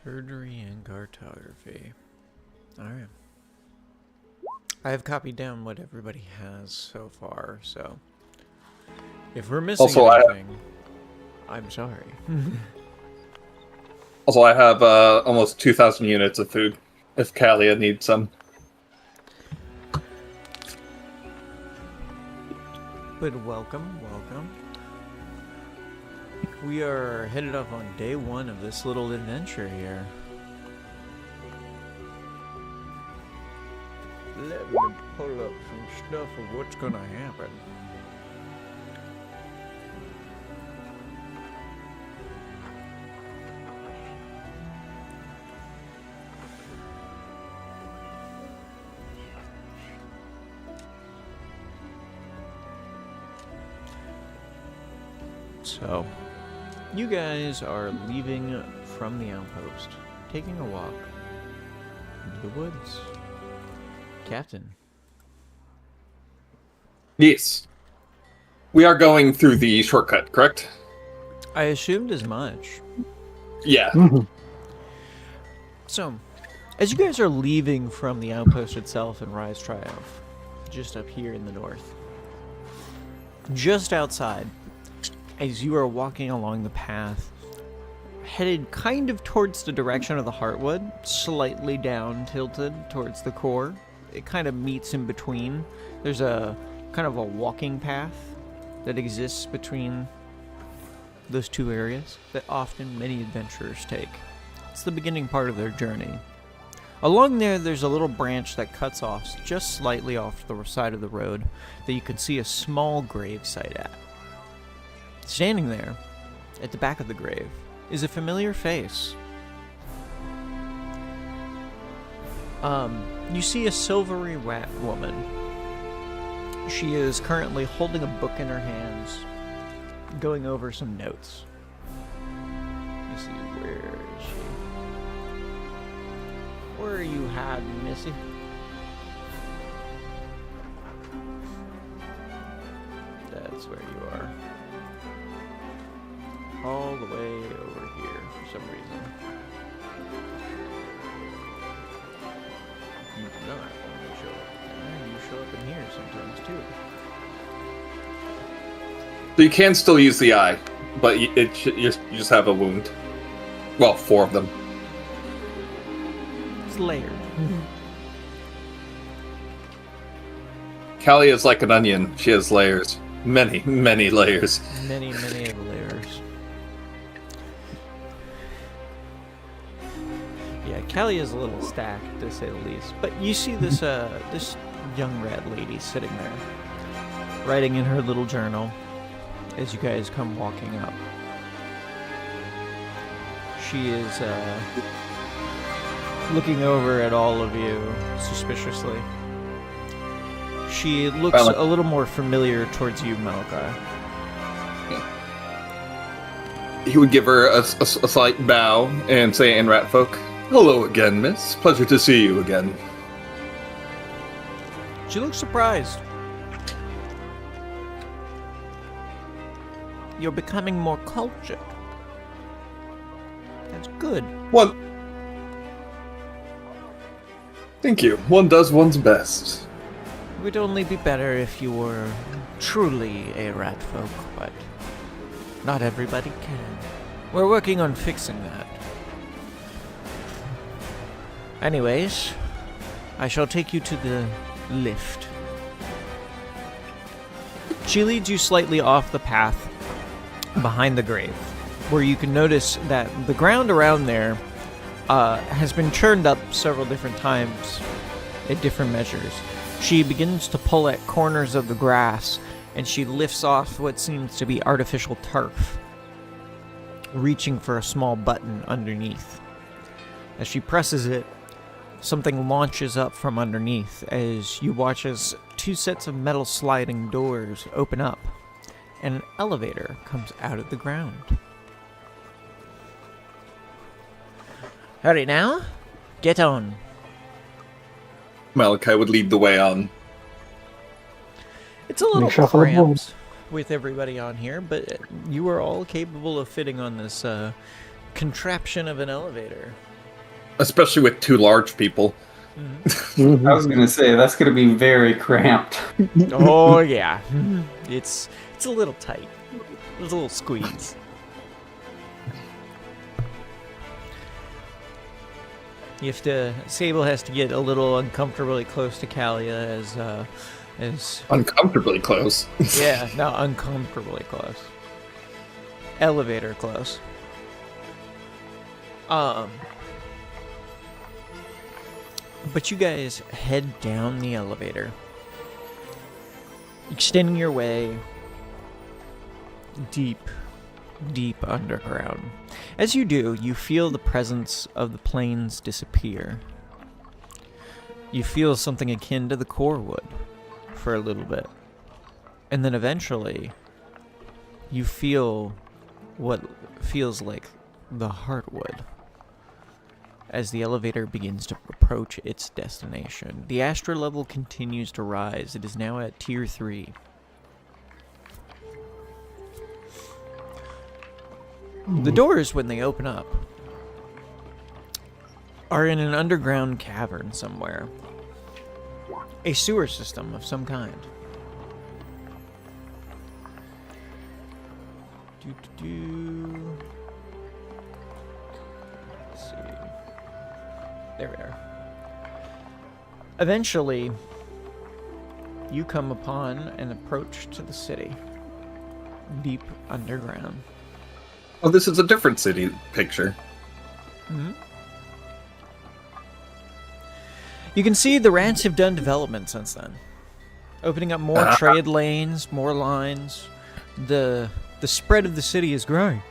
Surgery and cartography. Alright. I have copied down what everybody has so far, so if we're missing anything, I'm sorry. Also, I have almost 2,000 units of food, if Kalia needs some. But welcome. We are headed off on day one of this little adventure here. Let me pull up some stuff of what's gonna happen. So, you guys are leaving from the outpost, taking a walk into the woods. Captain. Yes. We are going through the shortcut, correct? I assumed as much. Yeah. So, as you guys are leaving from the outpost itself in Rise Triumph, just up here in the north, just outside, as you are walking along the path, headed kind of towards the direction of the Heartwood, slightly down tilted towards the core. It kind of meets in between. There's a kind of a walking path that exists between those two areas that often many adventurers take. It's the beginning part of their journey. Along there's a little branch that cuts off just slightly off the side of the road that you can see a small grave site at. Standing there, at the back of the grave, is a familiar face. You see a silvery woman. She is currently holding a book in her hands, going over some notes. Let me see, where is she? Where are you hiding, Missy? That's where you are. All the way over here for some reason. You do not only show up there, you show up in here sometimes too. So you can still use the eye, but you just have a wound. Well, 4 of them. It's layered. Callie is like an onion. She has layers. Many, many layers. Many, many of the layers. Yeah, Callie is a little stacked, to say the least. But you see this this young rat lady sitting there, writing in her little journal as you guys come walking up. She is looking over at all of you suspiciously. She looks a little more familiar towards you, Malachi. He would give her a slight bow and say in Ratfolk, "Hello again, miss. Pleasure to see you again." She looks surprised. You're becoming more cultured. That's good. One. Thank you. One does one's best. It would only be better if you were truly a rat folk, but not everybody can. We're working on fixing that. Anyways, I shall take you to the lift. She leads you slightly off the path behind the grave, where you can notice that the ground around there has been churned up several different times at different measures. She begins to pull at corners of the grass, and she lifts off what seems to be artificial turf, reaching for a small button underneath. As she presses it, something launches up from underneath as you watch as 2 sets of metal sliding doors open up, and an elevator comes out of the ground. Hurry now, get on. Malachi would lead the way on. It's a little cramped with everybody on here, but you are all capable of fitting on this contraption of an elevator. Especially with 2 large people. Mm-hmm. I was going to say, that's going to be very cramped. Oh, yeah. It's a little tight. There's a little squeeze. Sable has to get a little uncomfortably close to Kalia as uncomfortably close. Yeah, no, uncomfortably close. Elevator close. But you guys head down the elevator, extending your way deep underground. As you do, you feel the presence of the planes disappear. You feel something akin to the core wood for a little bit. And then eventually, you feel what feels like the heartwood as the elevator begins to approach its destination. The Astra level continues to rise. It is now at Tier 3. The doors, when they open up, are in an underground cavern somewhere. A sewer system of some kind. Let's see. There we are. Eventually, you come upon an approach to the city. Deep underground. Oh, this is a different city picture. Mm-hmm. You can see the rats have done development since then. Opening up more trade lanes, more lines. The spread of the city is growing.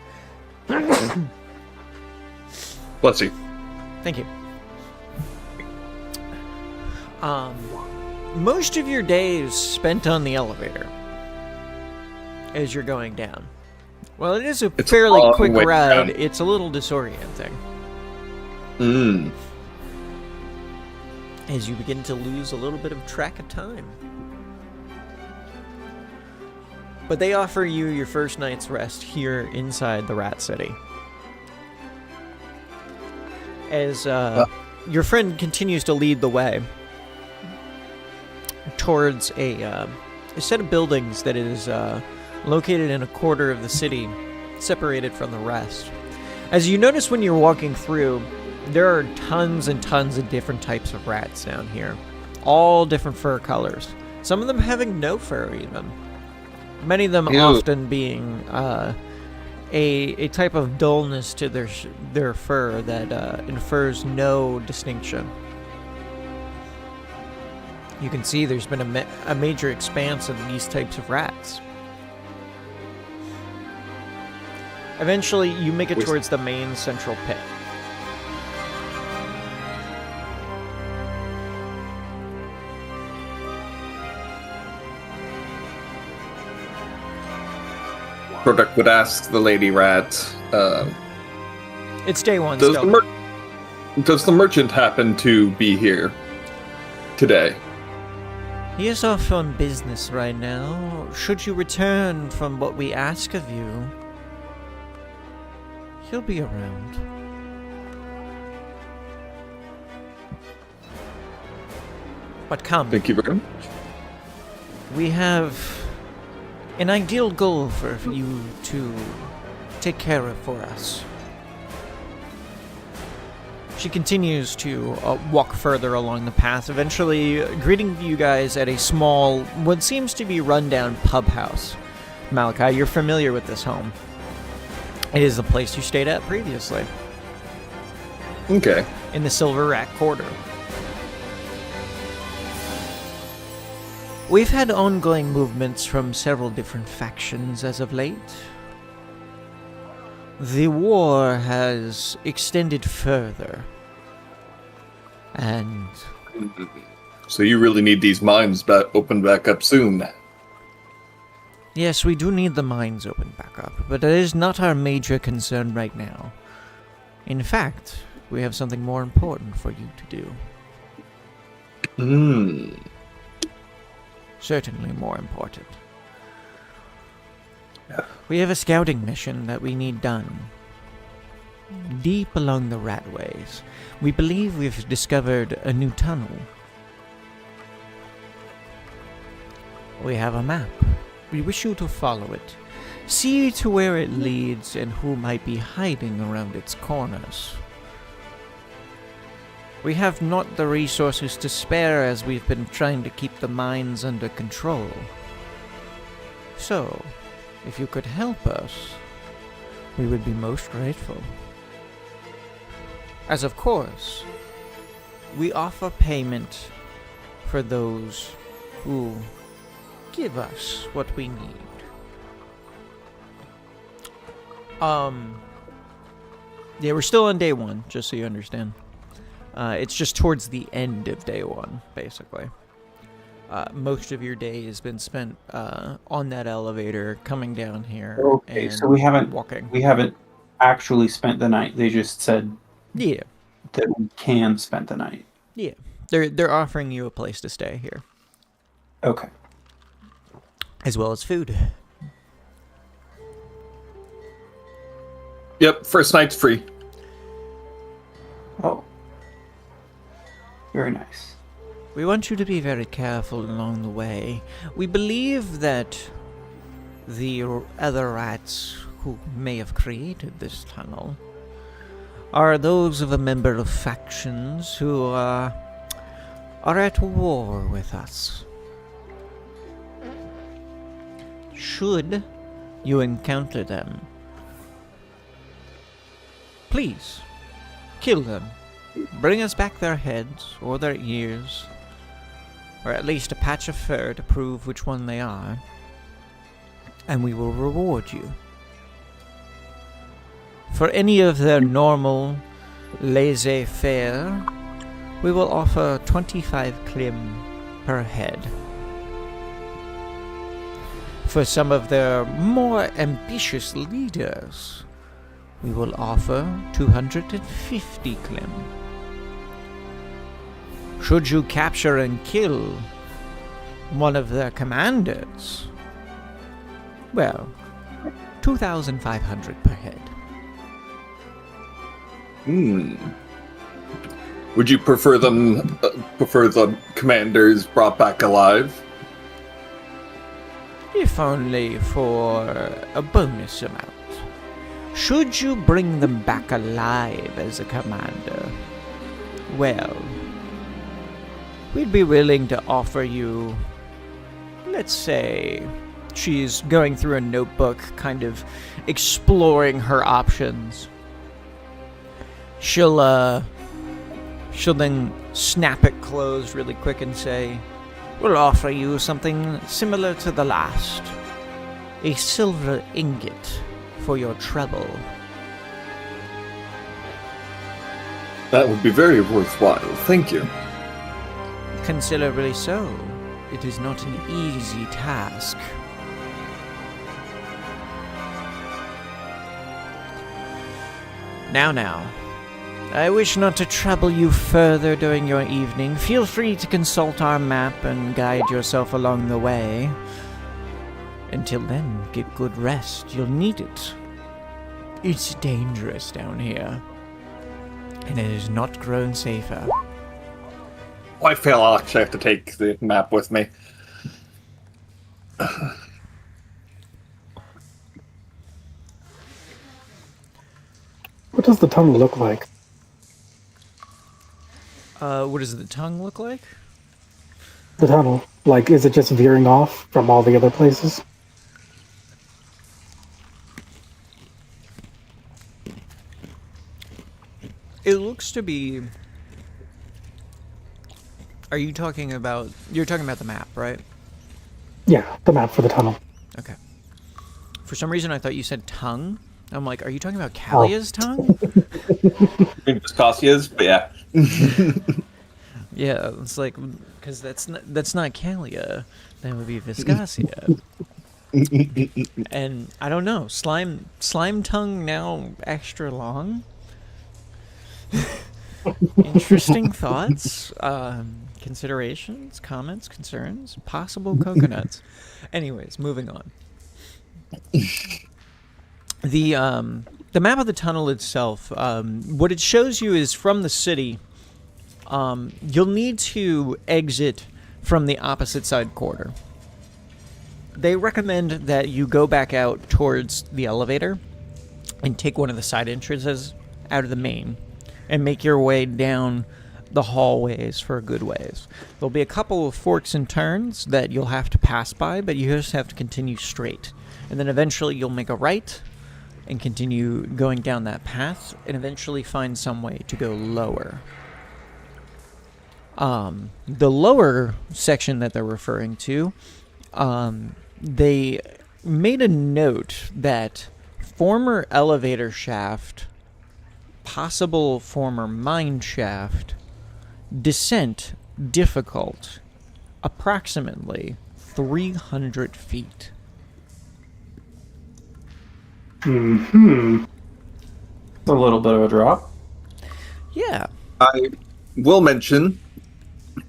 Bless you. Thank you. Most of your days spent on the elevator as you're going down. Well, it's a fairly quick ride. Down. It's a little disorienting. As you begin to lose a little bit of track of time. But they offer you your first night's rest here inside the Rat City. As your friend continues to lead the way towards a set of buildings that is located in a quarter of the city, separated from the rest. As you notice when you're walking through, there are tons and tons of different types of rats down here. All different fur colors. Some of them having no fur even. Many of them often being a type of dullness to their fur that infers no distinction. You can see there's been a major expanse of these types of rats. Eventually, you make it towards the main central pit. Product would ask the lady rat. It's day one. Does the merchant happen to be here today? He is off on business right now. Should you return from what we ask of you, he'll be around. But come. Thank you very much. We have an ideal goal for you to take care of for us. She continues to walk further along the path, eventually greeting you guys at a small, what seems to be rundown pub house. Malachi, you're familiar with this home. It is the place you stayed at previously. Okay. In the Silver Rat Quarter. We've had ongoing movements from several different factions as of late. The war has extended further. And so you really need these mines opened back up soon. Yes, we do need the mines opened back up, but that is not our major concern right now. In fact, we have something more important for you to do. Certainly more important. Yeah. We have a scouting mission that we need done. Deep along the ratways, we believe we've discovered a new tunnel. We have a map. We wish you to follow it. See to where it leads and who might be hiding around its corners. We have not the resources to spare as we've been trying to keep the mines under control. So, if you could help us, we would be most grateful. As of course, we offer payment for those who give us what we need. Yeah, we're still on day one, just so you understand. It's just towards the end of day one, basically. Most of your day has been spent on that elevator, coming down here. Okay, and so we haven't walking. We haven't actually spent the night. They just said Yeah. that we can spend the night. Yeah. They're offering you a place to stay here. Okay. As well as food. Yep, first night's free. Oh. Very nice. We want you to be very careful along the way. We believe that the other rats who may have created this tunnel are those of a member of factions who are at war with us. Should you encounter them, please kill them. Bring us back their heads or their ears, or at least a patch of fur to prove which one they are, and we will reward you. For any of their normal, laissez-faire, we will offer 25 klim per head. For some of their more ambitious leaders, we will offer 250 klim. Should you capture and kill one of their commanders, well, 2,500 per head. Would you prefer the commanders brought back alive? If only for a bonus amount. Should you bring them back alive as a commander, well, we'd be willing to offer you, let's say, she's going through a notebook, kind of exploring her options. She'll then snap it closed really quick and say, we'll offer you something similar to the last. A silver ingot for your trouble. That would be very worthwhile, thank you. Considerably so. It is not an easy task. Now, I wish not to trouble you further during your evening. Feel free to consult our map and guide yourself along the way. Until then, get good rest. You'll need it. It's dangerous down here, and it has not grown safer. I feel I'll actually have to take the map with me. What does the tongue look like? What does the tongue look like? The tunnel. Like, is it just veering off from all the other places? It looks to be... You're talking about the map, right? Yeah, the map for the tunnel. Okay. For some reason I thought you said tongue. I'm like, are you talking about Kalia's tongue? I mean, Viscosia's, but yeah. Yeah, it's like, because that's not Kalia. That would be Viscosia. And I don't know, slime tongue now extra long. Interesting thoughts, considerations, comments, concerns, possible coconuts. Anyways, moving on. The map of the tunnel itself, what it shows you is from the city. You'll need to exit from the opposite side quarter. They recommend that you go back out towards the elevator and take one of the side entrances out of the main and make your way down the hallways for a good ways. There'll be a couple of forks and turns that you'll have to pass by, but you just have to continue straight. And then eventually you'll make a right and continue going down that path and eventually find some way to go lower. The lower section that they're referring to, they made a note that former elevator shaft, possible former mine shaft, descent difficult, approximately 300 feet. Mm-hmm. A little bit of a drop. Yeah. I will mention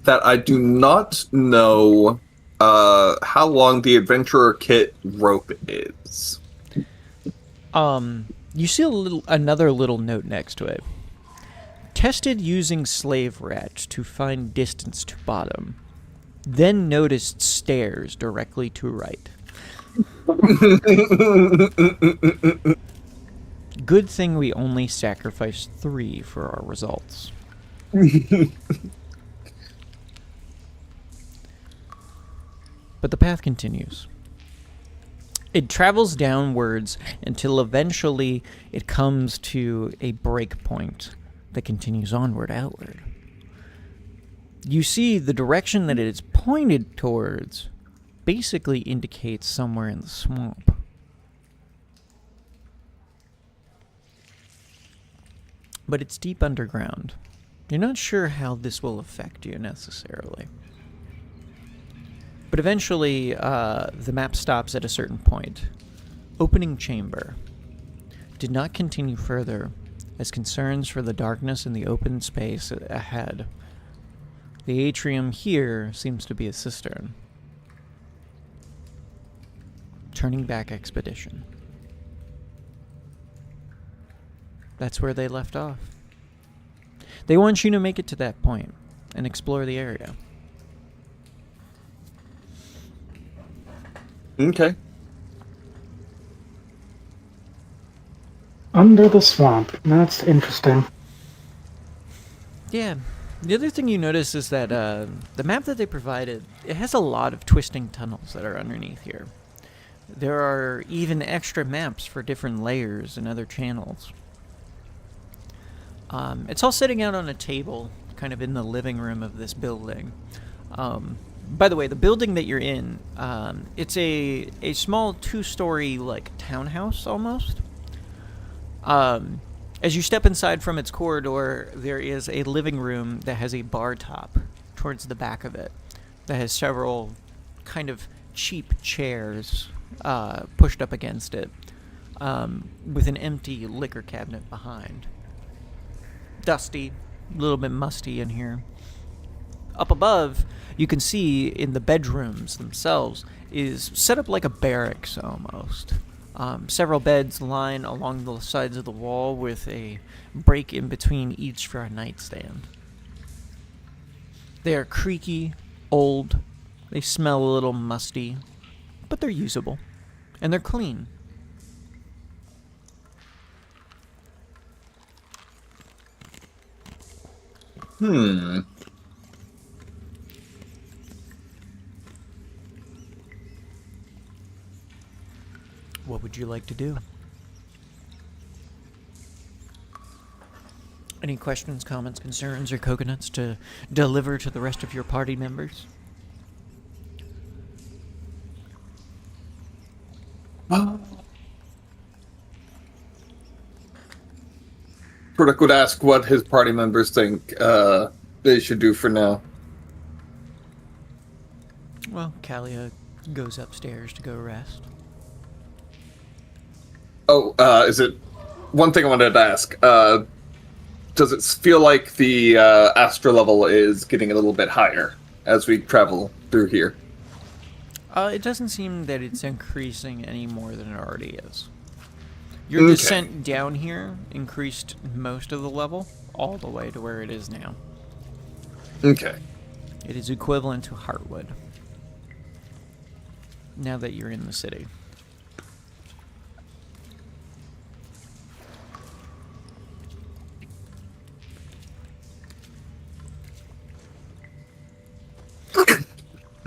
that I do not know how long the Adventurer Kit rope is. You see another little note next to it. Tested using slave rat to find distance to bottom. Then noticed stairs directly to right. Good thing we only sacrificed 3 for our results. But the path continues. It travels downwards until eventually it comes to a break point that continues onward, outward. You see the direction that it is pointed towards basically indicates somewhere in the swamp. But it's deep underground. You're not sure how this will affect you necessarily. But eventually, the map stops at a certain point. Opening chamber. Did not continue further, as concerns for the darkness in the open space ahead. The atrium here seems to be a cistern. Turning back expedition. That's where they left off. They want you to make it to that point and explore the area. Okay. Under the swamp. That's interesting. Yeah. The other thing you notice is that the map that they provided, it has a lot of twisting tunnels that are underneath here. There are even extra maps for different layers and other channels. It's all sitting out on a table, kind of in the living room of this building. By the way, the building that you're in, it's a small 2-story, like, townhouse, almost. As you step inside from its corridor, there is a living room that has a bar top towards the back of it that has several kind of cheap chairs pushed up against it, with an empty liquor cabinet behind. Dusty, a little bit musty in here. Up above, you can see in the bedrooms themselves is set up like a barracks almost. Several beds line along the sides of the wall with a break in between each for a nightstand. They are creaky, old, they smell a little musty, but they're usable, and they're clean. What would you like to do? Any questions, comments, concerns, or coconuts to deliver to the rest of your party members? Product would ask what his party members think they should do for now. Well, Kalia goes upstairs to go rest. Oh, is it... One thing I wanted to ask. Does it feel like the Astra level is getting a little bit higher as we travel through here? It doesn't seem that it's increasing any more than it already is. Your descent down here increased most of the level, all the way to where it is now. Okay. It is equivalent to Heartwood, now that you're in the city.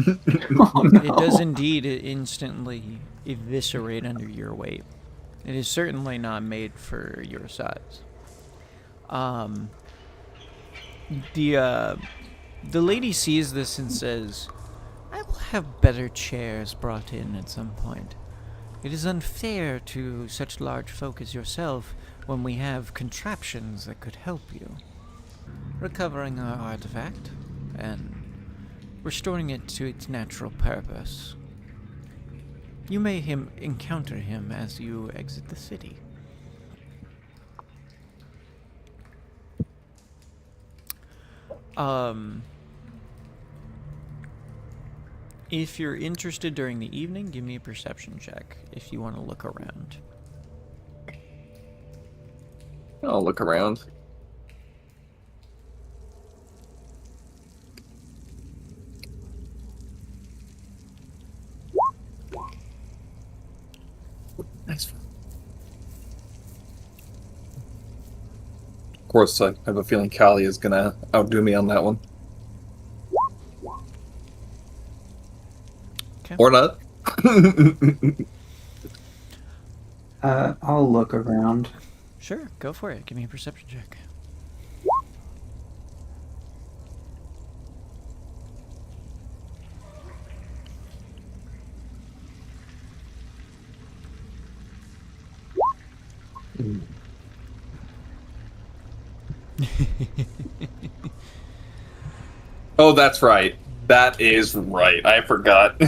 It does indeed instantly eviscerate under your weight. It is certainly not made for your size. The lady sees this and says, "I will have better chairs brought in at some point. It is unfair to such large folk as yourself when we have contraptions that could help you. Recovering our artifact and restoring it to its natural purpose. You may encounter him as you exit the city." If you're interested during the evening, give me a perception check if you want to look around. I'll look around. course, I have a feeling Callie is gonna outdo me on that one. Okay. Or not. I'll look around. Sure, go for it. Give me a perception check. Oh, that's right. That is right. I forgot.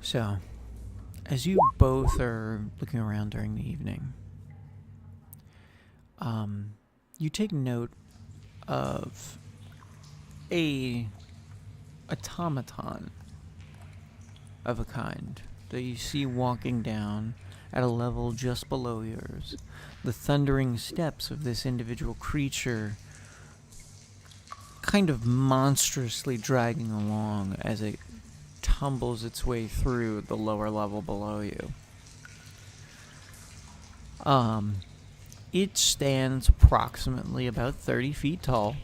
So, as you both are looking around during the evening, you take note of a automaton of a kind that you see walking down at a level just below yours. The thundering steps of this individual creature kind of monstrously dragging along as it tumbles its way through the lower level below you. It stands approximately about 30 feet tall.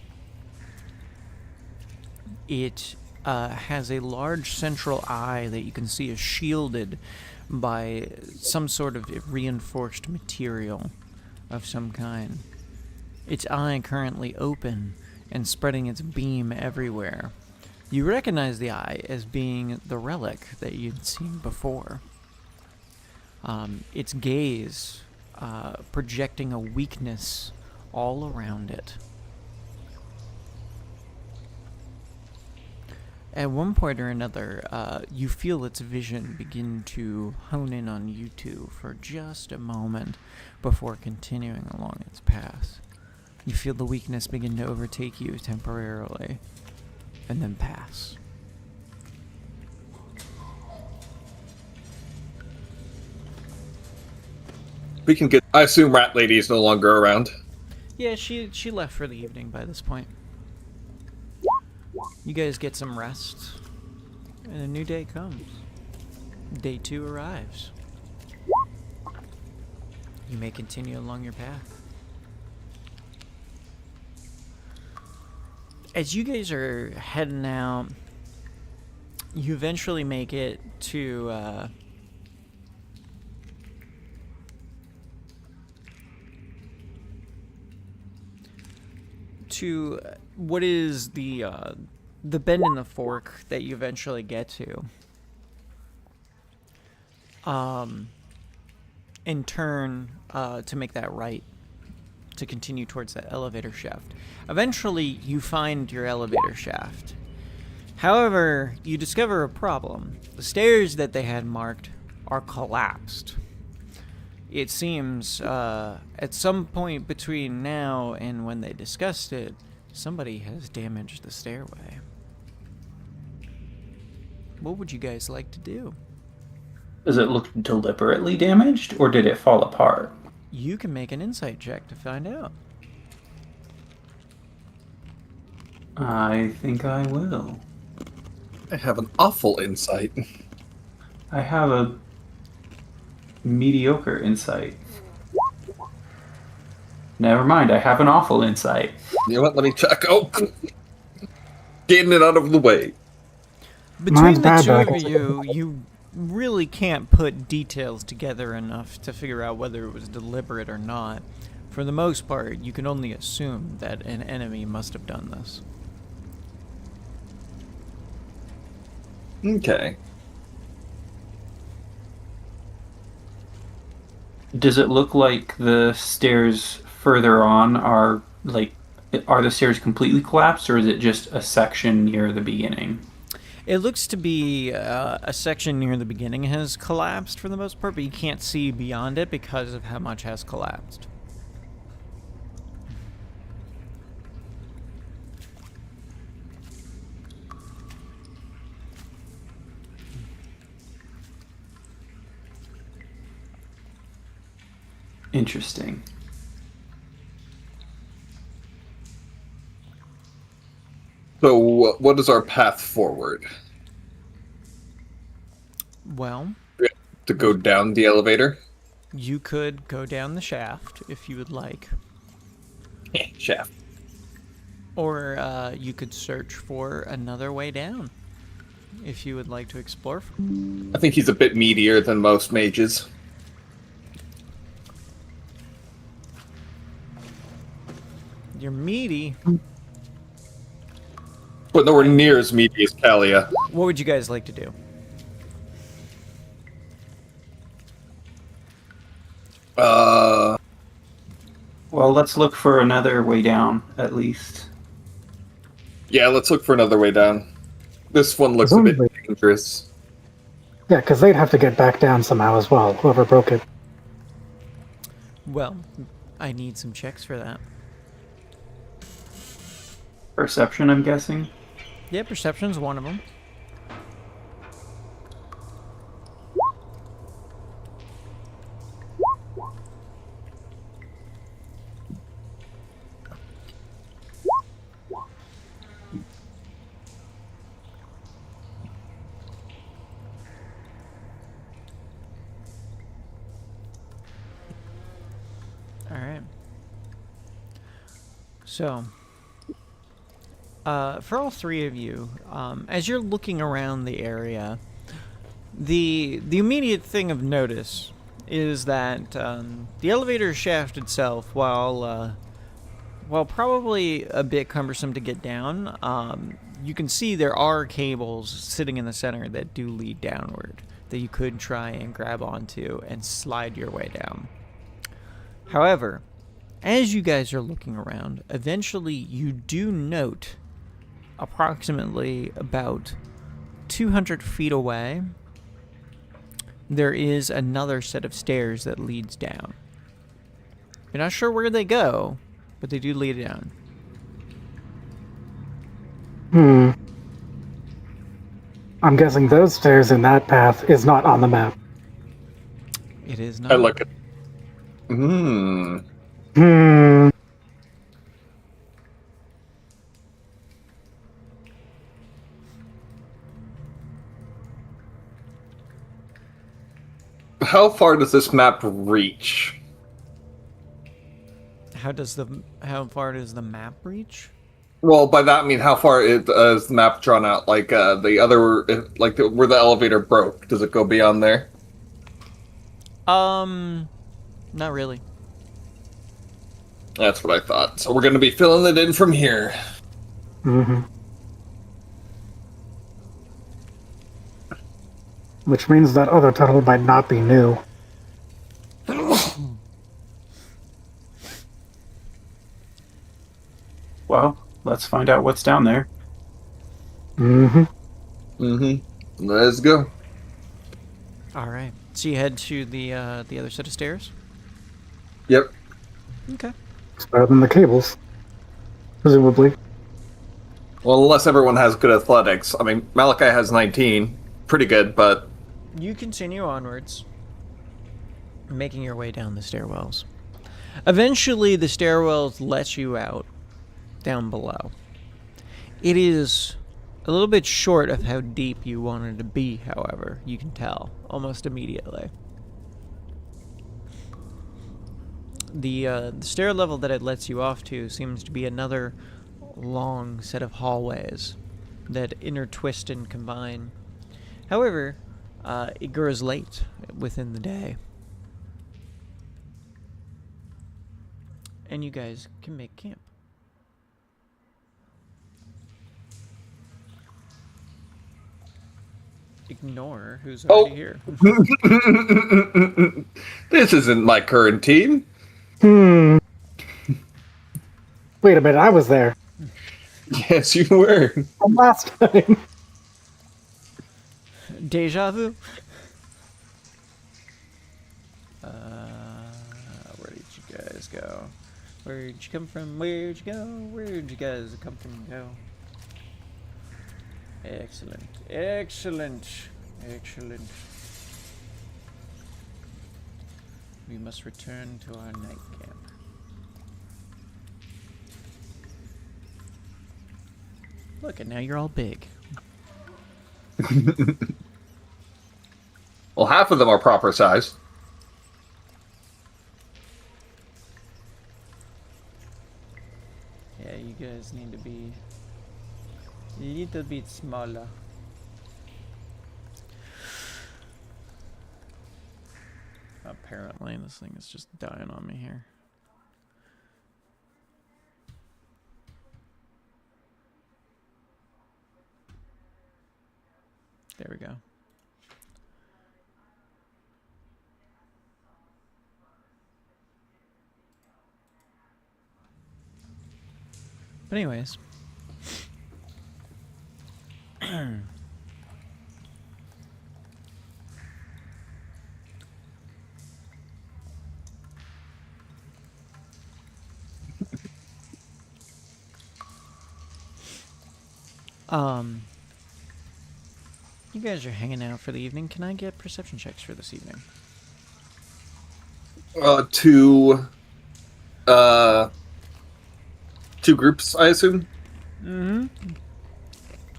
It has a large central eye that you can see is shielded by some sort of reinforced material of some kind. Its eye currently open and spreading its beam everywhere. You recognize the eye as being the relic that you'd seen before. Its gaze projecting a weakness all around it. At one point or another, you feel its vision begin to hone in on you two for just a moment before continuing along its path. You feel the weakness begin to overtake you temporarily, and then pass. We can get. I assume Rat Lady is no longer around. Yeah, she left for the evening by this point. You guys get some rest, and a new day comes. Day 2 arrives. You may continue along your path. As you guys are heading out, you eventually make it to what is the bend in the fork that you eventually get to. And turn to make that right to continue towards that elevator shaft. Eventually, you find your elevator shaft. However, you discover a problem. The stairs that they had marked are collapsed. It seems at some point between now and when they discussed it, somebody has damaged the stairway. What would you guys like to do? Does it look deliberately damaged, or did it fall apart? You can make an insight check to find out. I think I will. I have an awful insight. I have a mediocre insight. Never mind, I have an awful insight. You know what? Let me check. Oh, getting it out of the way. Between Mine's the bad, two but I of can fix you, you really can't put details together enough to figure out whether it was deliberate or not. For the most part, you can only assume that an enemy must have done this. Okay. Does it look like the stairs further on are the stairs completely collapsed, or is it just a section near the beginning? It looks to be a section near the beginning has collapsed for the most part, but you can't see beyond it because of how much has collapsed. Interesting. So, what is our path forward? Well, To go down the elevator? you could go down the shaft if you would like. Shaft. Or you could search for another way down if you would like to explore. I think he's a bit meatier than most mages. You're meaty. But nowhere near as meaty as Kalia. What would you guys like to do? Well, let's look for another way down, at least. Yeah, let's look for another way down. This one looks a bit dangerous. Yeah, because they'd have to get back down somehow as well, whoever broke it. Well, I need some checks for that. Perception, I'm guessing. Yeah, perception's one of them. All right. So, for all three of you, as you're looking around the area, the immediate thing of notice is that the elevator shaft itself, while probably a bit cumbersome to get down, you can see there are cables sitting in the center that do lead downward that you could try and grab onto and slide your way down. However, as you guys are looking around, eventually you do note approximately about 200 feet away, there is another set of stairs that leads down. You're not sure where they go, but they do lead down. I'm guessing those stairs in that path is not on the map. It is not. I like it. How far does this map reach? How far does the map reach? Well, by that I mean how far is the map drawn out? Like where the elevator broke. Does it go beyond there? Not really. That's what I thought. So we're going to be filling it in from here. Which means that other tunnel might not be new. Well, let's find out what's down there. Let's go. All right. So you head to the other set of stairs? Yep. Okay. It's better than the cables. Presumably. Well, unless everyone has good athletics. I mean, Malachi has 19. Pretty good, but... You continue onwards, making your way down the stairwells. Eventually, the stairwells let you out down below. It is a little bit short of how deep you wanted to be, however. You can tell almost immediately. The stair level that it lets you off to seems to be another long set of hallways that intertwist and combine. However, it grows late within the day. And you guys can make camp. Ignore who's already here. This isn't my current team. Wait a minute, I was there. Yes, you were. From last time. Deja vu? Where did you guys go? Where'd you come from? Where'd you go? Where'd you guys come from and go? Excellent. Excellent. Excellent. We must return to our night camp. Look, and now you're all big. Well, half of them are proper size. Yeah, you guys need to be a little bit smaller. Apparently, this thing is just dying on me here. There we go. But anyways. You guys are hanging out for the evening. Can I get perception checks for this evening? Two groups, I assume. Mm-hmm.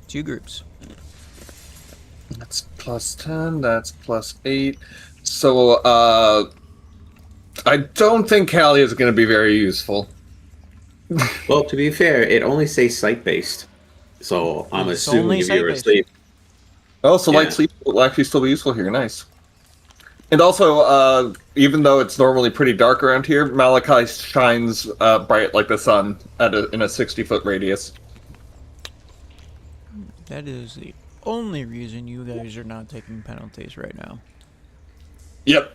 2 groups. That's plus 10. That's plus 8. So, I don't think Callie is going to be very useful. Well, to be fair, it only says site-based. So I'm It's assuming only if you're site-based. asleep. Oh, so Yeah. light sleep will actually still be useful here. Nice. And also, even though it's normally pretty dark around here, Malachi shines bright like the sun in a 60-foot radius. That is the only reason you guys are not taking penalties right now. Yep.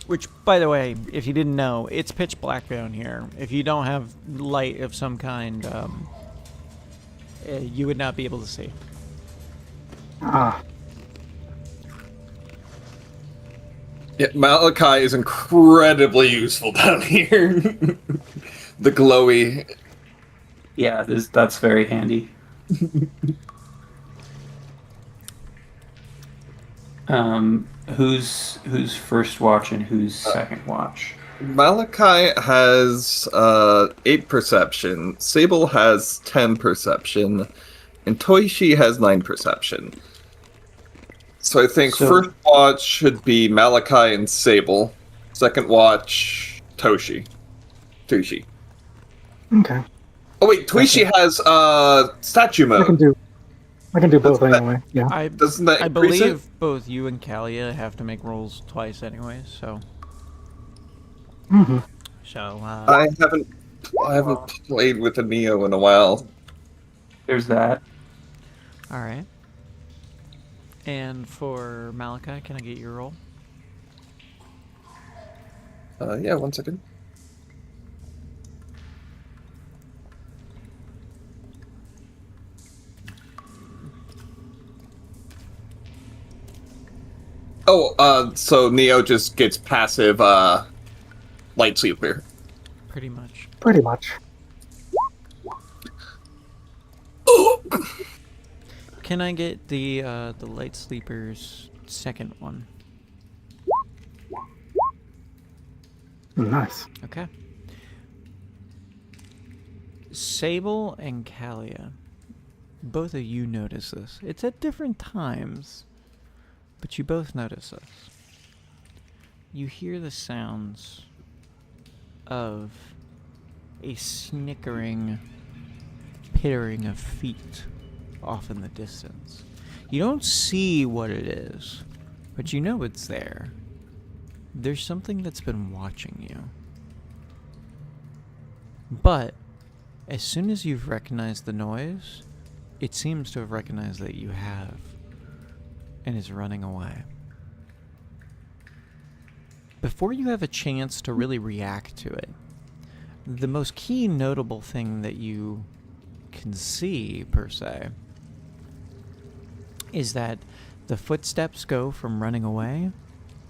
Which, by the way, if you didn't know, it's pitch black down here. If you don't have light of some kind, you would not be able to see. Ah, Yeah, Malachi is incredibly useful down here. The glowy. Yeah, that's very handy. Who's first watch and who's second watch? Malachi has 8 perception, Sable has 10 perception, and Toishi has 9 perception. So I think first watch should be Malachi and Sable. Second watch, Toshi. okay. Oh wait, Toishi has statue I mode. can do both Doesn't that- anyway. Yeah. Doesn't that I increase believe it? both you and Kalia have to make rolls twice anyway, so... Mm-hmm. So, I haven't played with a Neo in a while. There's that. alright. And for Malachi, can I get your roll? Yeah, 1 second. Oh, so Neo just gets passive, light sleeper. Pretty much. Pretty much. Can I get the light sleeper's second one? Nice. Okay. Sable and Kalia, both of you notice this. It's at different times, but you both notice this. You hear the sounds of a snickering, pittering of feet off in the distance. You don't see what it is, but you know it's there. There's something that's been watching you. But as soon as you've recognized the noise, it seems to have recognized that you have, and is running away. Before you have a chance to really react to it, the most key notable thing that you can see, per se, is that the footsteps go from running away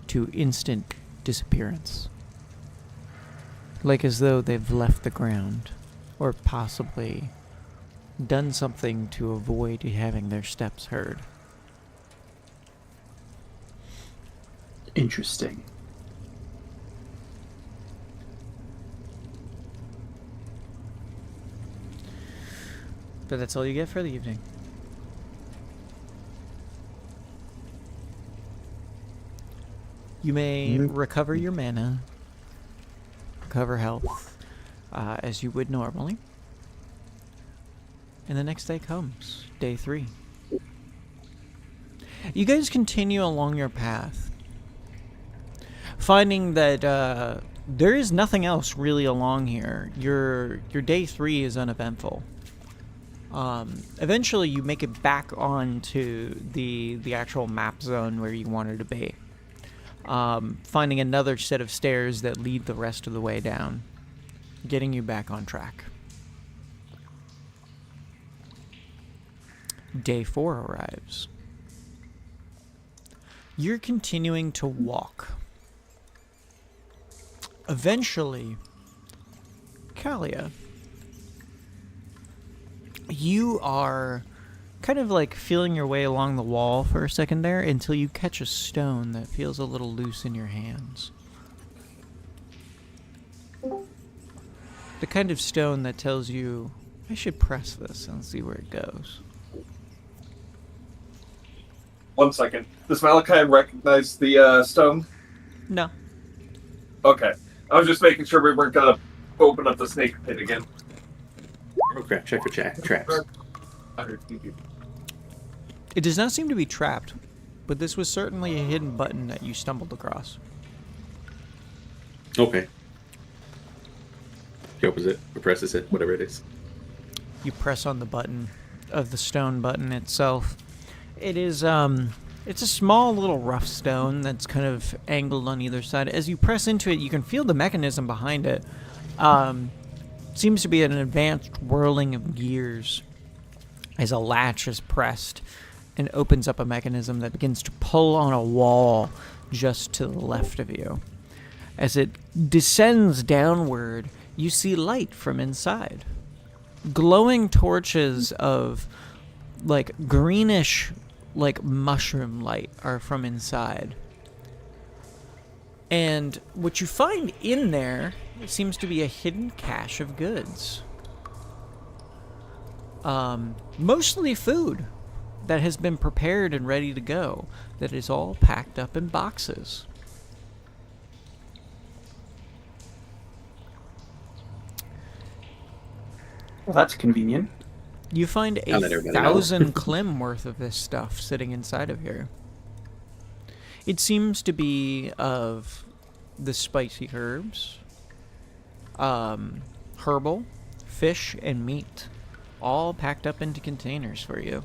to instant disappearance. Like as though they've left the ground, or possibly done something to avoid having their steps heard. Interesting. But that's all you get for the evening. You may recover your mana, recover health, as you would normally. And the next day comes, day 3. You guys continue along your path, finding that there is nothing else really along here. Your day 3 is uneventful. Eventually you make it back onto the actual map zone where you wanted to be. Finding another set of stairs that lead the rest of the way down, getting you back on track. Day 4 arrives. You're continuing to walk. Eventually, Kalia, you are kind of like feeling your way along the wall for a second there until you catch a stone that feels a little loose in your hands. The kind of stone that tells you, I should press this and see where it goes. 1 second. Does Malachi recognize the stone? No. Okay. I was just making sure we weren't gonna open up the snake pit again. Oh crap, check for traps. It does not seem to be trapped, but this was certainly a hidden button that you stumbled across. Okay. He opens it, or presses it, whatever it is. You press on the button of the stone button itself. It is, it's a small little rough stone that's kind of angled on either side. As you press into it, you can feel the mechanism behind it. Seems to be an advanced whirling of gears as a latch is pressed and opens up a mechanism that begins to pull on a wall just to the left of you. As it descends downward, you see light from inside. Glowing torches of like greenish, like mushroom light are from inside. And what you find in there seems to be a hidden cache of goods. Mostly food that has been prepared and ready to go, that is all packed up in boxes. Well, that's convenient. You find I'll let everybody know. 1,000 klim worth of this stuff sitting inside of here. It seems to be of the spicy herbs, herbal, fish, and meat, all packed up into containers for you.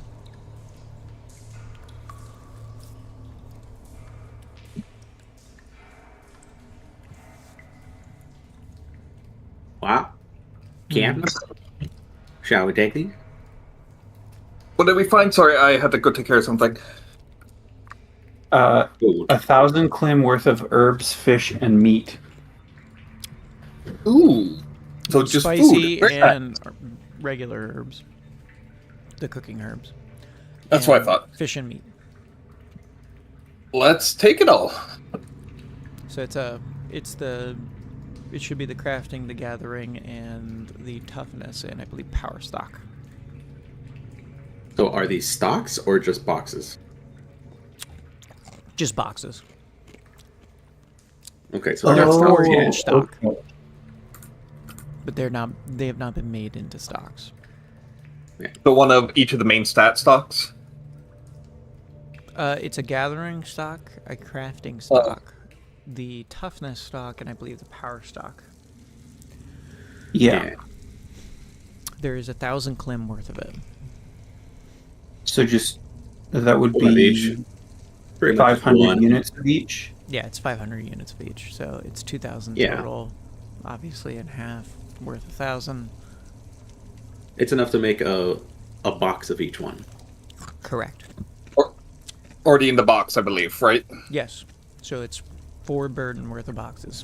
Wow. Camp. Shall we take these? What did we find? Sorry, I had to go take care of something. Food. 1,000 klim worth of herbs, fish, and meat. Ooh. So just Spicy food. and regular herbs. The cooking herbs. That's what I And thought. Fish and meat. Let's take it all. So it should be the crafting, the gathering, and the toughness, and I believe power stock. So are these stocks or just boxes? Just boxes. Okay, so They're that's not 4-inch stock, okay. but they have not been made into stocks. So one of each of the main stat stocks. It's a gathering stock, a crafting stock, the toughness stock, and I believe the power stock. Yeah. There is 1,000 klim worth of it. So just that would One of be each. Pretty much 500 one. units of each. Yeah, it's 500 units of each, so it's 2,000 Yeah. total. Obviously, in half, worth 1,000. It's enough to make a box of each one. Correct. Already in the box, I believe, right? Yes. So it's 4 burden worth of boxes.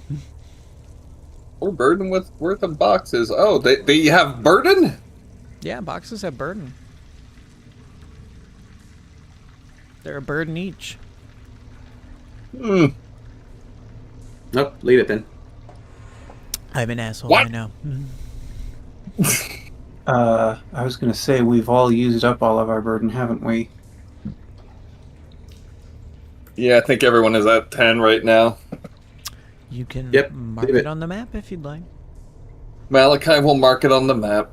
Or burden with worth of boxes. Oh, they have burden? Yeah, boxes have burden. They're a burden each. Hmm. Nope, leave it then. I'm an asshole, What? I know. I was gonna say we've all used up all of our burden, haven't we? Yeah, I think everyone is at 10 right now. You can Yep, mark leave it it. on the map if you'd like. Malachi will mark it on the map.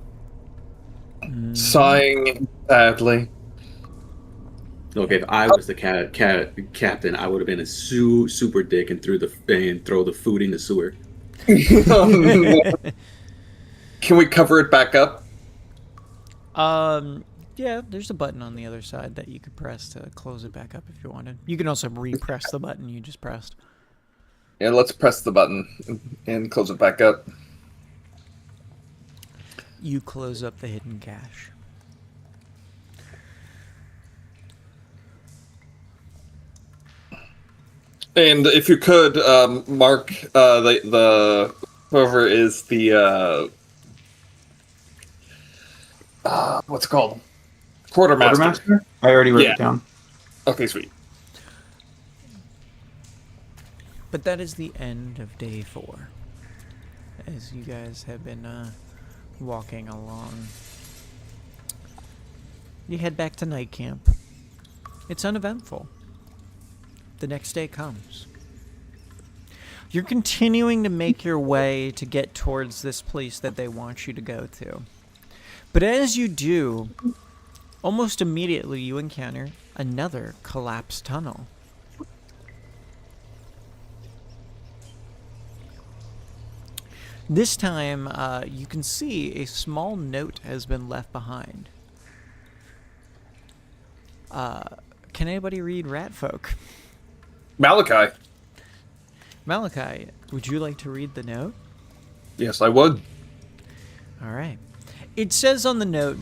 Sighing sadly. Look, if I was the captain, I would have been a super dick and throw the food in the sewer. Can we cover it back up? Yeah, there's a button on the other side that you could press to close it back up if you wanted. You can also repress the button you just pressed. Yeah, let's press the button and close it back up. You close up the hidden cache. And if you could, mark the whoever is the what's it called? Quartermaster. I already wrote Yeah. it down. Okay, sweet. But that is the end of day 4. As you guys have been walking along. You head back to night camp. It's uneventful. The next day comes. You're continuing to make your way to get towards this place that they want you to go to. But as you do, almost immediately you encounter another collapsed tunnel. This time, you can see a small note has been left behind. Can anybody read Ratfolk? Malachi. Malachi, would you like to read the note? Yes, I would. All right. It says on the note,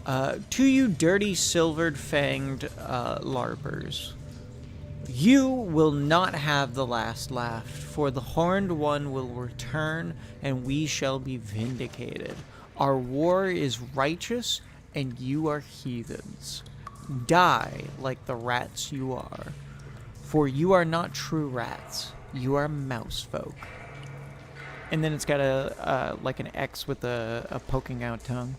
to you dirty silvered fanged larpers, you will not have the last laugh, for the horned one will return and we shall be vindicated. Our war is righteous and you are heathens. Die like the rats you are, for you are not true rats, you are mouse folk. And then it's got a like an X with a poking out tongue.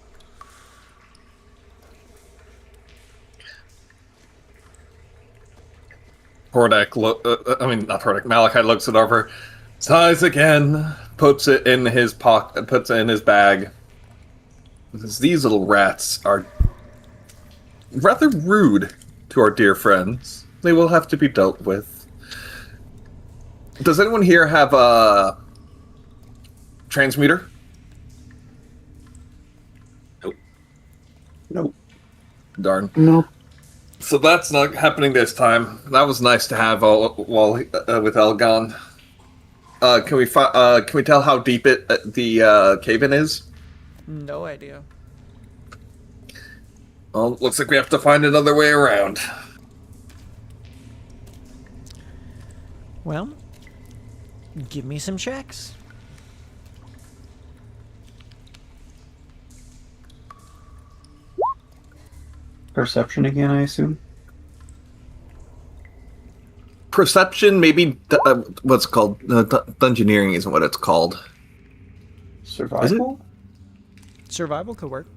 Malachi looks it over, sighs again, puts it in his pocket, puts it in his bag. Because these little rats are rather rude to our dear friends. They will have to be dealt with. Does anyone here have a transmuter? Nope. Darn. No. So that's not happening this time. That was nice to have while with Elgon. Can we tell how deep the cave-in is? No idea. Well, looks like we have to find another way around. Well, give me some checks. Perception again, I assume. Perception, maybe. What's it called? Dungeoneering isn't what it's called. Survival? Survival could work.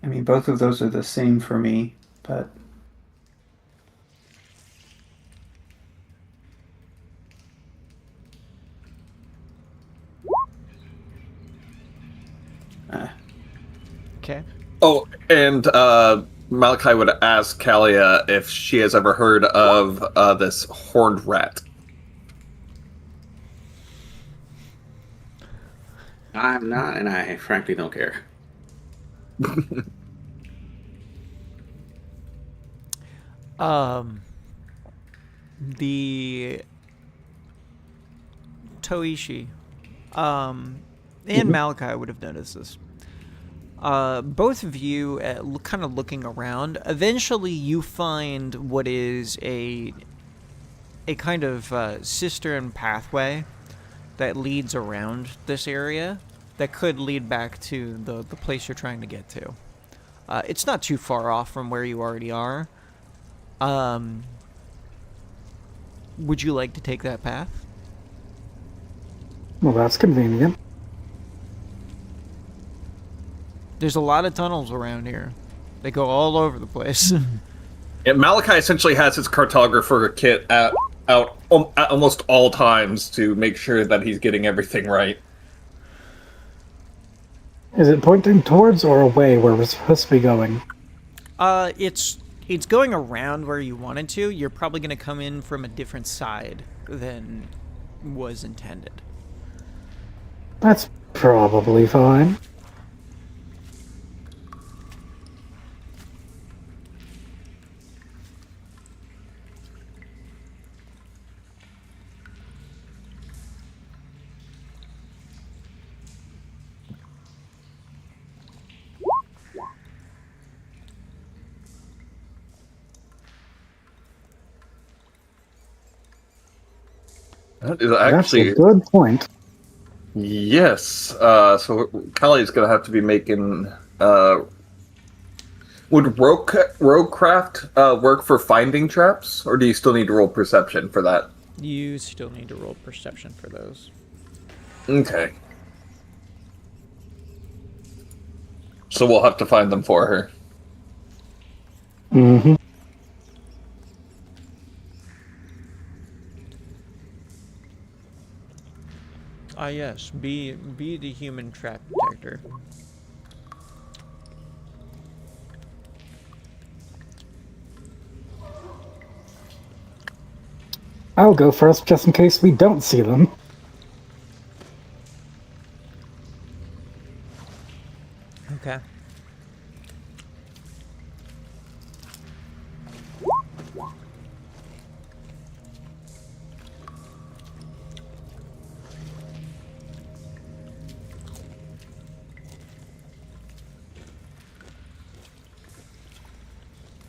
I mean, both of those are the same for me, but... Okay. Oh, and Malachi would ask Kalia if she has ever heard of this horned rat. I'm not, and I frankly don't care. The Toishi, and Malachi would have noticed this. Both of you, kind of looking around, eventually you find what is a kind of cistern pathway that leads around this area that could lead back to the place you're trying to get to. It's not too far off from where you already are. Would you like to take that path? Well, that's convenient. There's a lot of tunnels around here. They go all over the place. Yeah, Malachi essentially has his cartographer kit out at almost all times to make sure that he's getting everything right. Is it pointing towards or away where we're supposed to be going? It's going around where you wanted to. You're probably going to come in from a different side than was intended. That's probably fine. That is actually That's a good point. yes. So Kali's gonna have to be making. Would roguecraft work for finding traps, or do you still need to roll perception for that? You still need to roll perception for those. Okay. So we'll have to find them for her. Mm-hmm. Ah, yes. Be the human trap detector. I'll go first just in case we don't see them. Okay.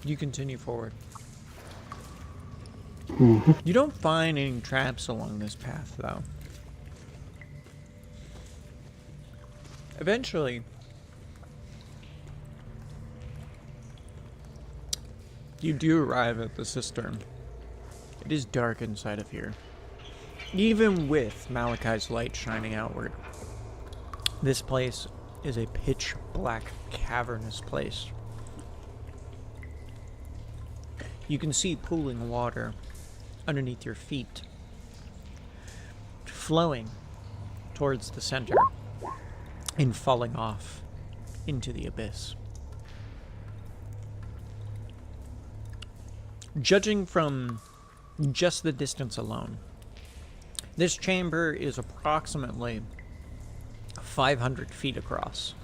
You continue forward. Mm-hmm. You don't find any traps along this path, though. Eventually, you do arrive at the cistern. It is dark inside of here. Even with Malachi's light shining outward, this place is a pitch black, cavernous place. You can see pooling water underneath your feet, flowing towards the center and falling off into the abyss. Judging from just the distance alone, this chamber is approximately 500 feet across.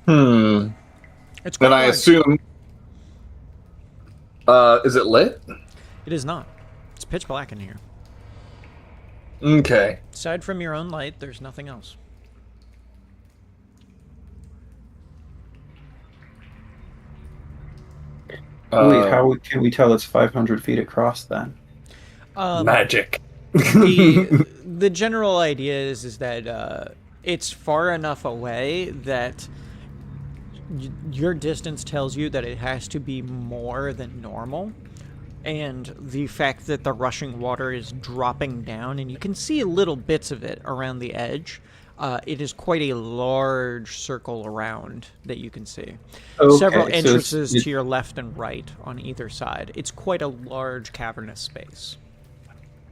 It's quite Then I large. assume. Is it lit? It is not. It's pitch black in here. Okay. Aside from your own light, there's nothing else. Wait, how can we tell it's 500 feet across then? Magic. The general idea is that it's far enough away that your distance tells you that it has to be more than normal, and the fact that the rushing water is dropping down, and you can see little bits of it around the edge. It is quite a large circle around that you can see. Okay, Several so entrances it's- to your left and right on either side. It's quite a large cavernous space.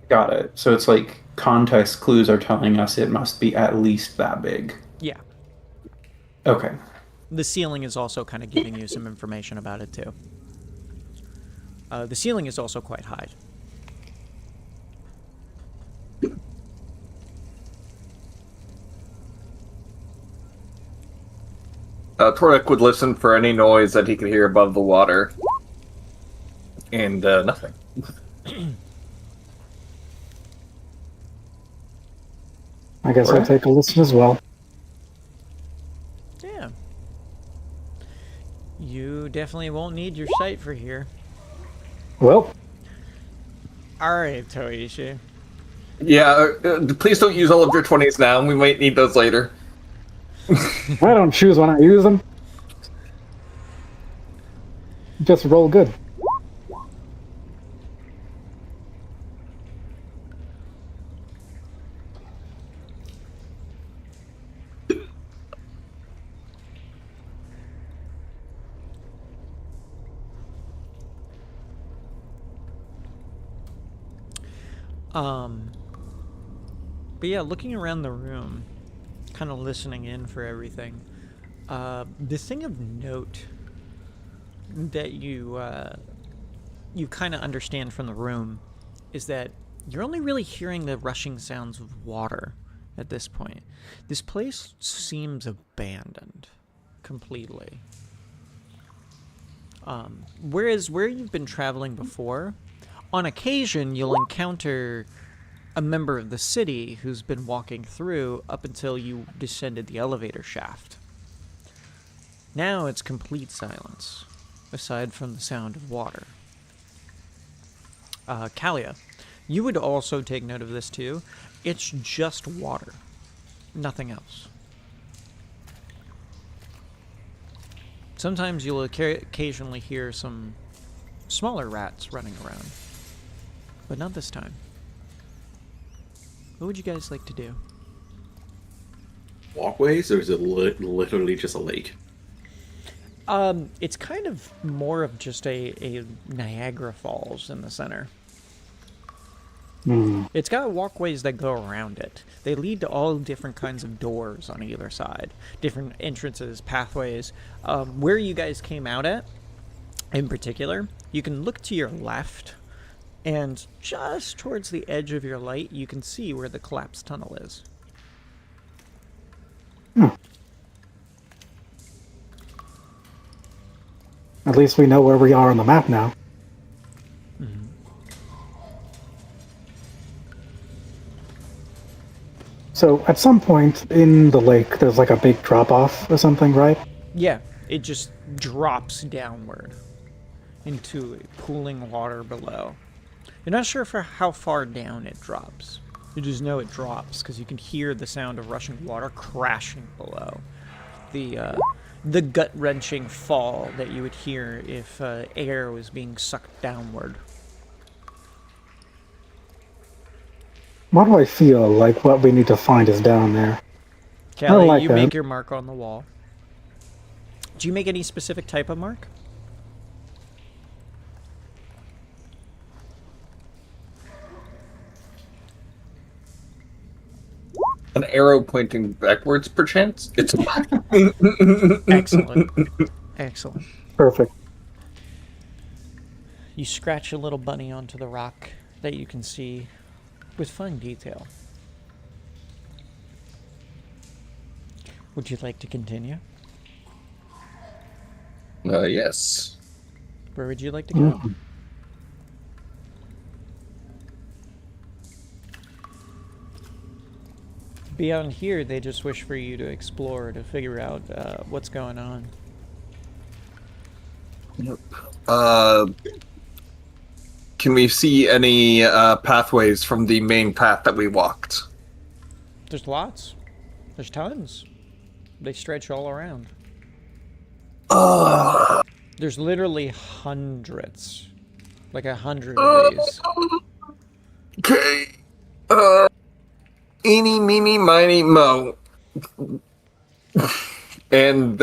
Got it. So it's like context clues are telling us it must be at least that big. Yeah. Okay. The ceiling is also kind of giving you some information about it, too. The ceiling is also quite high. Torek would listen for any noise that he could hear above the water. And nothing. I guess I'll take a listen as well. Yeah. You definitely won't need your sight for here. Well, Alright, Toishi. Yeah, please don't use all of your 20s now. We might need those later. I don't choose when I use them. Just roll good. But yeah, looking around the room, kind of listening in for everything. The thing of note that you kind of understand from the room is that you're only really hearing the rushing sounds of water at this point. This place seems abandoned completely. Whereas where you've been traveling before, on occasion you'll encounter a member of the city who's been walking through up until you descended the elevator shaft. Now it's complete silence, aside from the sound of water. Kalia, you would also take note of this too. It's just water, nothing else. Sometimes you'll occasionally hear some smaller rats running around, but not this time. What would you guys like to do? Walkways, or is it literally just a lake? It's kind of more of just a Niagara Falls in the center. It's got walkways that go around it. They lead to all different kinds of doors on either side. Different entrances, pathways. Where you guys came out at, in particular, you can look to your left, and just towards the edge of your light, you can see where the collapsed tunnel is. At least we know where we are on the map now. So, at some point in the lake, there's like a big drop-off or something, right? Yeah, it just drops downward into pooling water below. You're not sure for how far down it drops. You just know it drops because you can hear the sound of rushing water crashing below. The gut-wrenching fall that you would hear if air was being sucked downward. Why do I feel like what we need to find is down there? Callie, like you that. make your mark on the wall. Do you make any specific type of mark? An arrow pointing backwards, perchance? It's Excellent. Excellent. Perfect. You scratch a little bunny onto the rock that you can see with fine detail. Would you like to continue? Yes. Where would you like to go? Beyond here, they just wish for you to explore to figure out what's going on. Can we see any pathways from the main path that we walked? There's lots. There's tons. They stretch all around. There's literally hundreds. Like 100 of these. Okay. Eeny, meeny, miny, mo. And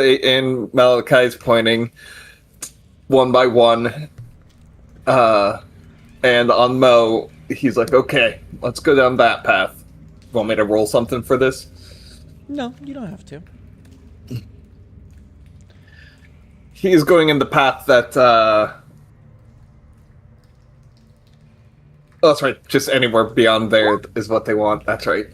Malachi's pointing one by one. And on Mo, he's like, okay, let's go down that path. Want me to roll something for this? No, you don't have to. He's going in the path that, oh, that's right, just anywhere beyond there is what they want, that's right.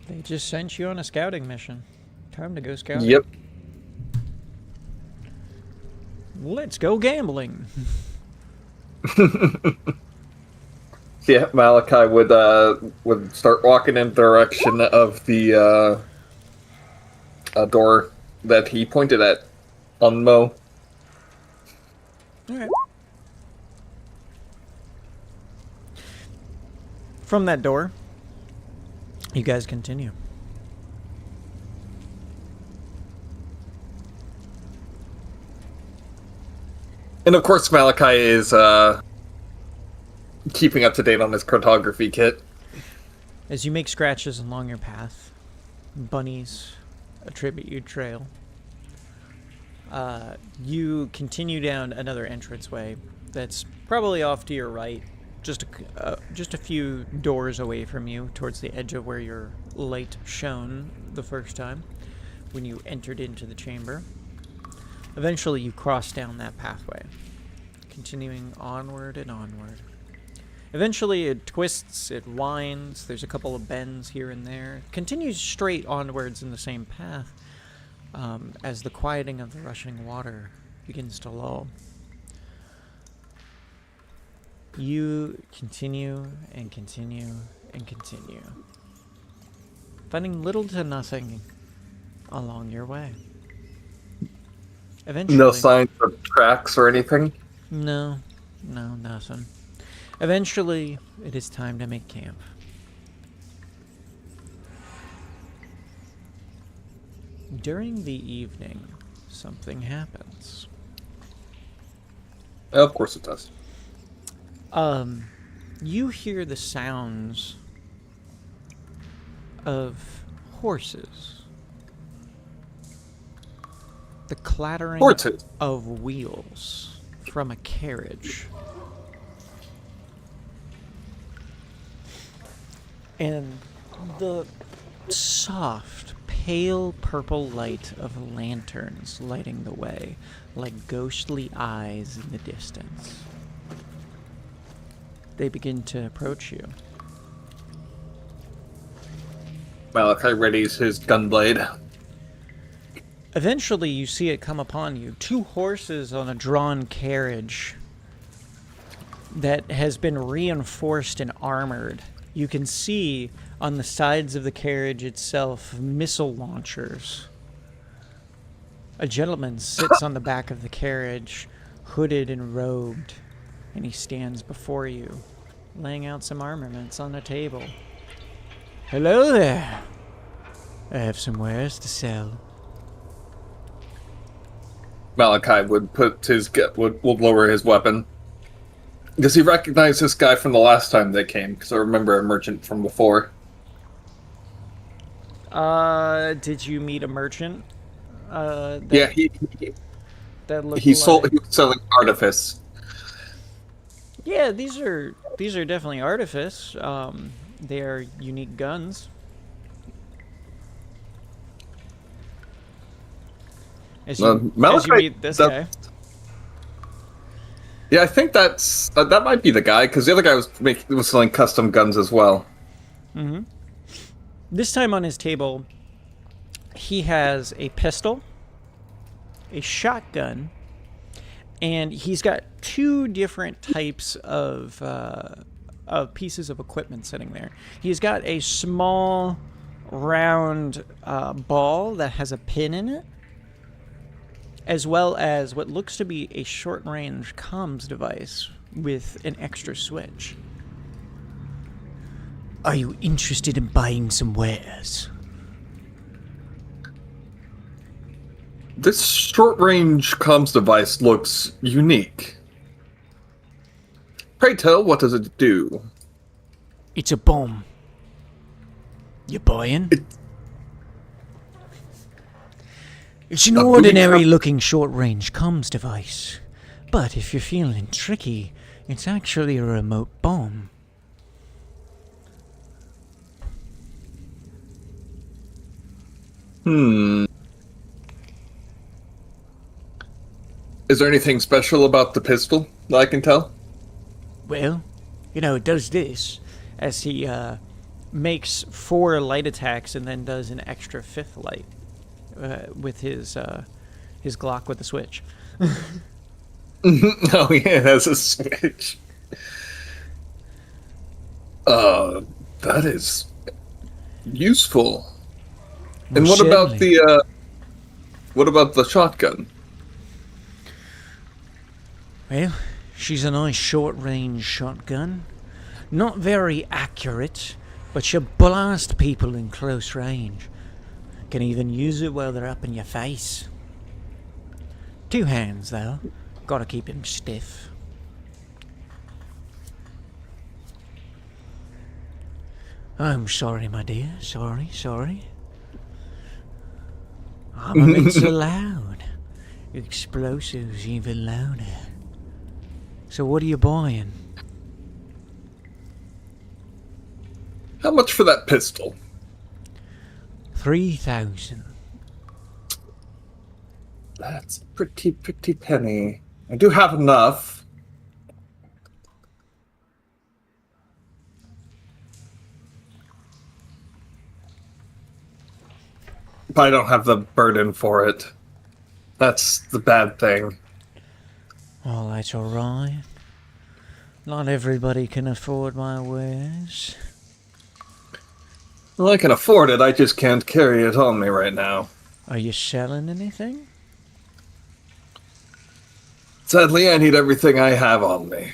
They just sent you on a scouting mission. Time to go scouting. Yep. Let's go gambling. Yeah, Malachi would start walking in the direction of the door that he pointed at on Mo. Alright. From that door, you guys continue. And of course, Malachi is keeping up to date on his cartography kit. As you make scratches along your path, bunnies attribute you trail. You continue down another entranceway that's probably off to your right, just a few doors away from you, towards the edge of where your light shone the first time when you entered into the chamber. Eventually, you cross down that pathway, continuing onward and onward. Eventually, it twists, it winds, there's a couple of bends here and there. It continues straight onwards in the same path as the quieting of the rushing water begins to lull. You continue and continue and continue, finding little to nothing along your way. Eventually, No signs of tracks or anything? No, nothing. Eventually, it is time to make camp. During the evening, something happens. Of course it does. You hear the sounds of horses. The clattering Horses. of wheels from a carriage. And the soft, pale purple light of lanterns lighting the way, like ghostly eyes in the distance. They begin to approach you. Malachi readies his gunblade. Eventually, you see it come upon you. 2 horses on a drawn carriage that has been reinforced and armored. You can see on the sides of the carriage itself missile launchers. A gentleman sits on the back of the carriage, hooded and robed, and he stands before you, laying out some armaments on the table. Hello there. I have some wares to sell. Malachi would would lower his weapon. Does he recognize this guy from the last time they came? Because I remember a merchant from before. Did you meet a merchant? Yeah, that looked he like... was selling artifice. Yeah, these are definitely artifice. They are unique guns. As you meet this guy. Yeah, I think that might be the guy, because the other guy was selling custom guns as well. Mm-hmm. This time on his table, he has a pistol, a shotgun, and he's got 2 different types of pieces of equipment sitting there. He's got a small, round ball that has a pin in it, as well as what looks to be a short-range comms device with an extra switch. Are you interested in buying some wares? This short-range comms device looks unique. Pray tell, what does it do? It's a bomb. You buying? It's an ordinary-looking short-range comms device. But if you're feeling tricky, it's actually a remote bomb. Is there anything special about the pistol that I can tell? Well, it does this, as he makes 4 light attacks and then does an extra 5th light with his Glock with the switch. Oh yeah, it has a switch. That is useful. And what about the shotgun? Well, she's a nice short-range shotgun. Not very accurate, but she'll blast people in close range. Can even use it while they're up in your face. 2 hands, though. Gotta keep him stiff. I'm sorry, my dear. Sorry. Armaments are loud. Explosives even louder. So what are you buying? How much for that pistol? 3,000. That's a pretty penny. I do have enough. But I don't have the burden for it. That's the bad thing. Oh, that's alright. Not everybody can afford my wares. Well, I can afford it, I just can't carry it on me right now. Are you selling anything? Sadly, I need everything I have on me.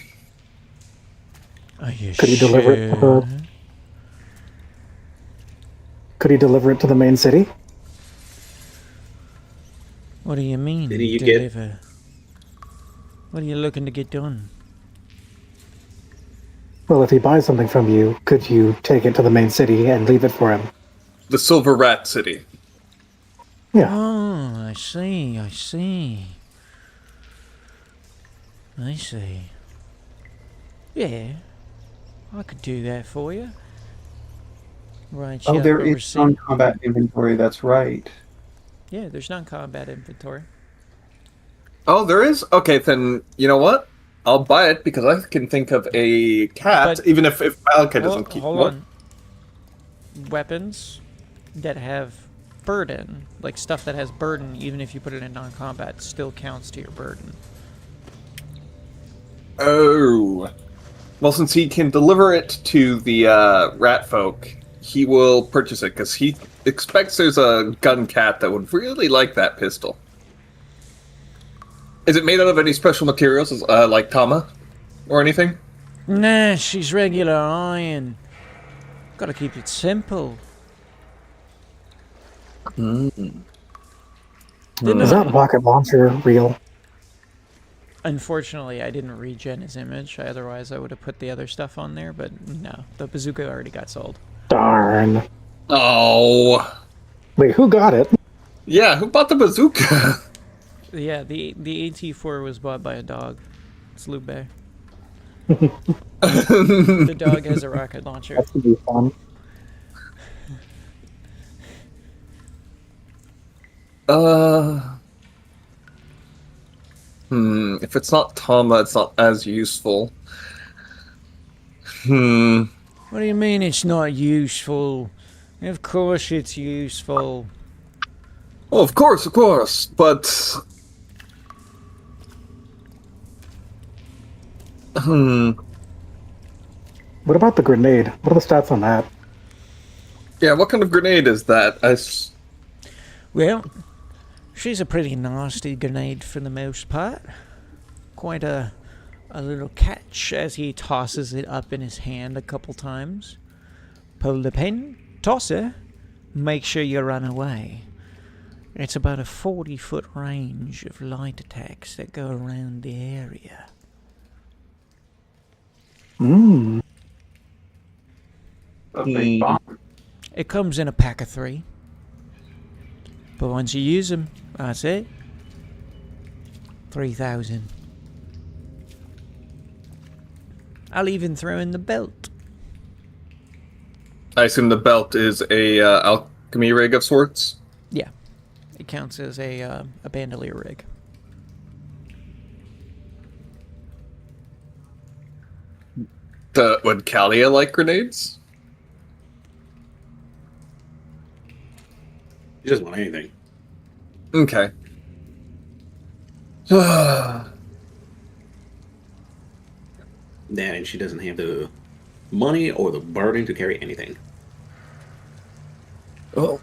Are you Could you deliver it to sure? the... Could he deliver it to the main city? What do you mean, Didn't you deliver? What are you looking to get done? Well, if he buys something from you, could you take it to the main city and leave it for him? The Silver Rat City. Yeah. Oh, I see. I see. Yeah, I could do that for you. Right, Oh, yeah, there over is non-combat inventory. That's right. Yeah, there's non-combat inventory. Oh, there is? Okay, then, you know what? I'll buy it because I can think of a cat, But- even if Malika doesn't keep Hold what? on. Weapons that have burden, like stuff that has burden, even if you put it in non-combat, still counts to your burden. Oh. Well, since he can deliver it to the rat folk, he will purchase it because he expects there's a gun cat that would really like that pistol. Is it made out of any special materials, like Tama? Or anything? Nah, she's regular iron. Gotta keep it simple. Didn't Is I- that rocket launcher real? Unfortunately, I didn't regen his image. Otherwise, I would have put the other stuff on there. But no, the bazooka already got sold. Darn. Oh. Wait, who got it? Yeah, who bought the bazooka? Yeah, the AT4 was bought by a dog. It's Lupe. The dog has a rocket launcher. That should be fun. If it's not Tama, it's not as useful. What do you mean it's not useful? Of course it's useful. Oh, of course, but... What about the grenade? What are the stats on that? Yeah, what kind of grenade is that? Well, she's a pretty nasty grenade for the most part. Quite a little catch as he tosses it up in his hand a couple times. Pull the pin, toss her, make sure you run away. It's about a 40-foot range of light attacks that go around the area. A big bomb. It comes in a pack of 3. But once you use them, that's it. 3,000. I'll even throw in the belt. I assume the belt is a alchemy rig of sorts? Yeah. It counts as a bandolier rig. Would Kalia like grenades? He doesn't want anything. Okay. And she doesn't have the money or the burden to carry anything. Oh.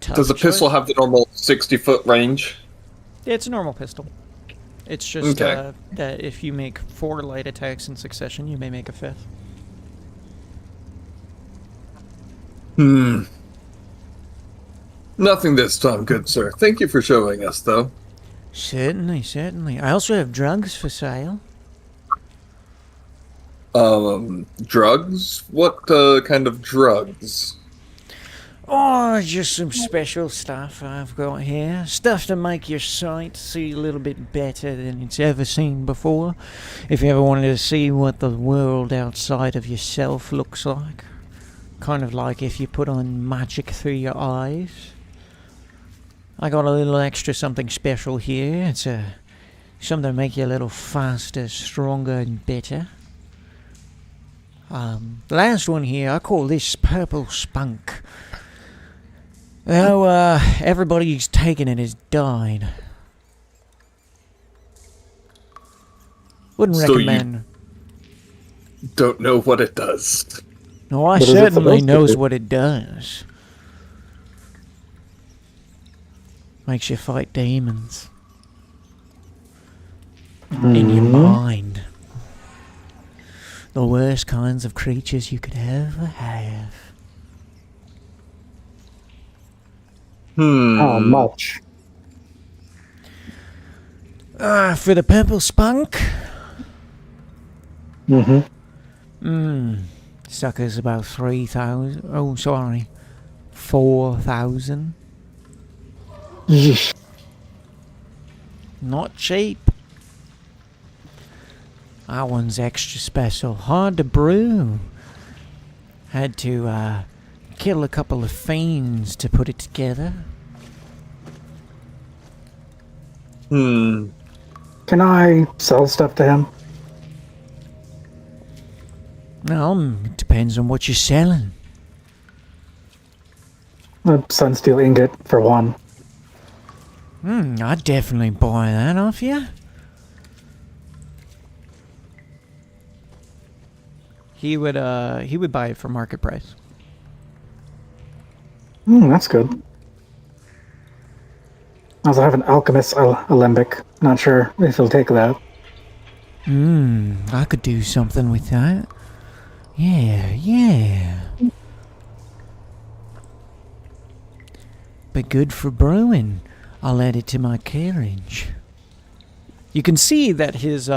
Tough Does the choice. pistol have the normal 60-foot range? It's a normal pistol. It's just Okay. that if you make 4 light attacks in succession, you may make a 5th. Nothing this time, good sir. Thank you for showing us, though. Certainly, certainly. I also have drugs for sale. Drugs? What kind of drugs? Oh, just some special stuff I've got here. Stuff to make your sight see a little bit better than it's ever seen before. If you ever wanted to see what the world outside of yourself looks like. Kind of like if you put on magic through your eyes. I got a little extra something special here. It's something to make you a little faster, stronger, and better. The last one here, I call this Purple Spunk. Well, everybody who's taken it has died. Wouldn't So recommend. Don't know what it does. No, I What is it certainly supposed to knows do? what it does. Makes you fight demons. In your mind. The worst kinds of creatures you could ever have. How much? For the Purple Spunk? Sucker's about 3,000. Oh, sorry. 4,000. Yeesh. Not cheap. That one's extra special. Hard to brew. Had to, kill a couple of fiends to put it together. Can I sell stuff to him? Well, it depends on what you're selling. A sunsteel ingot for one. I'd definitely buy that off you. He would buy it for market price. That's good. I also have an alchemist alembic. Not sure if he'll take that. I could do something with that. Yeah. But good for brewing. I'll add it to my carriage. You can see that his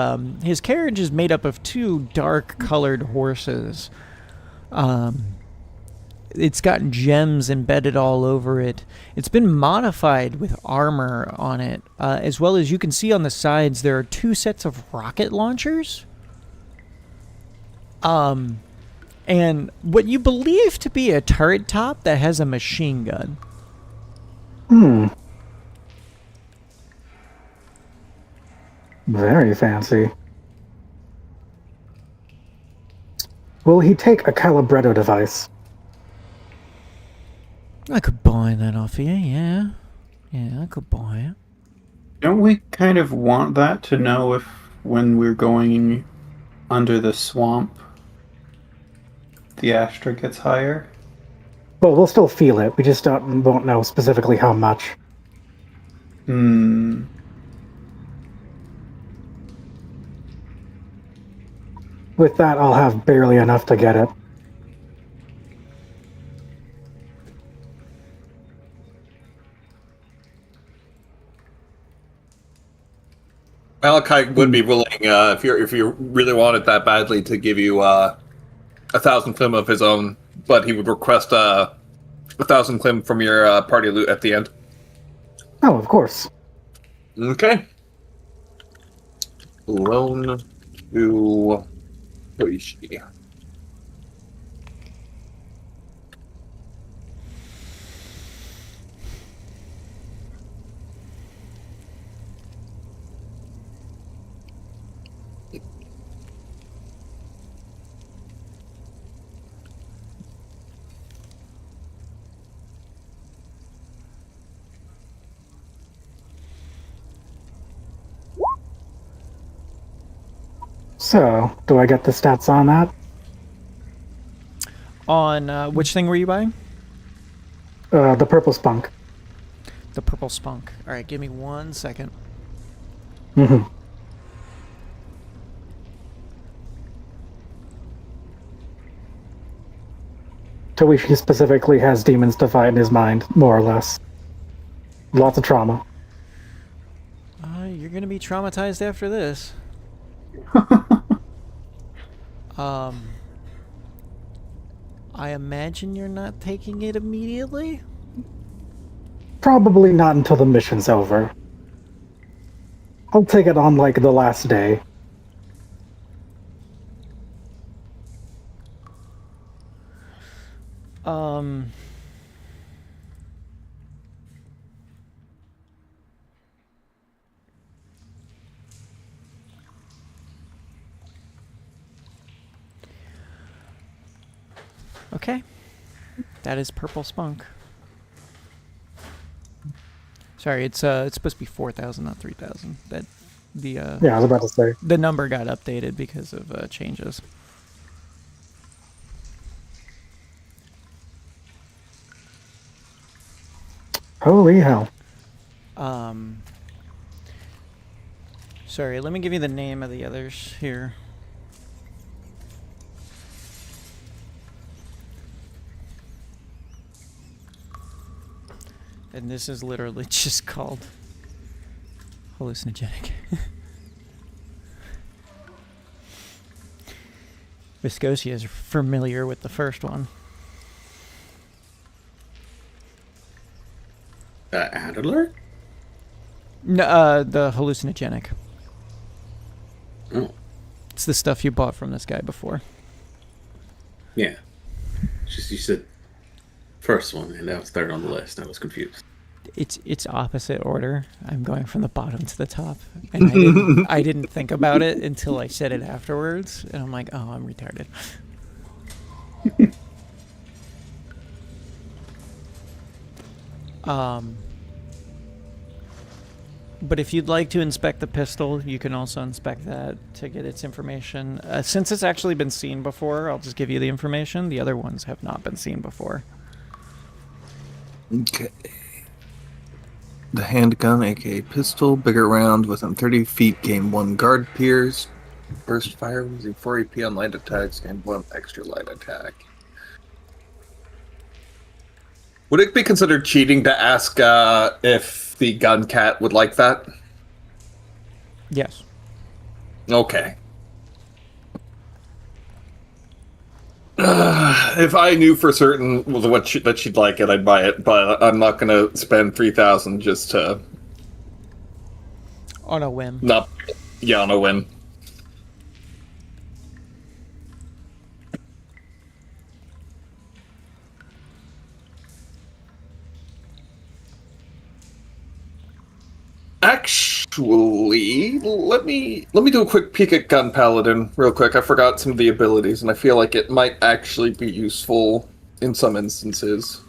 carriage is made up of 2 dark-colored horses. It's got gems embedded all over it. It's been modified with armor on it, as well as you can see on the sides there are 2 sets of rocket launchers. And what you believe to be a turret top that has a machine gun. Very fancy. Will he take a calibretto device? I could buy that off you, yeah. Yeah, I could buy it. Don't we kind of want that to know if when we're going under the swamp, the Astra gets higher? Well, we'll still feel it. We just won't know specifically how much. With that, I'll have barely enough to get it. Malachi would be willing, if you really wanted that badly, to give you 1,000 klim of his own, but he would request 1,000 klim from your party loot at the end. Oh, of course. Okay. Loan to Toishi. So, do I get the stats on that? On which thing were you buying? The purple spunk. The The purple spunk. All right, give me 1 second. Mm-hmm. Toishi specifically has demons to fight in his mind, more or less. Lots of trauma. You're gonna be traumatized after this. I imagine you're not taking it immediately? Probably not until the mission's over. I'll take it on, like, the last day. Okay. That is purple spunk. Sorry, it's supposed to be 4,000, not 3,000. That Yeah, I was about to say. the number got updated because of changes. Holy hell. Sorry, let me give you the name of the others here. And this is literally just called hallucinogenic. Viscosia is familiar with the first one. Adler? No, the hallucinogenic. Oh, It's the stuff you bought from this guy before. yeah. Just you said first one, and that was third on the list. I was confused. It's opposite order. I'm going from the bottom to the top, and I didn't think about it until I said it afterwards, and I'm like, oh, I'm retarded. But if you'd like to inspect the pistol, you can also inspect that to get its information. Since it's actually been seen before, I'll just give you the information. The other ones have not been seen before. Okay. The handgun, aka pistol, bigger round within 30 feet, gain 1 guard pierce. Burst fire using 4 AP on light attacks, gain 1 extra light attack. Would it be considered cheating to ask if the gun cat would like that? Yes. Okay. If I knew for certain that she'd like it, I'd buy it, but I'm not going to spend 3,000 just to... On a whim. Not... Yeah, on a whim. Actually, let me do a quick peek at Gun Paladin real quick. I forgot some of the abilities, and I feel like it might actually be useful in some instances.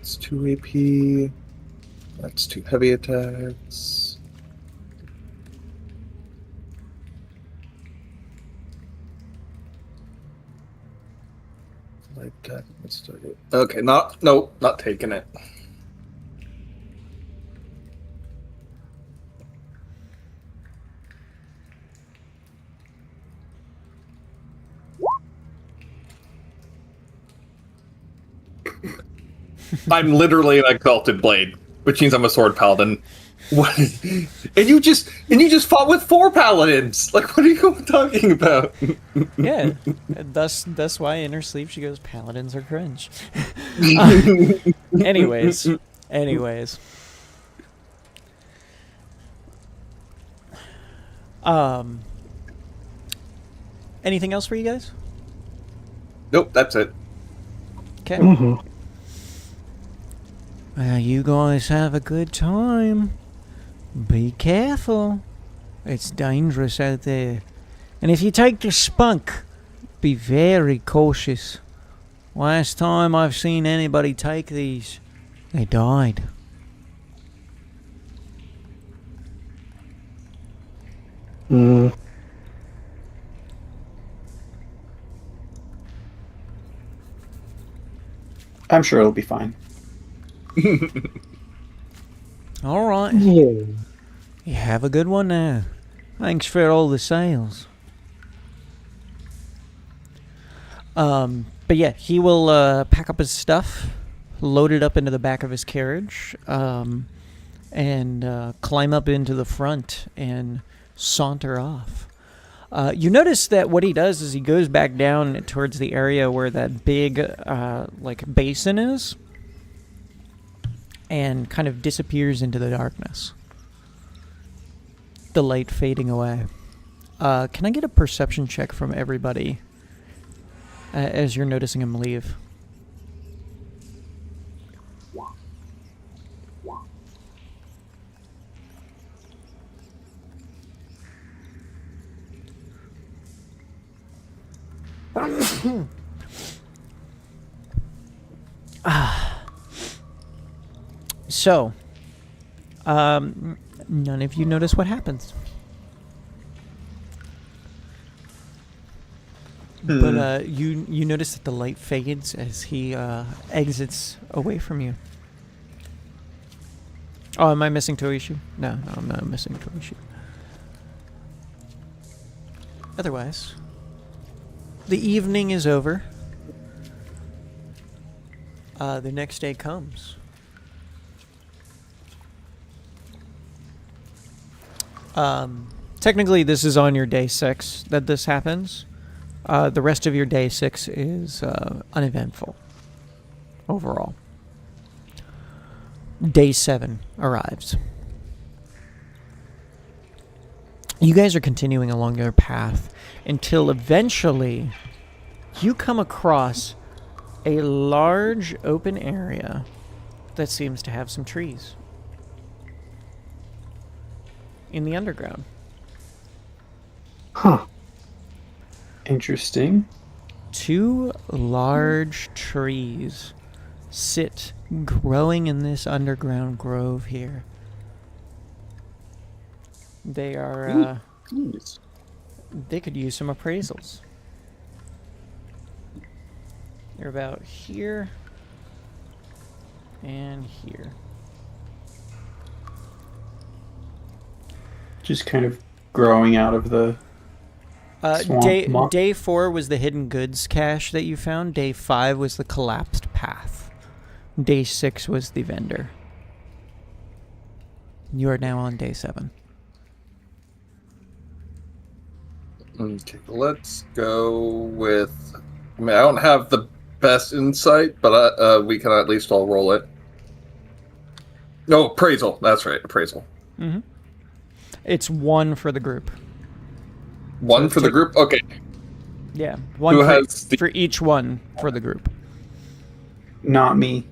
It's 2 AP. That's 2 heavy attacks. Light attack. Let's start it. Okay, not taking it. I'm literally an exalted blade, which means I'm a sword paladin. What? And you just fought with 4 paladins. Like, what are you talking about? Yeah, thus why in her sleep she goes, paladins are cringe. Anyways. Anything else for you guys? Nope, that's it. Okay. Mm-hmm. You guys have a good time. Be careful. It's dangerous out there. And if you take the spunk, be very cautious. Last time I've seen anybody take these, they died. Mm. I'm sure it'll be fine. All right. Yeah. You have a good one now. Thanks for all the sales. But yeah, he will pack up his stuff, load it up into the back of his carriage, and climb up into the front and saunter off. You notice that what he does is he goes back down towards the area where that big like basin is, and kind of disappears into the darkness. The light fading away. Can I get a perception check from everybody as you're noticing him leave? So, none of you notice what happens. But you notice that the light fades as he exits away from you. Oh, am I missing Toishu? No, I'm not missing Toishu. Otherwise, the evening is over. The next day comes. Technically, this is on your day 6 that this happens. The rest of your day 6 is uneventful overall. Day 7 arrives. You guys are continuing along your path until eventually you come across a large open area that seems to have some trees in the underground. Huh. Interesting. 2 large trees sit growing in this underground grove here. They are, they could use some appraisals. They're about here and here. Just kind of growing out of the swamp. Day 4 was the hidden goods cache that you found. Day 5 was the collapsed path. Day 6 was the vendor. You are now on day 7. Okay, let's go with... I mean, I don't have the best insight, but we can at least all roll it. No, appraisal. That's right, appraisal. Mm-hmm. It's 1 for the group. 1 for the group? Okay. Yeah, 1 Who for, has the... for each one for the group. Not me.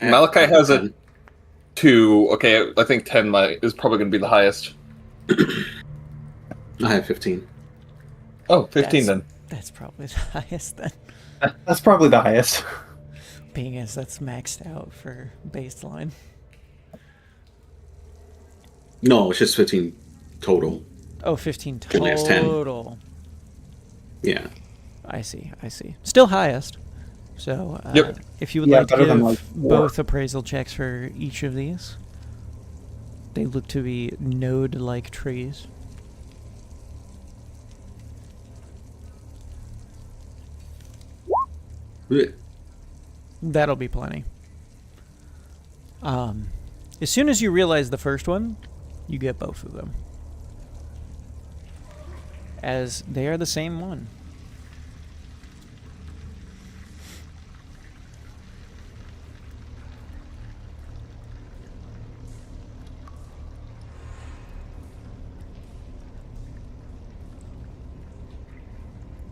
Malachi has a 2. Okay, I think 10 is probably going to be the highest. I have 15. Oh, 15 then. That's probably the highest then. That's probably the highest. Being as that's maxed out for baseline. No, it's just 15 total. Oh, 15 Only has 10. total. Yeah. I see. Still highest. So, Yep. if you would Yeah, like to better than, give like, 4. both appraisal checks for each of these. They look to be node-like trees. That'll be plenty. As soon as you realize the first one, you get both of them. As they are the same one.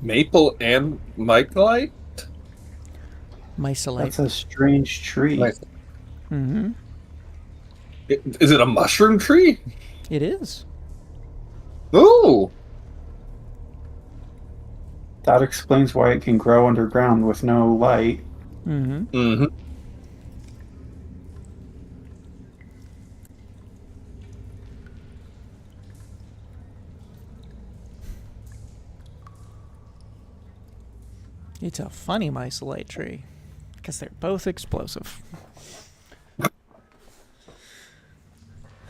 Maple and mycolite? Mysolite. That's a strange tree. Nice. Mm-hmm. Is it a mushroom tree? It is. Oh! That explains why it can grow underground with no light. Mm-hmm. Mm-hmm. It's a funny mysolite tree, because they're both explosive.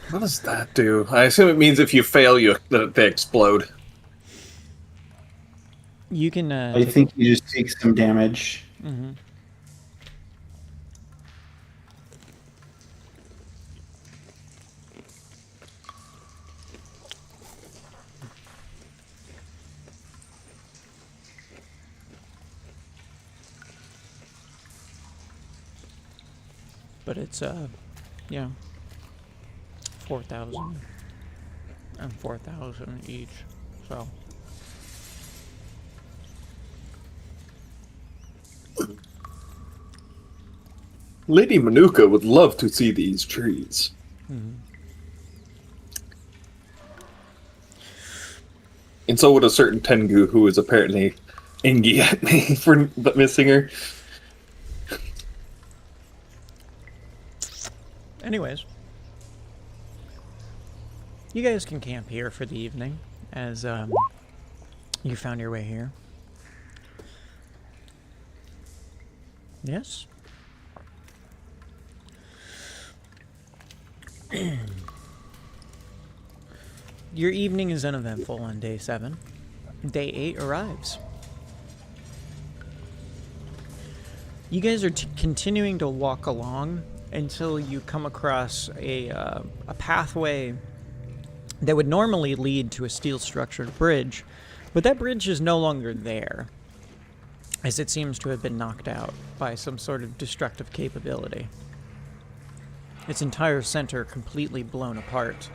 What does that do? I assume it means if you fail, they explode. You can. I think you just take some damage. Mm-hmm. But it's 4,000 and 4,000 each, so. Lady Manuka would love to see these trees. Mm-hmm. And so would a certain Tengu who is apparently angry at me for missing her. Anyways, you guys can camp here for the evening, as you found your way here. Yes? Your evening is uneventful on day 7. Day 8 arrives. You guys are continuing to walk along until you come across a pathway that would normally lead to a steel-structured bridge, but that bridge is no longer there, as it seems to have been knocked out by some sort of destructive capability. Its entire center completely blown apart.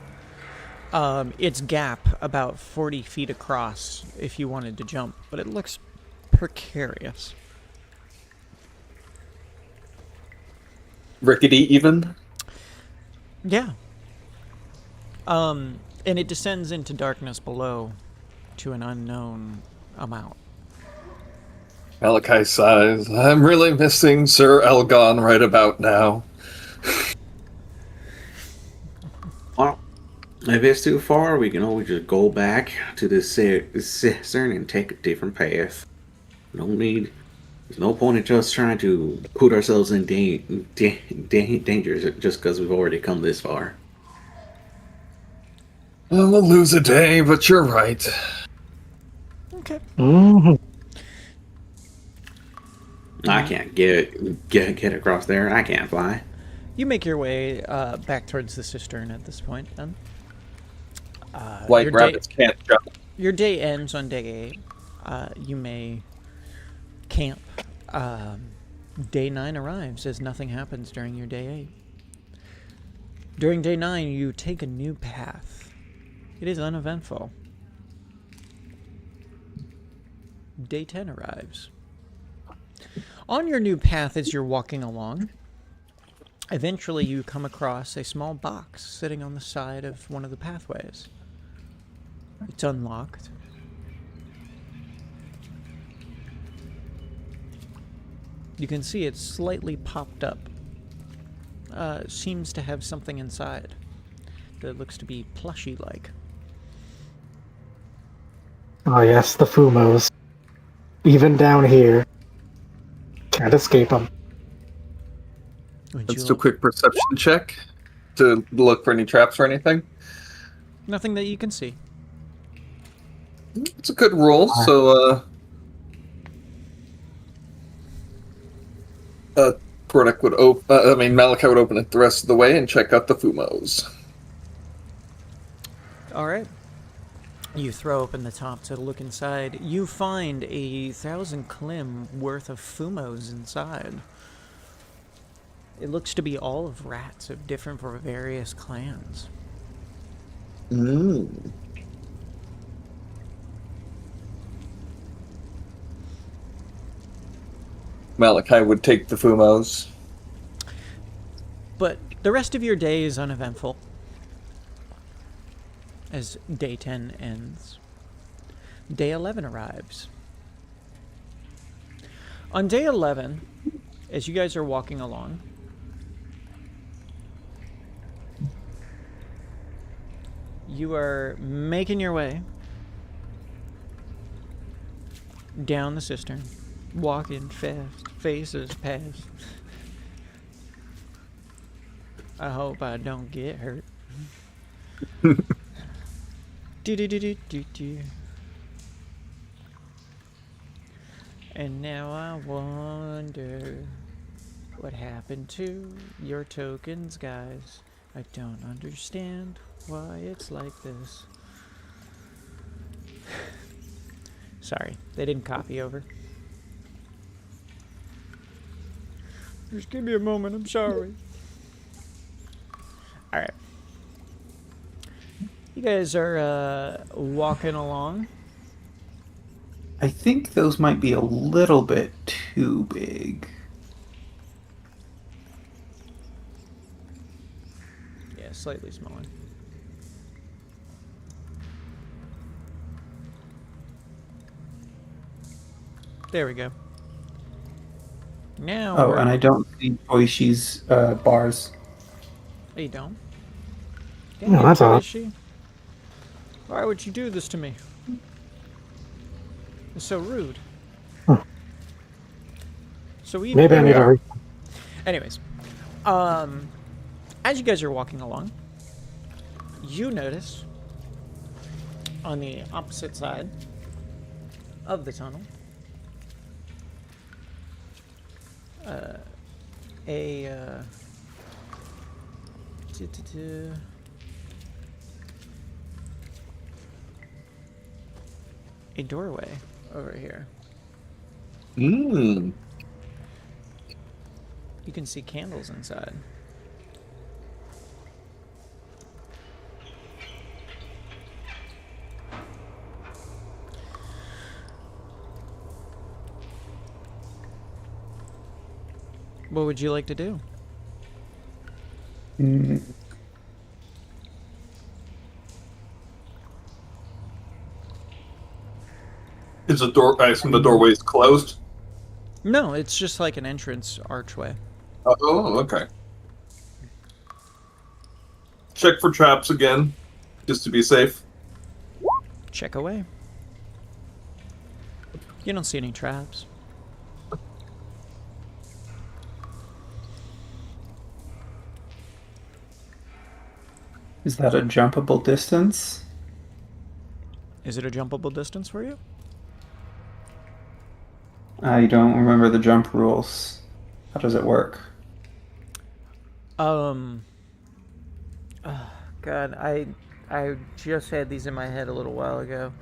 Its gap about 40 feet across if you wanted to jump, but it looks precarious. Rickety, even? Yeah. And it descends into darkness below to an unknown amount. Malachi sighs. I'm really missing Sir Elgon right about now. Well, if it's too far, we can always just go back to this cistern and take a different path. There's no point in just trying to put ourselves in danger just because we've already come this far. Well, we'll lose a day, but you're right. Okay. Mm-hmm. I can't get across there. I can't fly. You make your way back towards the cistern at this point, then. White rabbits can't jump. Your day ends on day 8. You may camp. Day 9 arrives as nothing happens during your day 8. During day 9, you take a new path. It is uneventful. Day 10 arrives. On your new path as you're walking along, eventually you come across a small box sitting on the side of one of the pathways. It's unlocked. You can see it's slightly popped up. Seems to have something inside that looks to be plushy-like. Oh yes, the Fumos. Even down here. Can't escape them. Let's do a quick perception check to look for any traps or anything. Nothing that you can see. It's a good roll, so Product would Malachi would open it the rest of the way and check out the Fumos. Alright. You throw open the top to look inside. You find 1,000 klim worth of Fumos inside. It looks to be all of rats of different various clans. Malachi would take the Fumos. But the rest of your day is uneventful. As day 10 ends. Day 11 arrives. On day 11, as you guys are walking along, you are making your way down the cistern, walking fast, faces past. I hope I don't get hurt. Do. And now I wonder what happened to your tokens, guys. I don't understand why it's like this. Sorry, they didn't copy over. Just give me a moment, I'm sorry. Alright. You guys are walking along. I think those might be a little bit too big. Yeah, slightly smaller. There we go. Now Oh, and I don't see Oishi's bars. Oh, you don't? No, that's odd. She? Why would you do this to me? It's so rude. Huh. So even. Maybe I need to. Anyways, as you guys are walking along, you notice on the opposite side of the tunnel a doorway over here. Mmm. You can see candles inside. What would you like to do? Is the door? I assume the doorway is closed. No, it's just like an entrance archway. Oh, okay. Check for traps again, just to be safe. Check away. You don't see any traps. Is that a jumpable distance? Is it a jumpable distance for you? I don't remember the jump rules. How does it work? God, I just had these in my head a little while ago.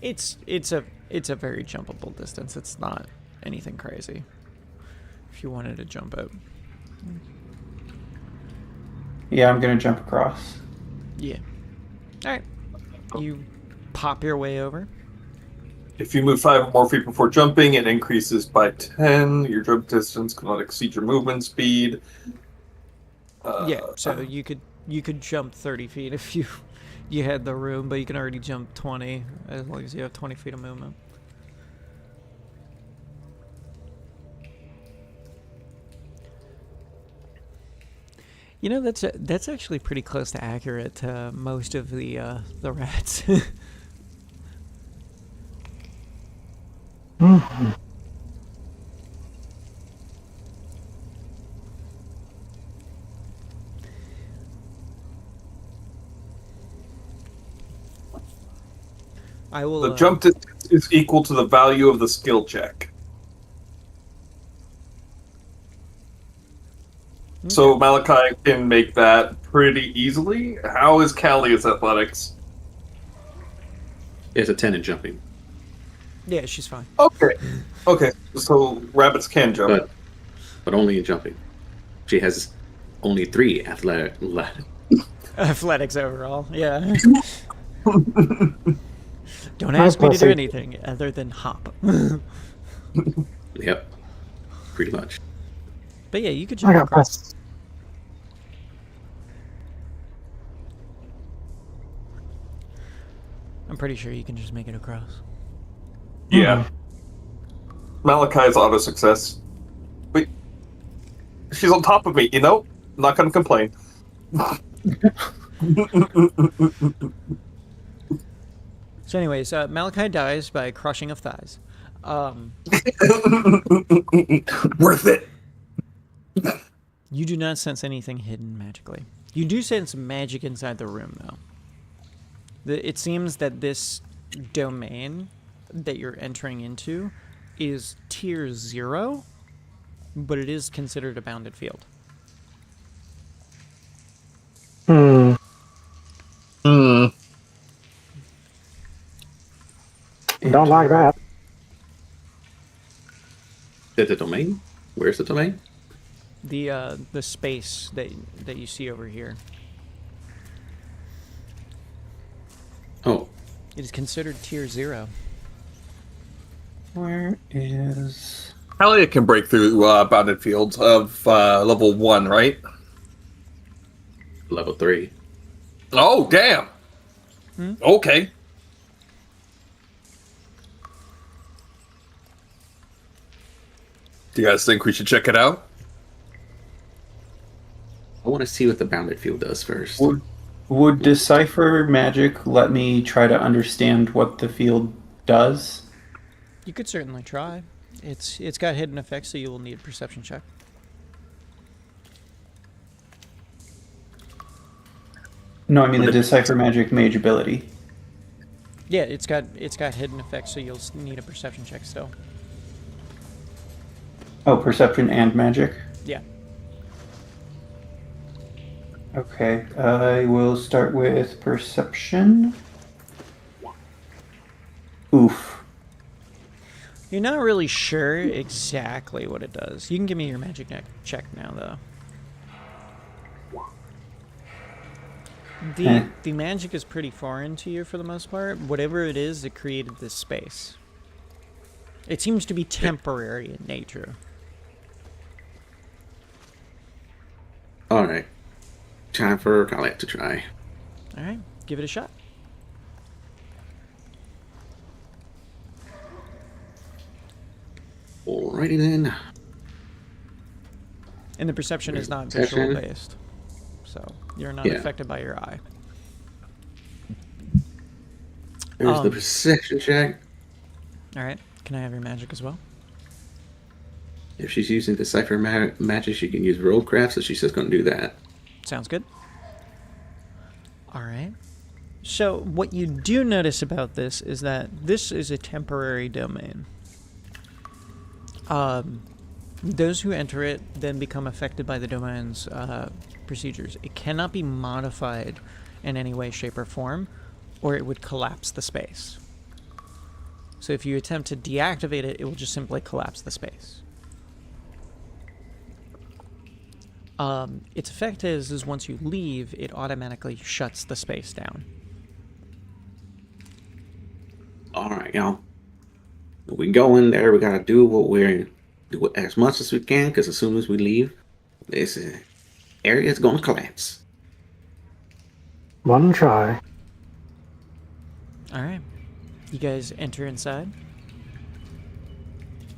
It's a very jumpable distance. It's not anything crazy. If you wanted to jump it. Yeah, I'm gonna jump across. Yeah. Alright. You pop your way over. If you move 5 or more feet before jumping, it increases by 10. Your jump distance cannot exceed your movement speed. Yeah, so you could jump 30 feet if you had the room, but you can already jump 20 as long as you have 20 feet of movement. You know, that's actually pretty close to accurate to most of the rats. Mm-hmm. I will. The jump distance is equal to the value of the skill check. Okay. So Malachi can make that pretty easily. How is Callie's athletics? It's a 10 in jumping. Yeah, she's fine. Okay. Okay, so rabbits can jump. But only in jumping. She has only 3 athletic. Athletics overall, yeah. Don't ask me to do anything other than hop. Yep. Pretty much. But yeah, you could I jump got across. pressed. I'm pretty sure you can just make it across. Yeah. Malachi's auto success. Wait. She's on top of me, you know? I'm not gonna complain. So anyways, Malachi dies by crushing of thighs. Worth it. You do not sense anything hidden magically. You do sense magic inside the room, though. It seems that this domain that you're entering into is tier 0, but it is considered a bounded field. Hmm. Don't like that. Is the domain? Where's the domain? The space that you see over here. Oh, It is considered tier 0. Where is... Talia can break through bounded fields of level 1, right? level 3. Oh, damn. Okay. Do you guys think we should check it out? I want to see what the bounded field does first. Would Decipher Magic let me try to understand what the field does? You could certainly try. It's got hidden effects, so you will need a perception check. No, I mean the Decipher Magic mage ability. Yeah, it's got hidden effects, so you'll need a perception check still. Oh, perception and magic? Yeah. Okay, I will start with perception. Oof. You're not really sure exactly what it does. You can give me your magic check now, though. The magic is pretty foreign to you for the most part. Whatever it is, it created this space. It seems to be temporary in nature. Alright. Time for Colette to try. Alright, give it a shot. Alrighty then. And the perception is not Perception. visual based. So you're not Yeah. affected by your eye. There's the perception check. Alright, can I have your magic as well? If she's using Decipher Magic, she can use Rollcraft, so she's just going to do that. Sounds good. Alright. So what you do notice about this is that this is a temporary domain. Those who enter it then become affected by the domain's procedures. It cannot be modified in any way, shape, or form, or it would collapse the space. So if you attempt to deactivate it, it will just simply collapse the space. Its effect is once you leave, it automatically shuts the space down. Alright, y'all. We go in there, we got to do as much as we can, because as soon as we leave, this area is going to collapse. One try. Alright. You guys enter inside.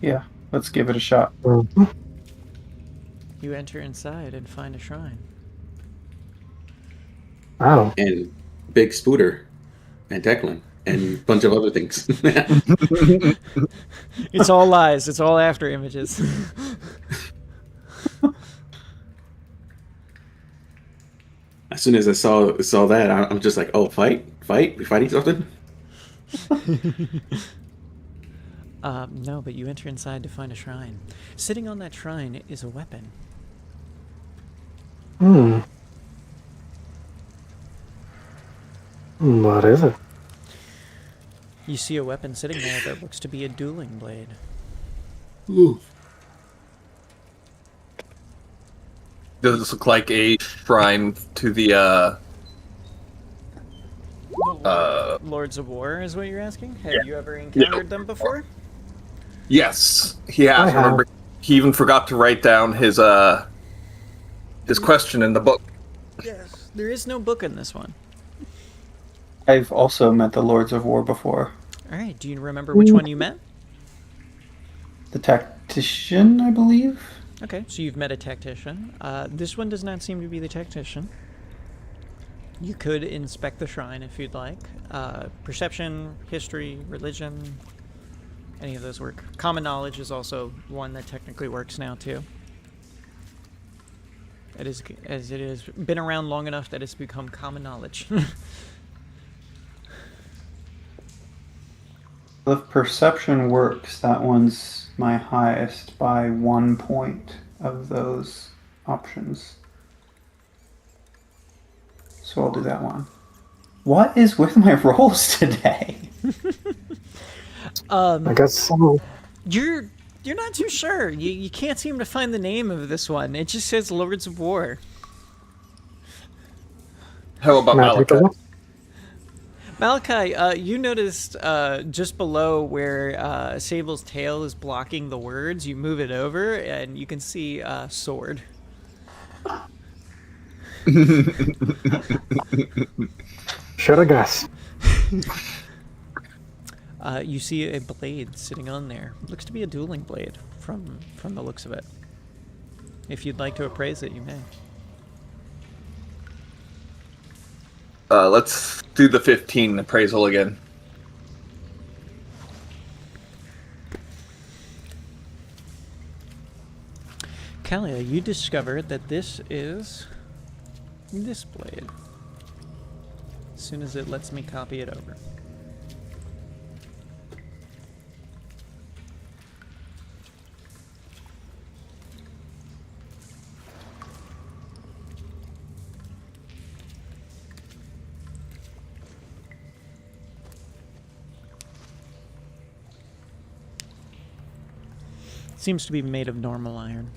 Yeah, let's give it a shot. Mhm. You enter inside and find a shrine. Oh. And Big Spooter and Declan and a bunch of other things. It's all lies. It's all after images. As soon as I saw that, I'm just like, oh, fight? We fighting something? No, but you enter inside to find a shrine. Sitting on that shrine is a weapon. What is it? You see a weapon sitting there that looks to be a dueling blade. Ooh. Does this look like a shrine to the Lords of War is what you're asking? Have you ever encountered them before? Yes, he has. I have. Remember, he even forgot to write down his question in the book. Yes. There is no book in this one. I've also met the Lords of War before. All right. Do you remember which one you met? The tactician, I believe. Okay, so you've met a tactician. This one does not seem to be the tactician. You could inspect the shrine if you'd like. Perception, history, religion, any of those work. Common knowledge is also one that technically works now too. It is, as it has been around long enough that it's become common knowledge. If perception works, that one's my highest by 1 point of those options. So I'll do that one. What is with my rolls today? I guess so. You're not too sure. You can't seem to find the name of this one. It just says Lords of War. How about Can I take a Malachi? look? Malachi, you noticed just below where Sable's tail is blocking the words, you move it over and you can see sword. Should have guessed. You see a blade sitting on there. Looks to be a dueling blade from the looks of it. If you'd like to appraise it, you may. Let's do the 15 appraisal again. Kalia, you discovered that this is this blade. As soon as it lets me copy it over. Seems to be made of normal iron.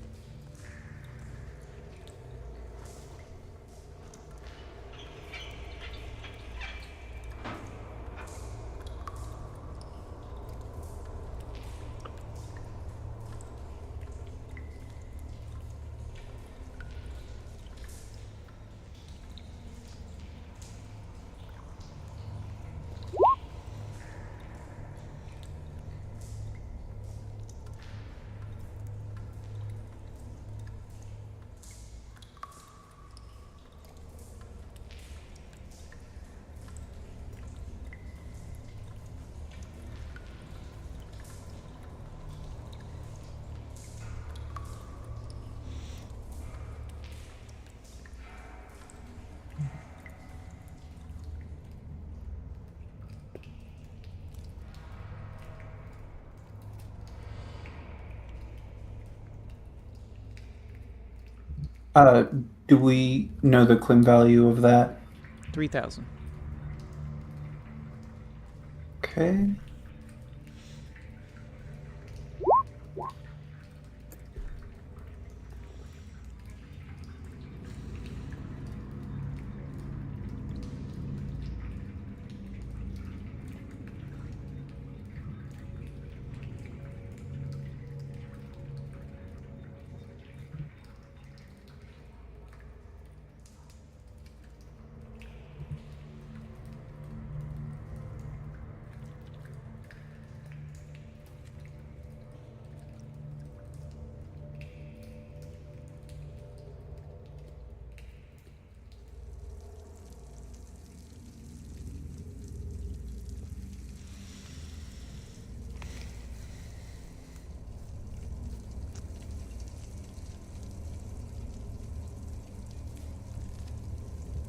Do we know the Quim value of that? 3,000. Okay.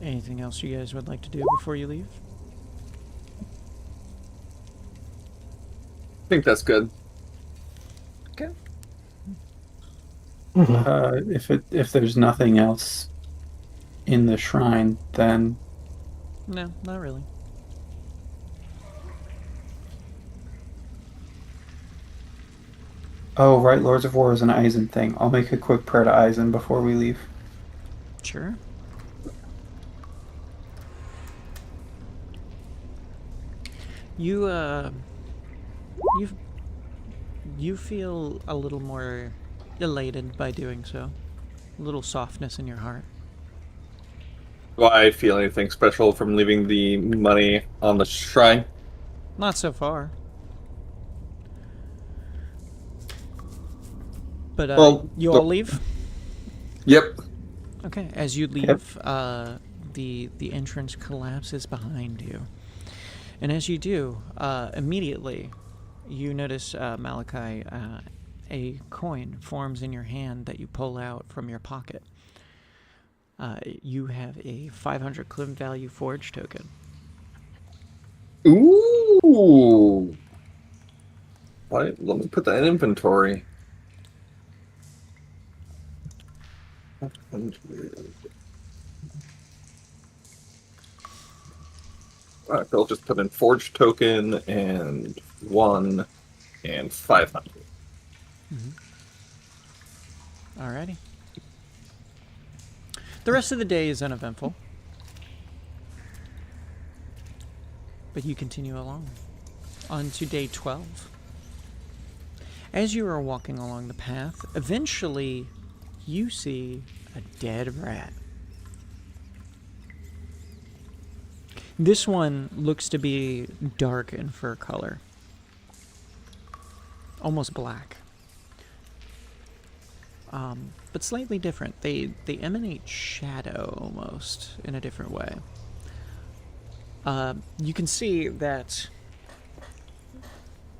Anything else you guys would like to do before you leave? I think that's good. Okay. If there's nothing else in the shrine, then No, not really. oh right, Lords of War is an Eisen thing. I'll make a quick prayer to Eisen before we leave. Sure. You've you feel a little more elated by doing so. A little softness in your heart. Do I feel anything special from leaving the money on the shrine? Not so far. But Well, you all leave? Yep. Okay, as you leave, the entrance collapses behind you. And as you do, immediately, you notice, Malachi, a coin forms in your hand that you pull out from your pocket. You have a 500 Klim value forge token. Ooh. Let me put that in inventory. Alright, I'll just put in forge token and 1 and 500. Alrighty. The rest of the day is uneventful. But you continue along. On to day 12. As you are walking along the path, eventually you see a dead rat. This one looks to be dark in fur color. Almost black. But slightly different. They emanate shadow almost in a different way. You can see that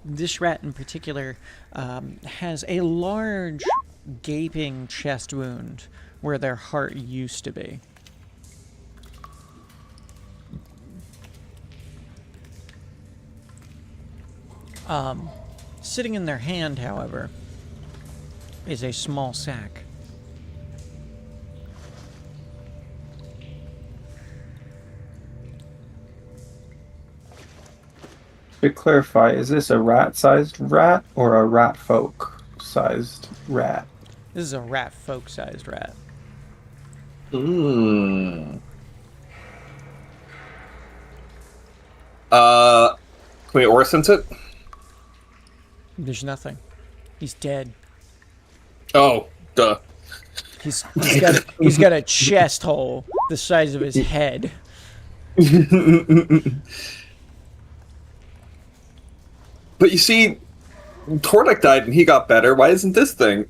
this rat in particular has a large gaping chest wound where their heart used to be. Sitting in their hand, however, is a small sack. To clarify, is this a rat-sized rat or a rat folk-sized rat? This is a rat folk-sized rat. Can we aura sense it? There's nothing. He's dead. Oh, duh. He's got a chest hole the size of his head. But you see, Tordek died and he got better. Why isn't this thing?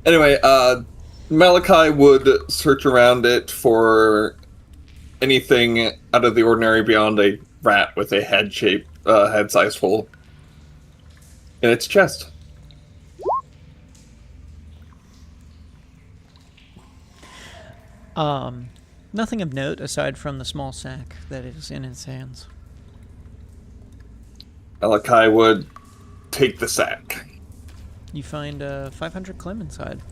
Anyway, Malachi would search around it for anything out of the ordinary beyond a rat with a head-sized hole in its chest. Nothing of note aside from the small sack that is in his hands. Malachi would take the sack. You find 500 Klim inside.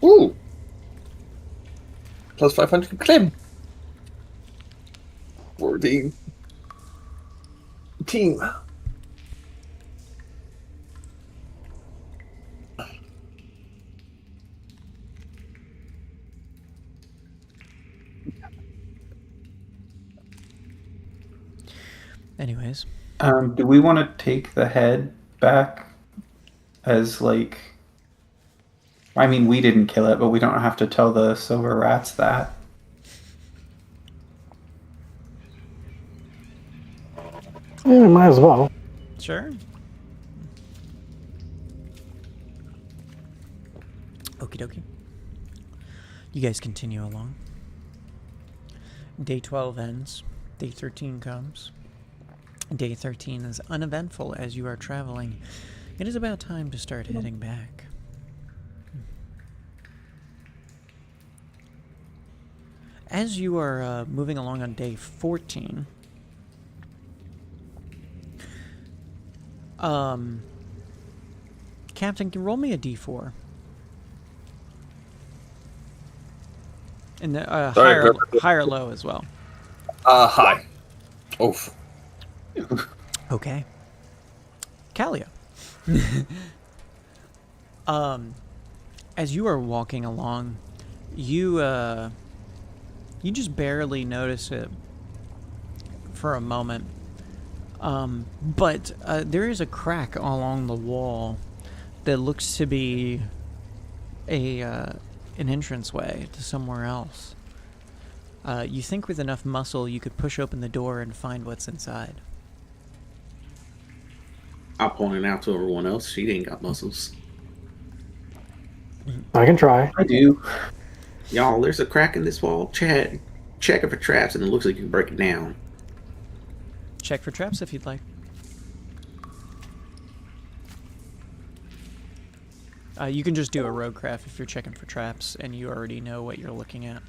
Ooh! Plus 500 Klim. For the team. Anyways. Do we want to take the head back as, like... I mean, we didn't kill it, but we don't have to tell the silver rats that. Yeah, might as well. Sure. Okie dokie. You guys continue along. Day 12 ends. Day 13 comes. Day 13 is uneventful as you are traveling. It is about time to start heading back. As you are moving along on day 14, Captain, can you roll me a d4? And high or low as well. High. Oof. Okay. Kalia. As you are walking along, you just barely notice it for a moment. But there is a crack along the wall that looks to be an entranceway to somewhere else. You think with enough muscle you could push open the door and find what's inside. I'll point it out to everyone else. She ain't got muscles. I can try. I do. Y'all, there's a crack in this wall. Check it for traps, and it looks like you can break it down. Check for traps if you'd like. You can just do a rogue craft if you're checking for traps and you already know what you're looking at.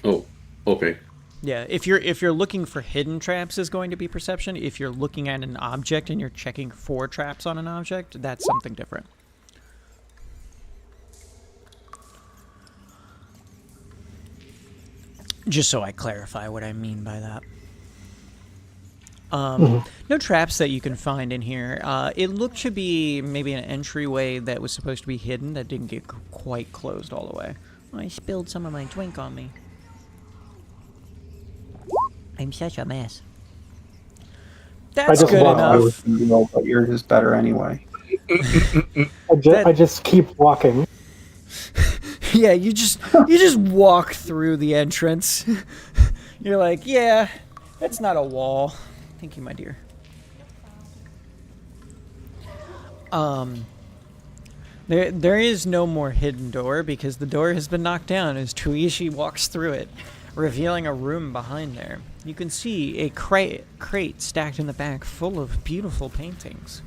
Oh, okay. Yeah, if you're looking for hidden traps is going to be perception. If you're looking at an object and you're checking for traps on an object, that's something different. Just so I clarify what I mean by that. No traps that you can find in here. It looked to be maybe an entryway that was supposed to be hidden that didn't get quite closed all the way. I spilled some of my drink on me. I'm such a mess. That's good enough. But yours is better anyway. I just keep walking. Yeah, you just walk through the entrance. You're like, yeah, that's not a wall. Thank you, my dear. There is no more hidden door because the door has been knocked down as Tuishi walks through it, revealing a room behind there. You can see a crate stacked in the back full of beautiful paintings.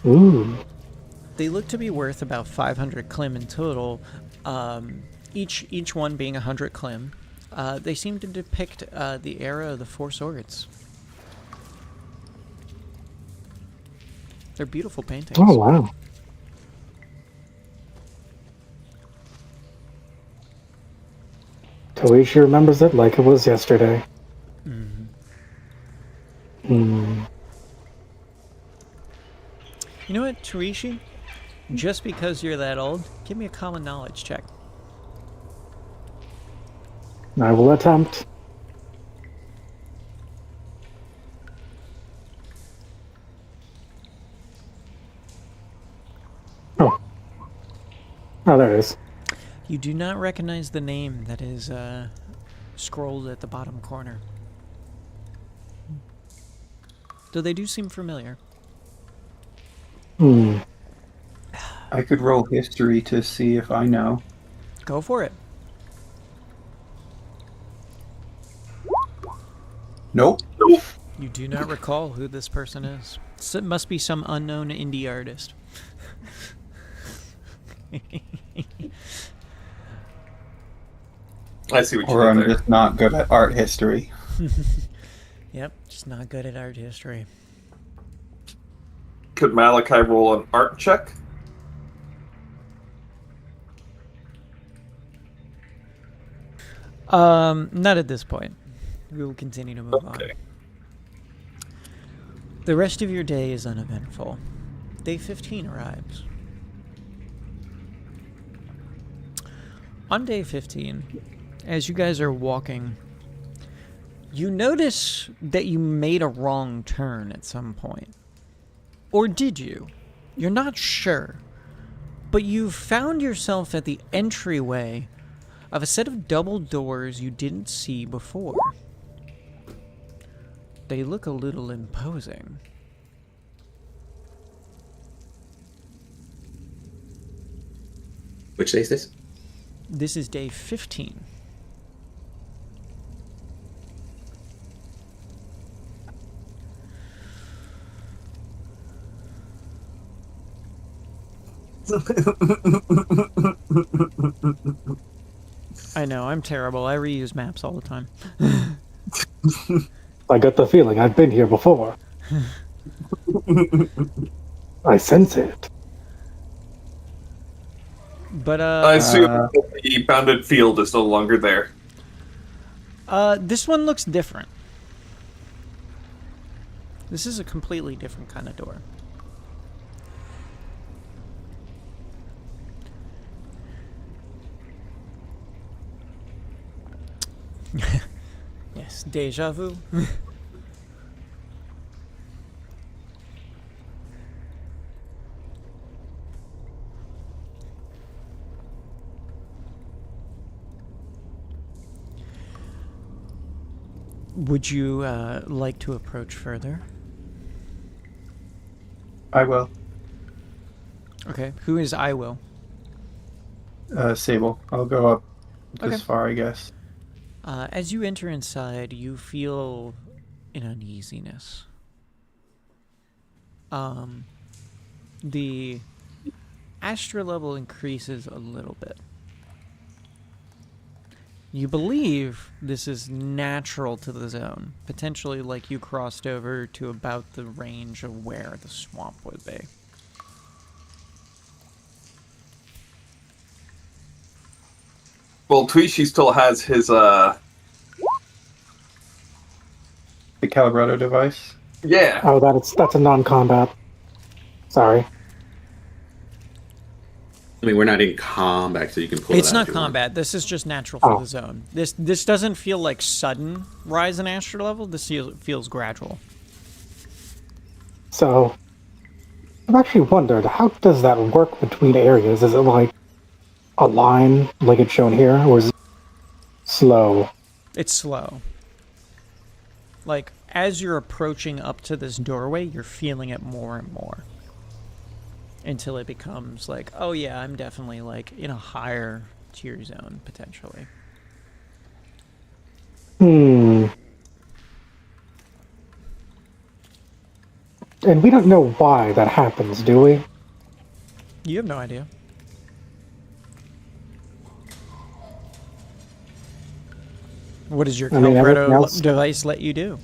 Ooh. They look to be worth about 500 klim in total, each one being 100 klim. They seem to depict the era of the Four Swords. They're beautiful paintings. Oh, wow. Toishi remembers it like it was yesterday. You know what, Tuishi? Just because you're that old, give me a common knowledge check. I will attempt. Oh. Oh, there it is. You do not recognize the name that is scrolled at the bottom corner. Though they do seem familiar. I could roll history to see if I know. Go for it. Nope. You do not recall who this person is. So it must be some unknown indie artist. I see what you Or did I'm there. just not good at art history. Yep, just not good at art history. Could Malachi roll an art check? Not at this point. We will continue to move on. The rest of your day is uneventful. Day 15 arrives. On day 15, as you guys are walking, you notice that you made a wrong turn at some point. Or did you? You're not sure. But you found yourself at the entryway of a set of double doors you didn't see before. They look a little imposing. Which day is this? This is day 15. I know, I'm terrible. I reuse maps all the time. I got the feeling I've been here before. I sense it. But, I assume the bounded field is no longer there. this one looks different. This is a completely different kind of door. Yes, deja vu. Would you like to approach further? I will. Okay, who is I will? Sable. I'll go up this Okay. far, I guess. As you enter inside, you feel an uneasiness. The Astra level increases a little bit. You believe this is natural to the zone, potentially like you crossed over to about the range of where the swamp would be. Well, Tuishi still has his, The Calibrato device. Yeah. Oh, that's a non-combat. Sorry. I mean, we're not in combat, so you can pull it It's out not if you want. combat. This is just natural for Oh. the zone. This doesn't feel like sudden rise in Astra level. This feels gradual. So, I've actually wondered, how does that work between areas? Is it like a line, like it's shown here, or is it slow? It's slow. Like, as you're approaching up to this doorway, you're feeling it more and more. Until it becomes like, oh yeah, I'm definitely like in a higher tier zone, potentially. And we don't know why that happens, do we? You have no idea. What does your everything Calibrato else- device let you do?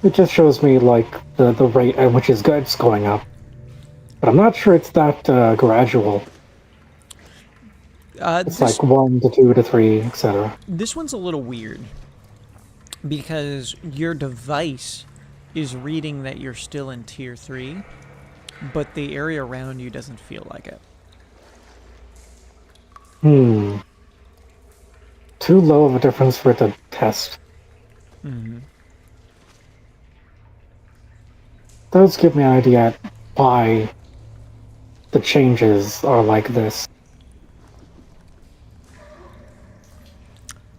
It just shows me, like, the rate at which it's going up. But I'm not sure it's that gradual. It's like 1 to 2 to 3, etc. This one's a little weird. Because your device is reading that you're still in tier 3, but the area around you doesn't feel like it. Too low of a difference for it to test. Does give me an idea why the changes are like this.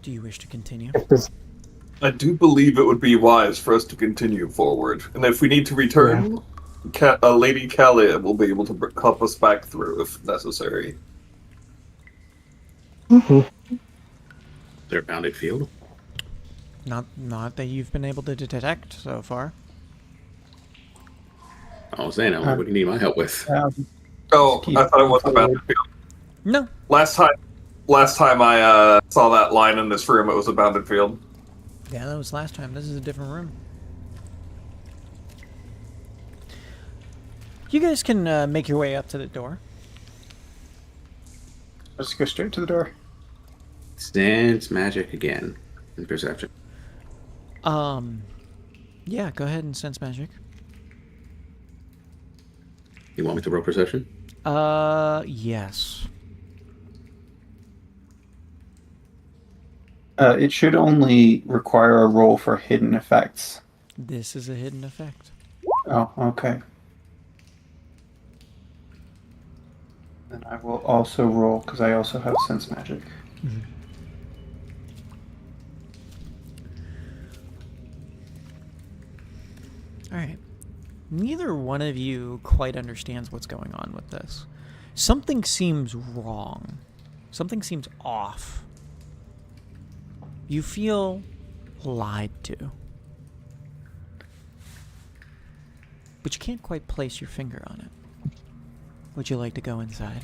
Do you wish to continue? If there's, I do believe it would be wise for us to continue forward. And if we need to return, Lady Kalia will be able to help us back through if necessary. Is there a bounded field? Not that you've been able to detect so far. I was saying, what do you need my help with? Oh, I thought it was a bounded field. No. Last time I saw that line in this room, it was a bounded field. Yeah, that was last time. This is a different room. You guys can make your way up to the door. Let's go straight to the door. Sense magic again in perception. Yeah, go ahead and sense magic. You want me to roll perception? Yes. It should only require a roll for hidden effects. This is a hidden effect. Oh, okay. Then I will also roll, because I also have sense magic. Alright. Neither one of you quite understands what's going on with this. Something seems wrong. Something seems off. You feel lied to. But you can't quite place your finger on it. Would you like to go inside?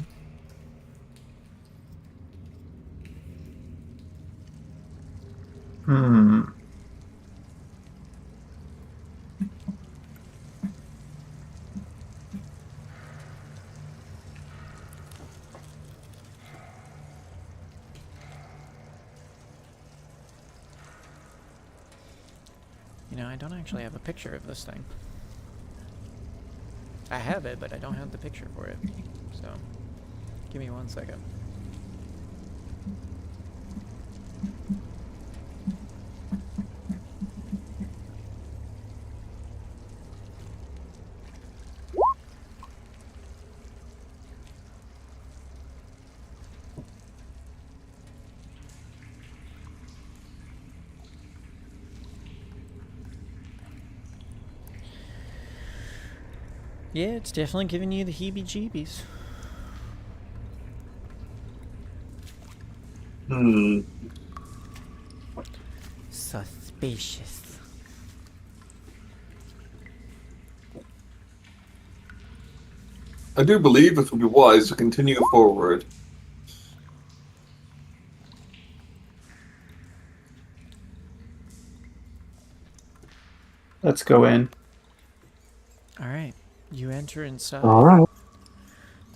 You know, I don't actually have a picture of this thing. I have it, but I don't have the picture for it. So, give me 1 second. Yeah, it's definitely giving you the heebie-jeebies. Suspicious. I do believe it would be wise to continue forward. Let's go in. Alright, you enter inside. All right.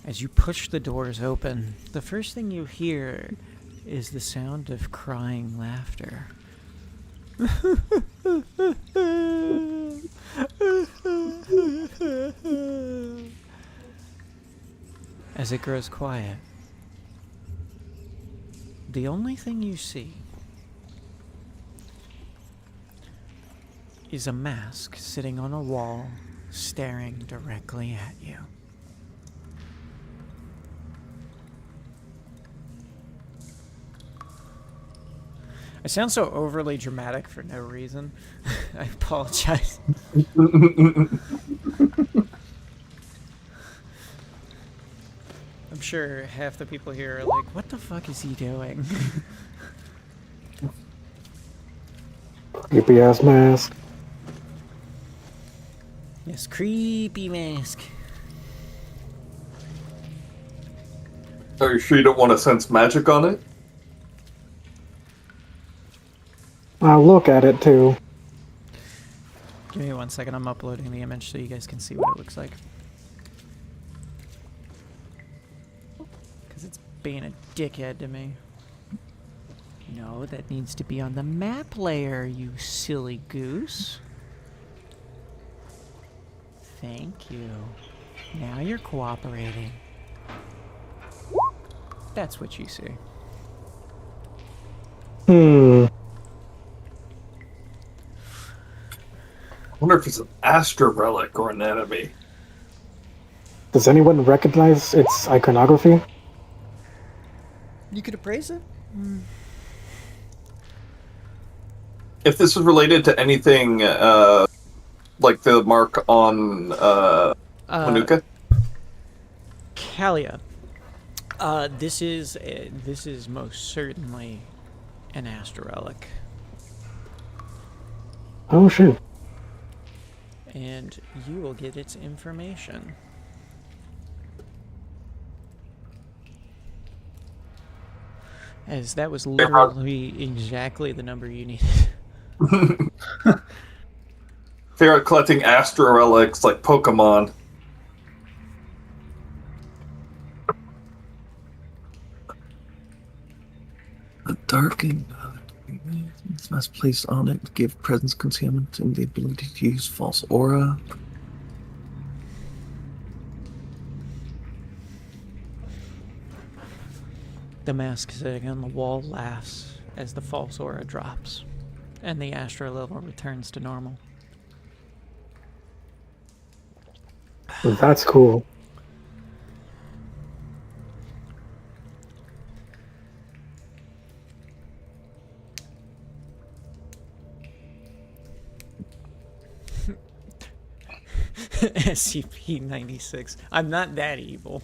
As you push the doors open, the first thing you hear is the sound of crying laughter. As it grows quiet, the only thing you see is a mask sitting on a wall, staring directly at you. I sound so overly dramatic for no reason. I apologize. I'm sure half the people here are like, what the fuck is he doing? Creepy ass mask. Yes, creepy mask. Are you sure you don't want to sense magic on it? I'll look at it too. Give me 1 second, I'm uploading the image so you guys can see what it looks like. Because it's being a dickhead to me. No, that needs to be on the map layer, you silly goose. Thank you. Now you're cooperating. That's what you see. Hmm. I wonder if it's an Astra relic or an enemy. Does anyone recognize its iconography? You could appraise it? If this is related to anything, like the mark on Manuka? Kalia. This is most certainly an Astra relic. Oh shoot. And you will get its information. As that was literally exactly the number you needed. They are collecting Astra relics like Pokemon. A darkened must place on it give presence concealment and the ability to use false aura. The mask sitting on the wall laughs as the false aura drops, and the Astra level returns to normal. That's cool. SCP-96. I'm not that evil.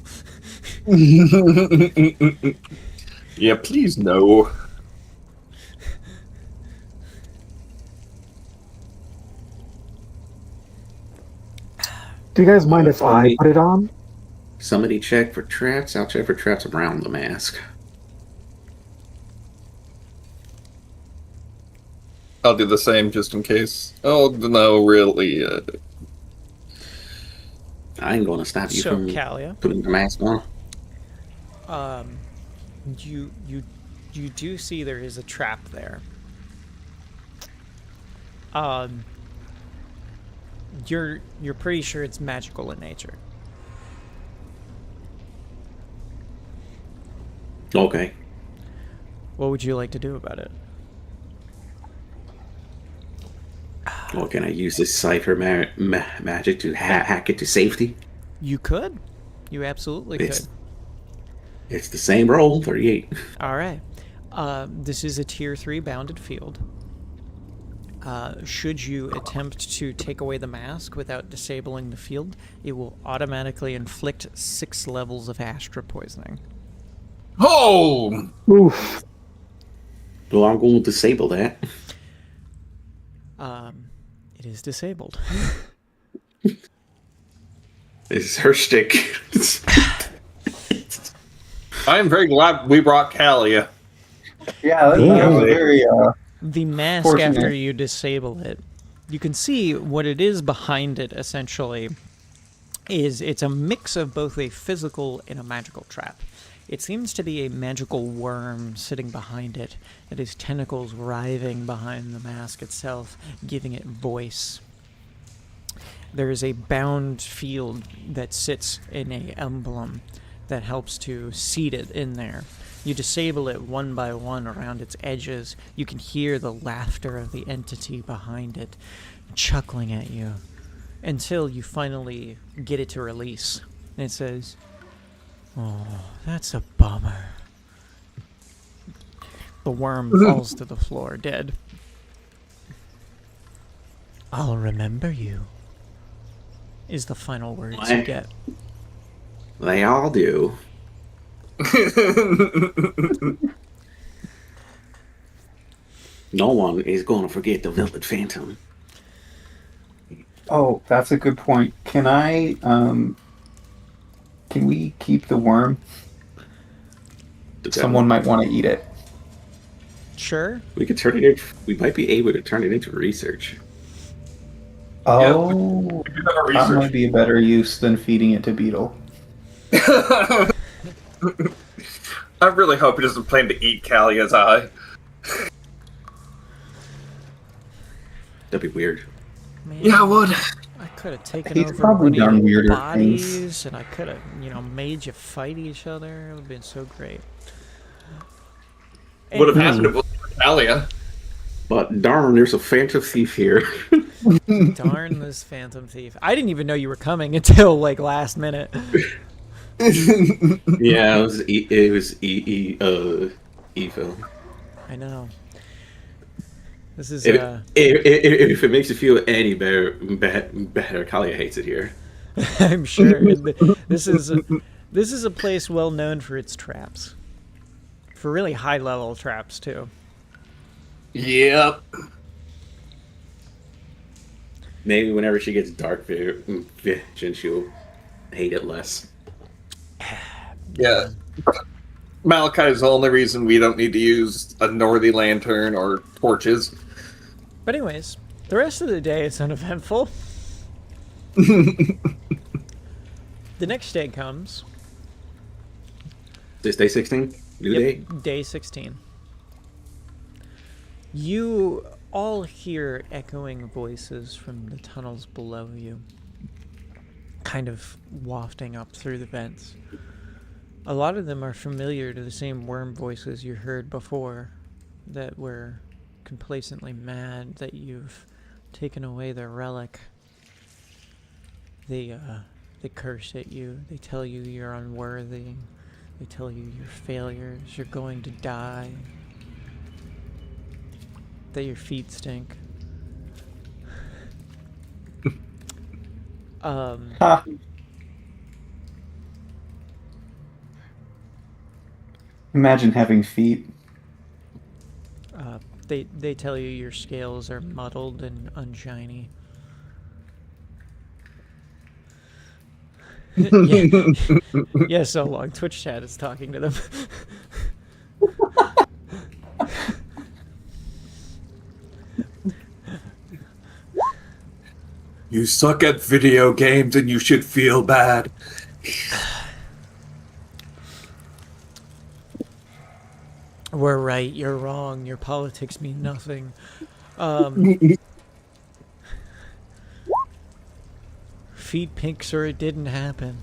Yeah, please no. Do you guys mind if I put it on? Somebody check for traps. I'll check for traps around the mask. I'll do the same just in case. Oh, no, really. I ain't gonna stop you So, from Kalia, putting the mask on. you do see there is a trap there. You're pretty sure it's magical in nature. Okay. What would you like to do about it? Well, can I use this cipher magic to hack it to safety? You could. You absolutely could. It's the same roll, 38. All right. This is a tier 3 bounded field. Should you attempt to take away the mask without disabling the field, it will automatically inflict 6 levels of Astra poisoning. Oh! Oof. Well, I'm going to disable that. It is disabled. It's her stick. I am very glad we brought Kalia. Yeah, that was very. The mask, Fortunate. after you disable it, you can see what it is behind it, essentially, is it's a mix of both a physical and a magical trap. It seems to be a magical worm sitting behind it, and his tentacles writhing behind the mask itself, giving it voice. There is a bound field that sits in a emblem that helps to seed it in there. You disable it one by one around its edges. You can hear the laughter of the entity behind it, chuckling at you, until you finally get it to release. And it says, "Oh, that's a bummer." The worm falls to the floor, dead. "I'll remember you," is the final words you get. They all do. No one is going to forget the Velvet Phantom. Oh, that's a good point. Can I? Can we keep the worm? Someone might want to eat it. Sure. We could turn it in. We might be able to turn it into research. Oh, that might be a better use than feeding it to Beetle. I really hope he doesn't plan to eat Kalia's eye. That'd be weird. Man, Yeah, I would. I could have taken He's over probably one of done your weirder bodies, things. and I could have, made you fight each other. It would have been so great. Would have Anyway, happened if it was Kalia. But darn, there's a Phantom Thief here. darn this Phantom Thief. I didn't even know you were coming until, last minute. Yeah, it was evil. I know. This is, If it makes you feel any better, Kalia hates it here. I'm sure. This is a place well known for its traps. For really high-level traps, too. Yep. Maybe whenever she gets dark vision, she'll hate it less. Yeah. Malachi is the only reason we don't need to use a Northy lantern or torches. But anyways, the rest of the day is uneventful. The next day comes. This day 16? New day? Day 16. You all hear echoing voices from the tunnels below you, kind of wafting up through the vents. A lot of them are familiar to the same worm voices you heard before, that were complacently mad that you've taken away their relic. They curse at you. They tell you you're unworthy. They tell you you're failures. You're going to die. That your feet stink. Imagine having feet. They tell you your scales are muddled and unshiny. Yeah, so long. Twitch chat is talking to them. You suck at video games and you should feel bad. We're right, you're wrong, your politics mean nothing. Feet pinks or it didn't happen.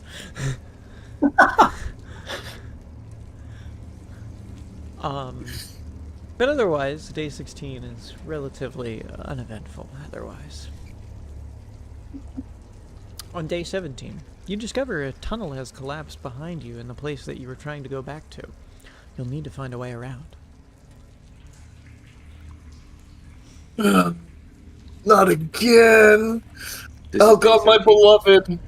But otherwise, day 16 is relatively uneventful otherwise. On day 17, you discover a tunnel has collapsed behind you in the place that you were trying to go back to. You'll need to find a way around. Not again! This Oh is day god, my 17. beloved!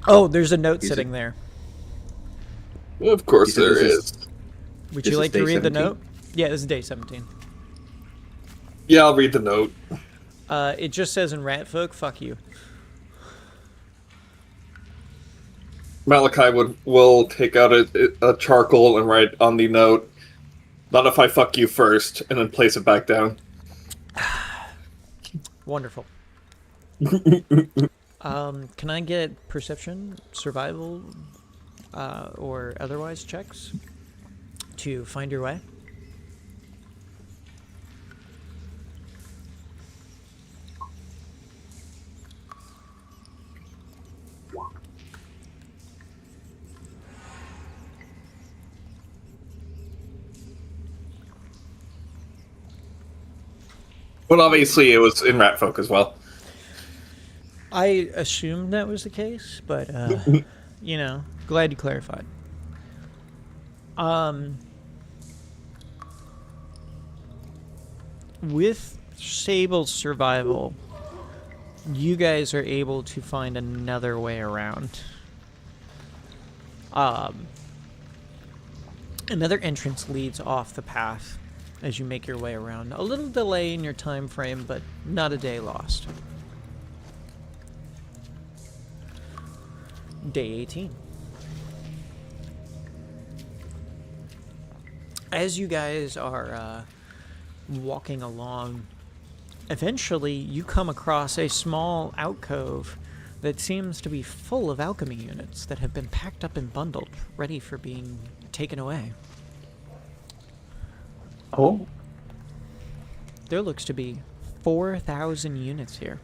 Oh, there's a note Is sitting it- there. Of course You said there this is. Would this you is like to day read the 17? note? Yeah, this is day 17. Yeah, I'll read the note. It just says in Ratfolk, fuck you. Malachi will take out a charcoal and write on the note, "Not if I fuck you first," and then place it back down. Wonderful. Can I get perception, survival, or otherwise checks to find your way? But obviously it was in Ratfolk as well. I assumed that was the case, but, you know, glad you clarified. With Sable's survival, you guys are able to find another way around. Another entrance leads off the path as you make your way around. A little delay in your time frame, but not a day lost. Day 18. As you guys are walking along, eventually you come across a small alcove that seems to be full of alchemy units that have been packed up and bundled, ready for being taken away. Oh, There looks to be 4,000 units here.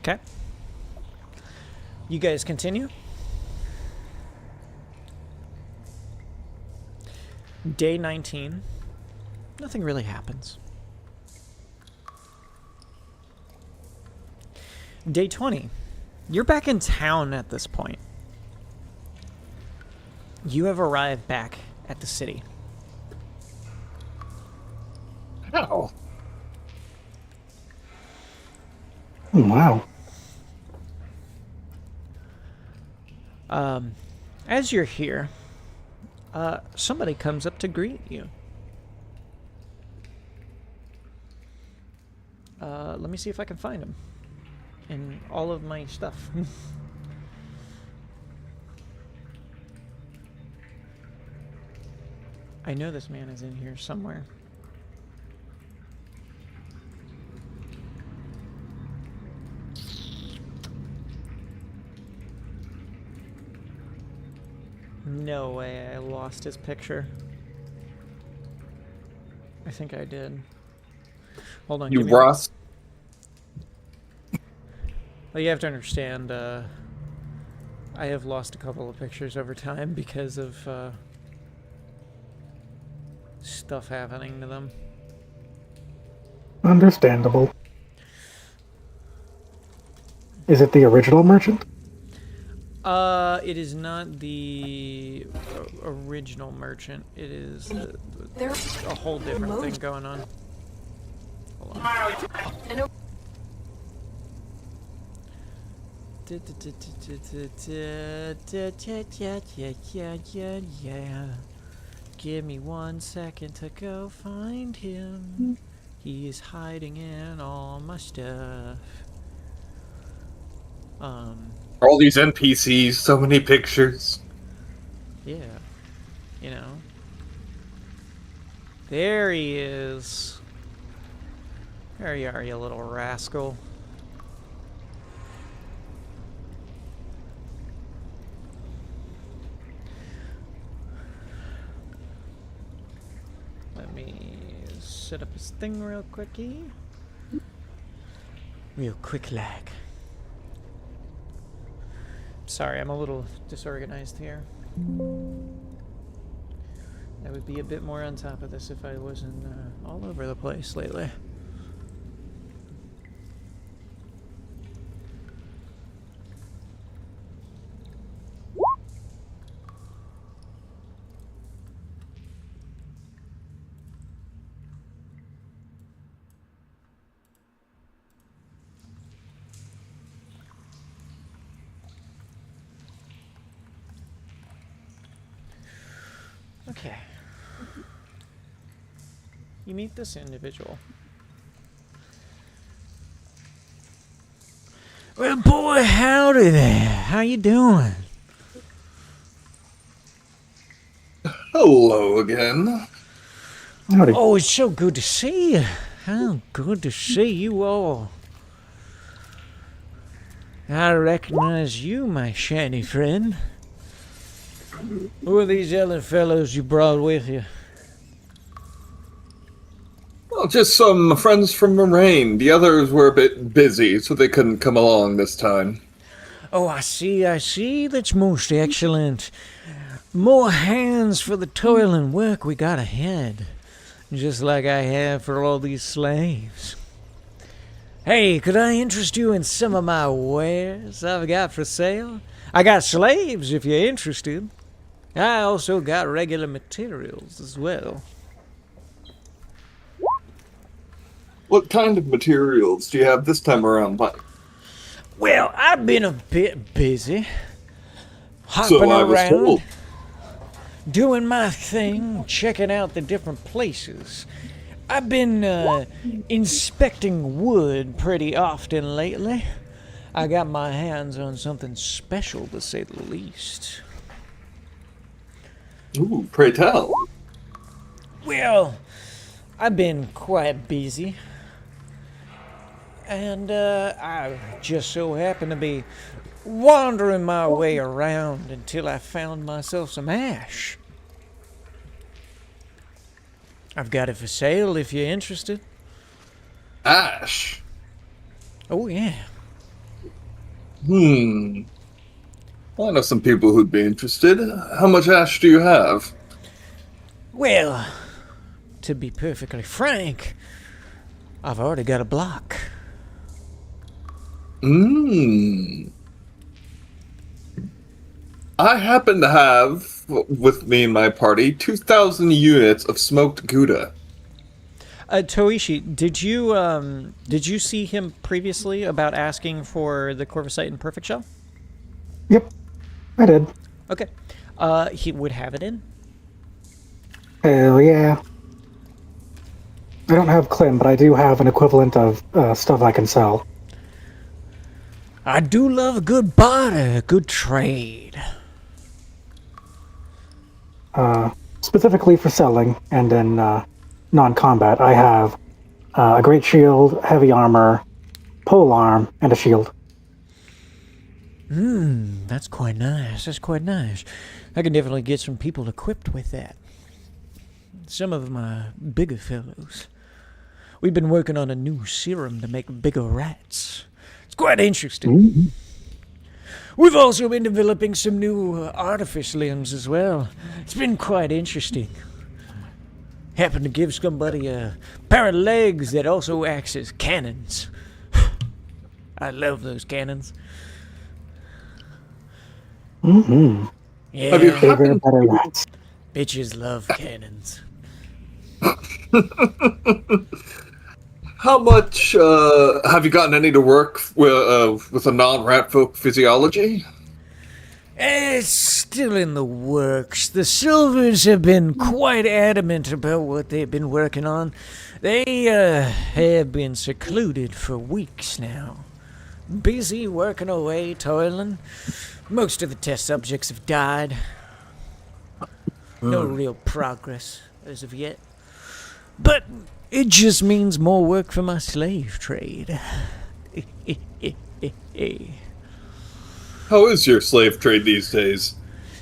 Okay. You guys continue. Day 19. Nothing really happens. Day 20. You're back in town at this point. You have arrived back at the city. How? Wow. As you're here, somebody comes up to greet you. Let me see if I can find him in all of my stuff. I know this man is in here somewhere. No way, I lost his picture. I think I did. Hold on. You give me Ross? Well, you have to understand, I have lost a couple of pictures over time because of stuff happening to them. Understandable. Is it the original merchant? It is not the original merchant. It is there's a whole different thing going on. Hold on. Yeah. Give me 1 second to go find him. He is hiding in all my stuff. All these NPCs, so many pictures. Yeah. You know. There he is. There you are, you little rascal. Let me set up his thing real quickie. Real quick lag. Sorry, I'm a little disorganized here. I would be a bit more on top of this if I wasn't all over the place lately. Okay. You meet this individual. Well, boy, howdy there. How you doing? Hello again. Howdy. Oh, it's so good to see you. How good to see you all. I recognize you, my shiny friend. Who are these other fellows you brought with you? Well, just some friends from Mirane. The others were a bit busy, so they couldn't come along this time. Oh, I see. That's most excellent. More hands for the toil and work we got ahead. Just like I have for all these slaves. Hey, could I interest you in some of my wares I've got for sale? I got slaves if you're interested. I also got regular materials as well. What kind of materials do you have this time around, Mike? Well, I've been a bit busy. So Hopping I was around, told. doing my thing, checking out the different places. I've been inspecting wood pretty often lately. I got my hands on something special, to say the least. Ooh, pray tell. Well, I've been quite busy. And I just so happened to be wandering my way around until I found myself some ash. I've got it for sale if you're interested. Ash. Oh, yeah. Well, I know some people who'd be interested. How much ash do you have? Well, to be perfectly frank, I've already got a block. I happen to have, with me and my party, 2,000 units of smoked Gouda. Toishi, did you see him previously about asking for the Corvusite and Perfect Shell? Yep, I did. Okay. He would have it in. Hell yeah. I don't have Klim, but I do have an equivalent of stuff I can sell. I do love a good barter, a good trade. Specifically for selling, and in non-combat, I have a great shield, heavy armor, pole arm, and a shield. That's quite nice. That's quite nice. I can definitely get some people equipped with that. Some of my bigger fellows. We've been working on a new serum to make bigger rats. It's quite interesting. We've also been developing some new artifice limbs as well. It's been quite interesting. Happened to give somebody a pair of legs that also acts as cannons. I love those cannons. Mm-hmm. Yeah, Have you Bigger, better rats. bitches love cannons. How much have you gotten any to work with a non-rat folk physiology? It's still in the works. The Silvers have been quite adamant about what they've been working on. They have been secluded for weeks now. Busy working away, toiling. Most of the test subjects have died. No real progress as of yet. But it just means more work for my slave trade. How is your slave trade these days?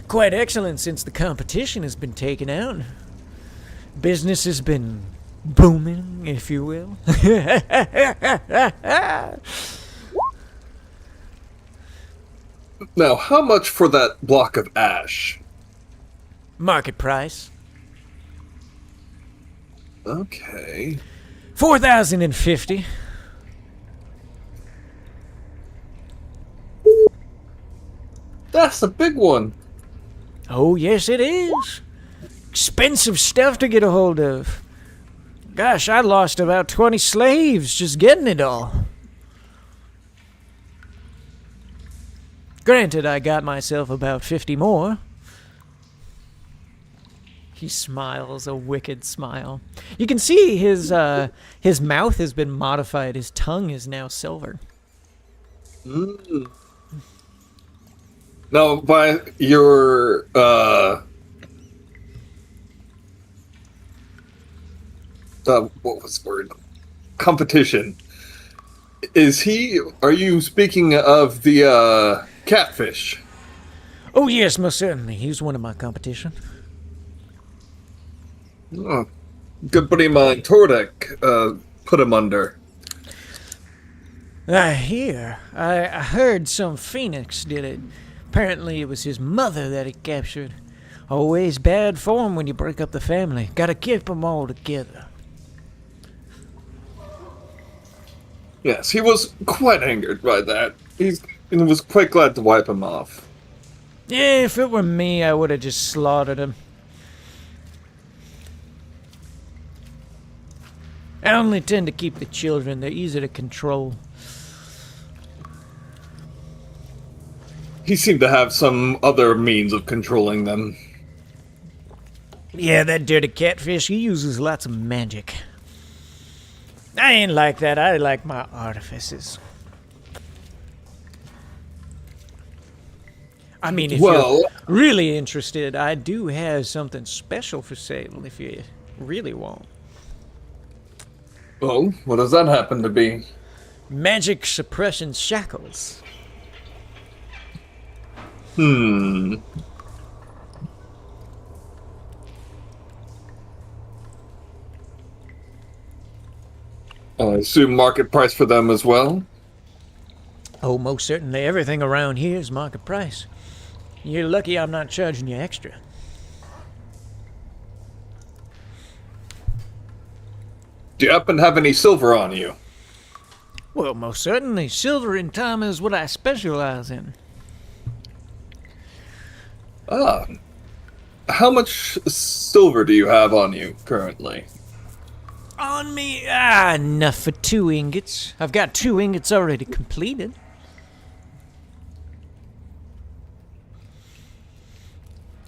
Quite excellent since the competition has been taken out. Business has been booming, if you will. Now, how much for that block of ash? Market price. Okay. 4,050. That's a big one. Oh, yes, it is. Expensive stuff to get a hold of. Gosh, I lost about 20 slaves just getting it all. Granted, I got myself about 50 more. He smiles a wicked smile. You can see his mouth has been modified. His tongue is now silver. Mm. Now, by your what was the word? Competition. Are you speaking of the catfish? Oh, yes, most certainly. He's one of my competition. Oh, good buddy of mine, Tordek, put him under. I hear. I heard some phoenix did it. Apparently it was his mother that he captured. Always bad form when you break up the family. Gotta keep them all together. Yes, he was quite angered by that. He was quite glad to wipe him off. Yeah, if it were me, I would have just slaughtered him. I only tend to keep the children. They're easy to control. He seemed to have some other means of controlling them. Yeah, that dirty catfish, he uses lots of magic. I ain't like that. I like my artifices. I mean, if you're really interested, I do have something special for sale if you really want. Oh, what does that happen to be? Magic suppression shackles. I assume market price for them as well? Oh, most certainly. Everything around here is market price. You're lucky I'm not charging you extra. Do you happen to have any silver on you? Well, most certainly. Silver and time is what I specialize in. Ah. How much silver do you have on you currently? On me? Enough for 2 ingots. I've got 2 ingots already completed.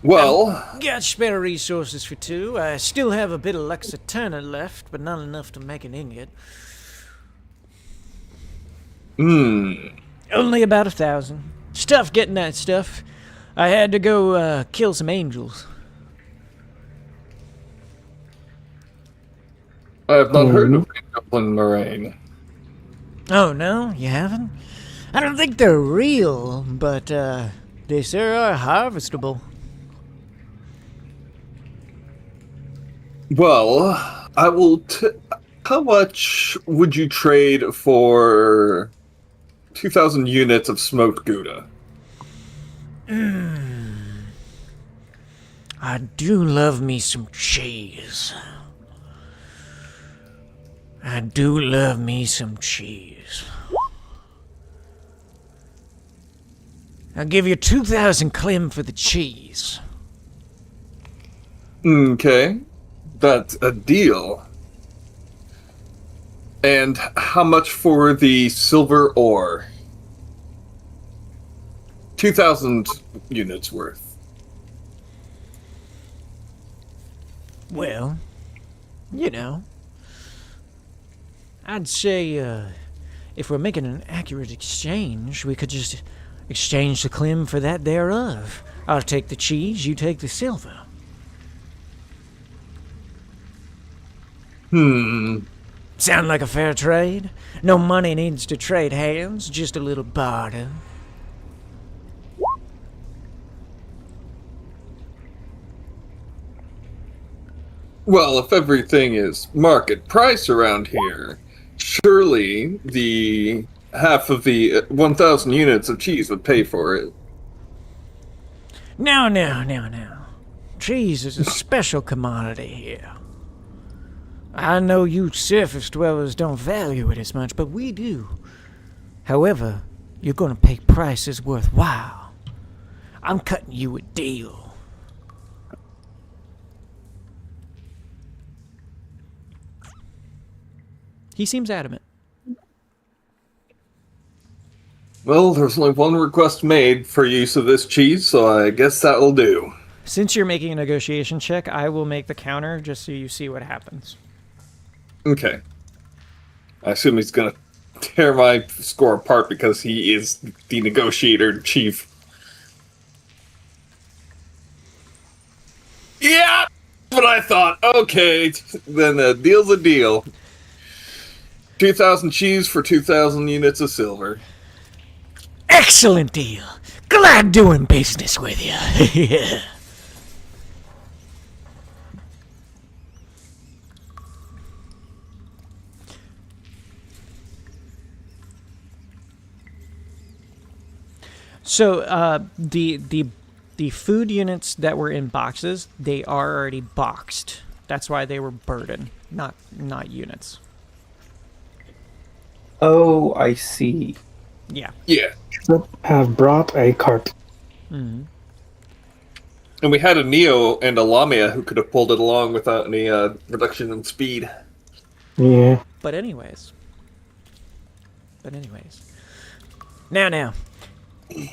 Well, Got spare resources for 2. I still have a bit of Lexaturna left, but not enough to make an ingot. Only about 1,000. Stuff getting that stuff. I had to go kill some angels. I have not heard of Dublin Mirane. Oh, no? You haven't? I don't think they're real, but they sure are harvestable. Well, I will. How much would you trade for 2,000 units of smoked Gouda? I do love me some cheese. I do love me some cheese. I'll give you 2,000 clim for the cheese. Okay. That's a deal. And how much for the silver ore? 2,000 units worth. Well, you know, I'd say if we're making an accurate exchange, we could just exchange the clim for that thereof. I'll take the cheese, you take the silver. Sound like a fair trade? No money needs to trade hands, just a little barter. Well, if everything is market price around here, surely the half of the 1,000 units of cheese would pay for it. Now. Cheese is a special commodity here. I know you surface dwellers don't value it as much, but we do. However, you're gonna pay prices worthwhile. I'm cutting you a deal. He seems adamant. Well, there's only one request made for use of this cheese, so I guess that'll do. Since you're making a negotiation check, I will make the counter just so you see what happens. Okay. I assume he's gonna tear my score apart because he is the negotiator in chief. Yeah! But I thought, okay, then a deal's a deal. 2,000 cheese for 2,000 units of silver. Excellent deal. Glad doing business with you. So, the food units that were in boxes, they are already boxed. That's why they were burden, not units. Oh, I see. Yeah. Yeah. Have brought a cart. And we had a Neo and a Lamia who could have pulled it along without any reduction in speed. Yeah. But anyways. Now.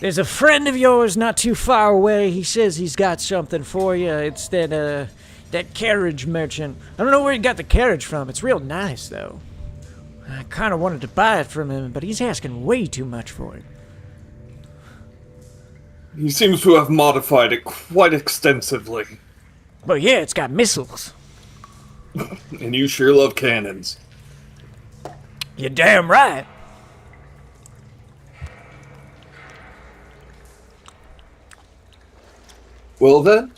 There's a friend of yours not too far away. He says he's got something for you. It's that carriage merchant. I don't know where he got the carriage from. It's real nice, though. I kind of wanted to buy it from him, but he's asking way too much for it. He seems to have modified it quite extensively. But yeah, it's got missiles. And you sure love cannons. You're damn right. Well then,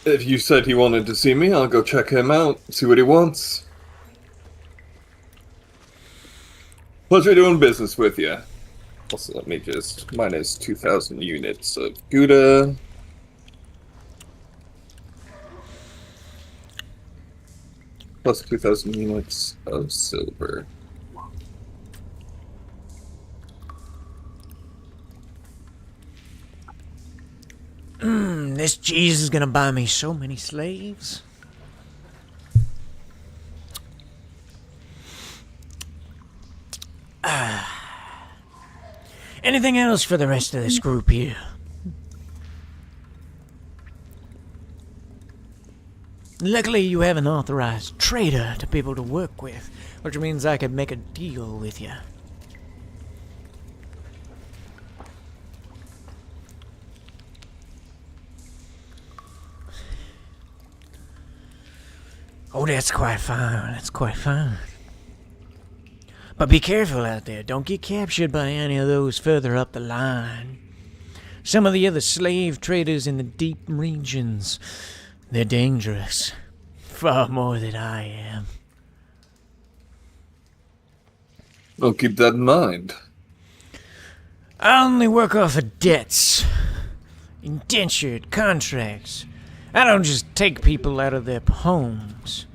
if you said he wanted to see me, I'll go check him out, see what he wants. Pleasure doing business with you. Also, let me just minus 2,000 units of Gouda. Plus 2,000 units of silver. This cheese is gonna buy me so many slaves. Anything else for the rest of this group here? Luckily, you have an authorized trader to be able to work with, which means I could make a deal with you. Oh, that's quite fine. That's quite fine. But be careful out there. Don't get captured by any of those further up the line. Some of the other slave traders in the deep regions, they're dangerous. Far more than I am. I'll keep that in mind. I only work off of debts. Indentured contracts. I don't just take people out of their homes.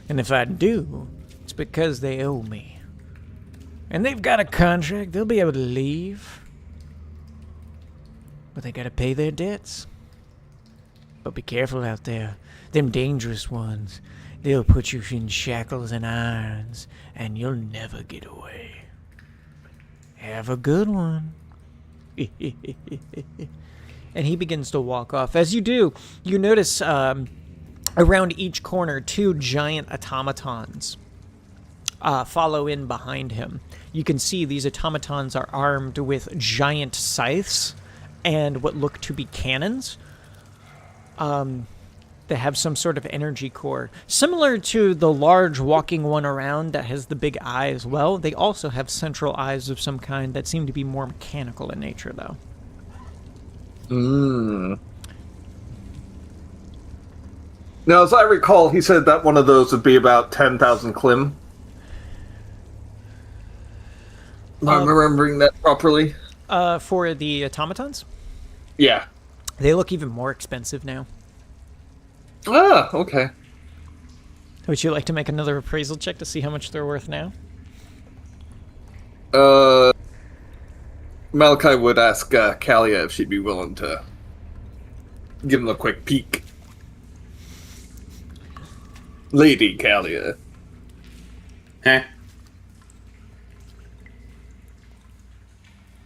And if I do, it's because they owe me. And they've got a contract, they'll be able to leave. But they gotta pay their debts. But be careful out there. Them dangerous ones, they'll put you in shackles and irons, and you'll never get away. Have a good one. And he begins to walk off. As you do, you notice around each corner 2 giant automatons follow in behind him. You can see these automatons are armed with giant scythes and what look to be cannons. They have some sort of energy core. Similar to the large walking one around that has the big eye as well, they also have central eyes of some kind that seem to be more mechanical in nature, though. Now, as I recall, he said that one of those would be about 10,000 klim. Am I remembering that properly? For the automatons? Yeah. They look even more expensive now. Ah, okay. Would you like to make another appraisal check to see how much they're worth now? Malachi would ask Kalia if she'd be willing to give him a quick peek. Lady Kalia. Huh?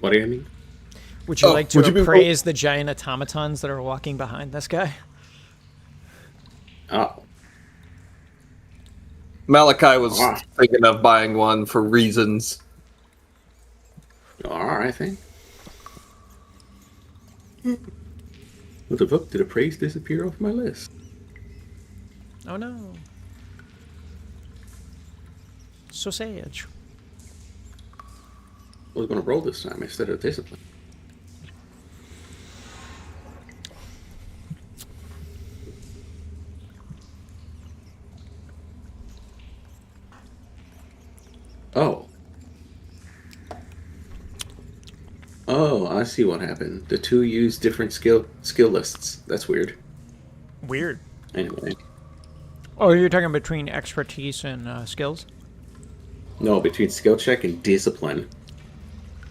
What do you mean? Would you like to would you be- appraise the giant automatons that are walking behind this guy? Oh. Malachi was Wow. thinking of buying one for reasons. Alright then. What the fuck? Did appraise disappear off my list? Oh no. So sage. I was gonna roll this time instead of discipline. Oh. Oh, I see what happened. The two use different skill lists. That's weird. Weird. Anyway. Oh, you're talking between expertise and skills? No, between skill check and discipline.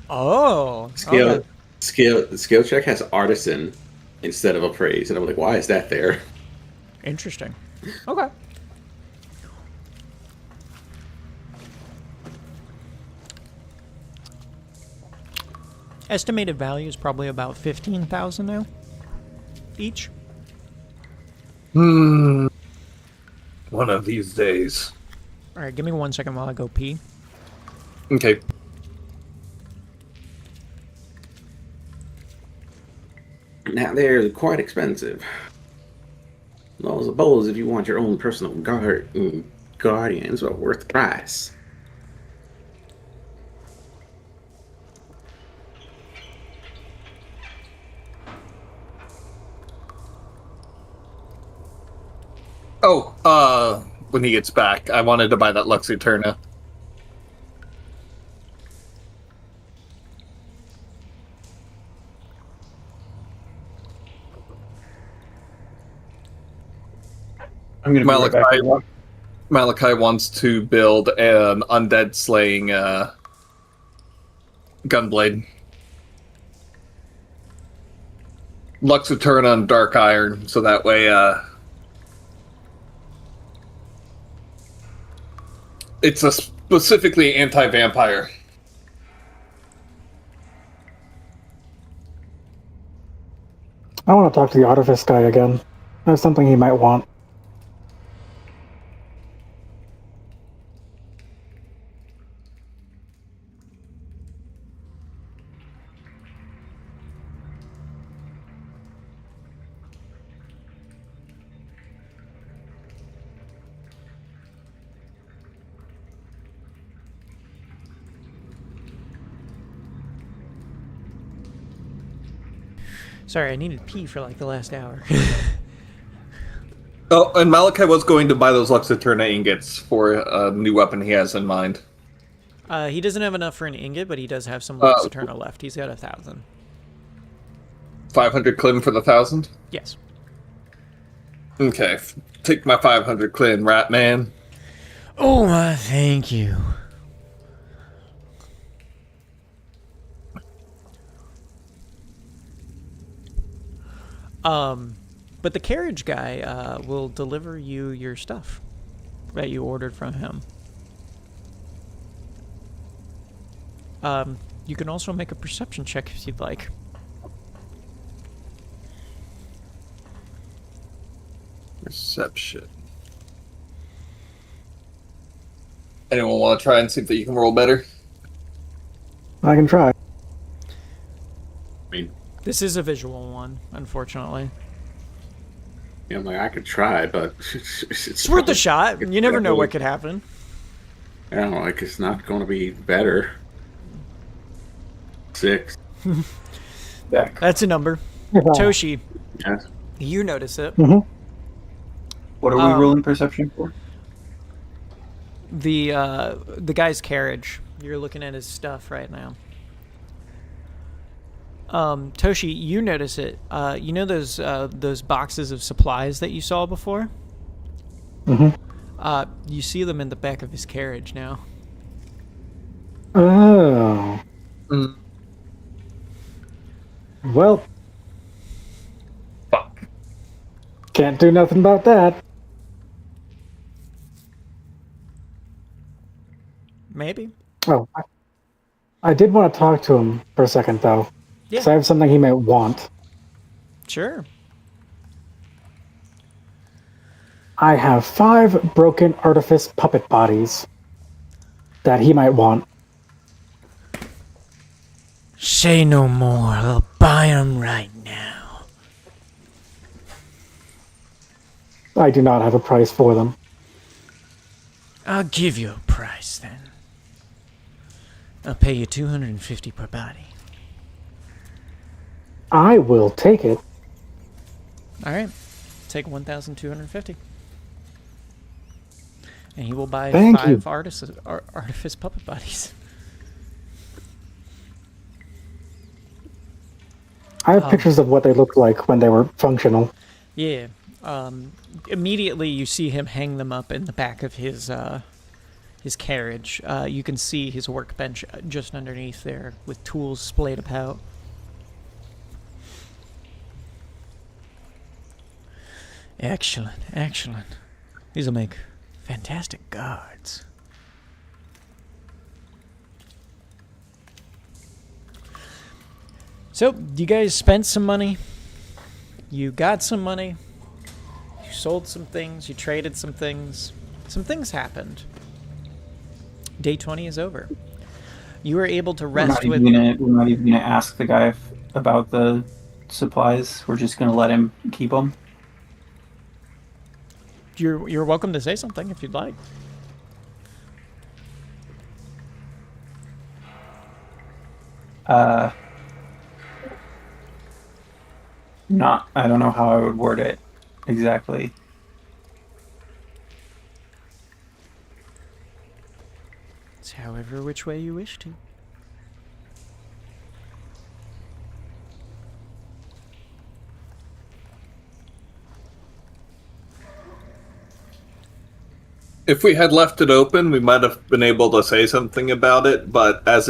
Oh. Skill Okay. skill check has artisan instead of appraise, and I'm like, why is that there? Interesting. Okay. Estimated value is probably about 15,000 now. Each. One of these days. All right, give me 1 second while I go pee. Okay. Now they're quite expensive. Well, I suppose if you want your own personal guardians, are worth the price. Oh, when he gets back, I wanted to buy that Lux Eterna. I'm gonna be right back. Malachi wants to build an undead slaying gunblade. Lux Eterna and Dark Iron, so that way it's a specifically anti-vampire. I want to talk to the artifice guy again. There's something he might want. Sorry, I needed pee for like the last hour. Oh, and Malachi was going to buy those Lux Eterna ingots for a new weapon he has in mind. He doesn't have enough for an ingot, but he does have some Lux Eterna left. He's got 1,000. 500 Klim for the 1,000? Yes. Okay, take my 500 Klim, rat man. Oh, thank you. But the carriage guy will deliver you your stuff that you ordered from him. You can also make a perception check if you'd like. Perception. Anyone want to try and see if you can roll better? I can try. I mean, This is a visual one, unfortunately. yeah, I'm like, I could try, but It's worth a shot. You never know what could happen. I don't know, like, it's not going to be better. 6. Back. That's a number. Toshi, Yes. you notice it. What are we rolling perception for? The guy's carriage. You're looking at his stuff right now. Toshi, you notice it. You know those boxes of supplies that you saw before? You see them in the back of his carriage now. Oh. Mm, Well, fuck. can't do nothing about that. Maybe. Oh, I did want to talk to him for a second, though. Because I Yeah. have something he might want. Sure. I have 5 broken artifice puppet bodies that he might want. Say no more. I'll buy them right now. I do not have a price for them. I'll give you a price then. I'll pay you 250 per body. I will take it. All right. Take 1,250. And he will buy Thank 5 you. artifice puppet bodies. I have pictures of what they looked like when they were functional. Yeah. Immediately you see him hang them up in the back of his carriage. You can see his workbench just underneath there with tools splayed about. Excellent, excellent. These will make fantastic guards. So, you guys spent some money. You got some money. You sold some things. You traded some things. Some things happened. Day 20 is over. You were able to rest with... We're not even gonna ask the guy about the supplies. We're just gonna let him keep them. You're welcome to say something if you'd like. I don't know how I would word it exactly. It's however which way you wish to. If we had left it open, we might have been able to say something about it, but as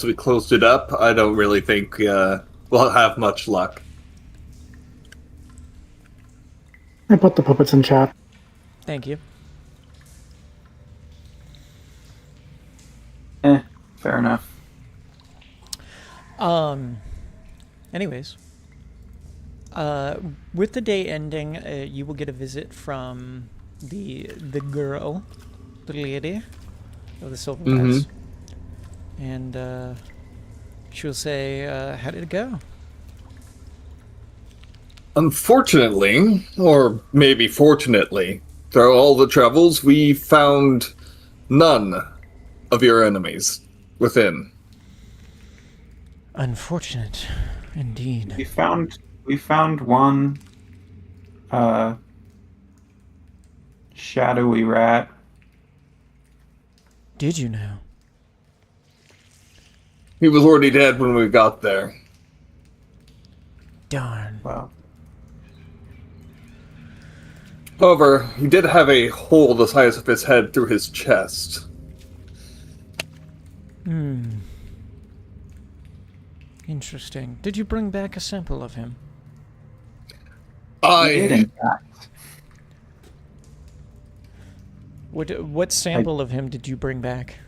we closed it up, I don't really think we'll have much luck. I put the puppets in chat. Thank you. Fair enough. Anyways. With the day ending, you will get a visit from the girl, the lady of the silver glass. And she'll say, how did it go? Unfortunately, or maybe fortunately, through all the troubles, we found none of your enemies within. Unfortunate, indeed. We found one shadowy rat. Did you know? He was already dead when we got there. Darn. Well, However, he did have a hole the size of his head through his chest. Interesting. Did you bring back a sample of him? we did, in fact. What sample of him did you bring back?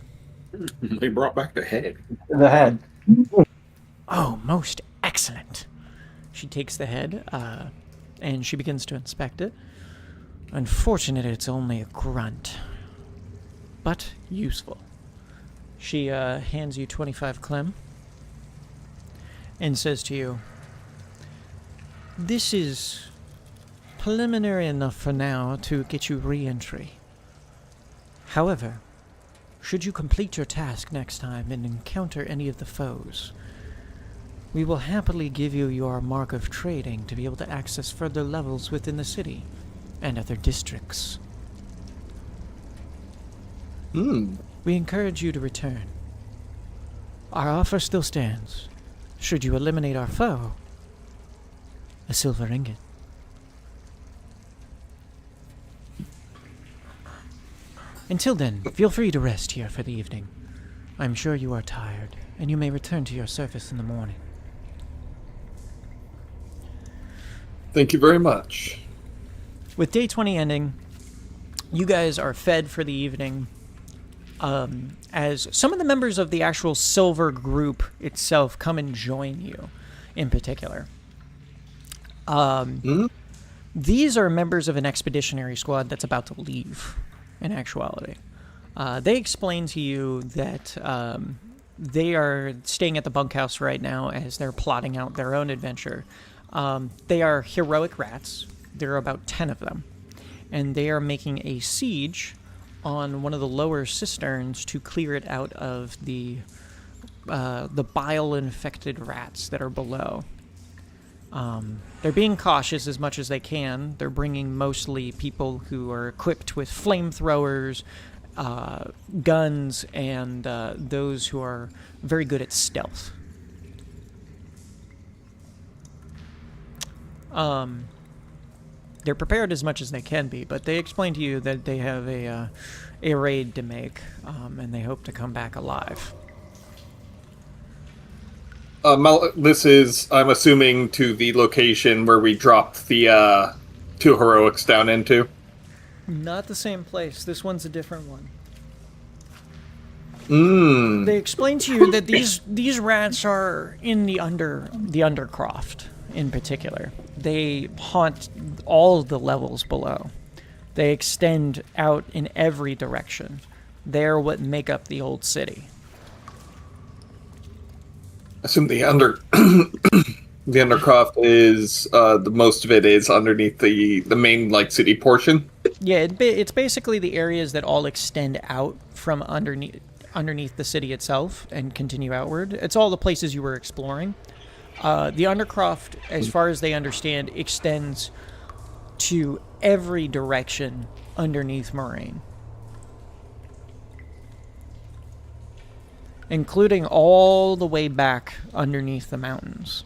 They brought back the head. The head. Oh, most excellent. She takes the head, and she begins to inspect it. Unfortunate it's only a grunt, but useful. She hands you 25 clem and says to you, this is preliminary enough for now to get you re-entry. However, should you complete your task next time and encounter any of the foes, we will happily give you your mark of trading to be able to access further levels within the city and other districts. We encourage you to return. Our offer still stands. Should you eliminate our foe, a silver ingot. Until then, feel free to rest here for the evening. I'm sure you are tired, and you may return to your service in the morning. Thank you very much. With day 20 ending, you guys are fed for the evening. As some of the members of the actual Silver group itself come and join you, in particular. These are members of an expeditionary squad that's about to leave, in actuality. They explain to you that they are staying at the bunkhouse right now as they're plotting out their own adventure. They are heroic rats. There are about 10 of them. And they are making a siege on one of the lower cisterns to clear it out of the bile-infected rats that are below. They're being cautious as much as they can. They're bringing mostly people who are equipped with flamethrowers, guns, and those who are very good at stealth. They're prepared as much as they can be, but they explain to you that they have a raid to make, and they hope to come back alive. This is, I'm assuming, to the location where we dropped the 2 heroics down into? Not the same place. This one's a different one. Mm. They explain to you that these rats are in the Undercroft in particular. They haunt all the levels below. They extend out in every direction. They're what make up the old city. I assume the the Undercroft is the most of it is underneath the main city portion. Yeah, it's basically the areas that all extend out from underneath the city itself and continue outward. It's all the places you were exploring. The Undercroft, as far as they understand, extends to every direction underneath Mirane, including all the way back underneath the mountains.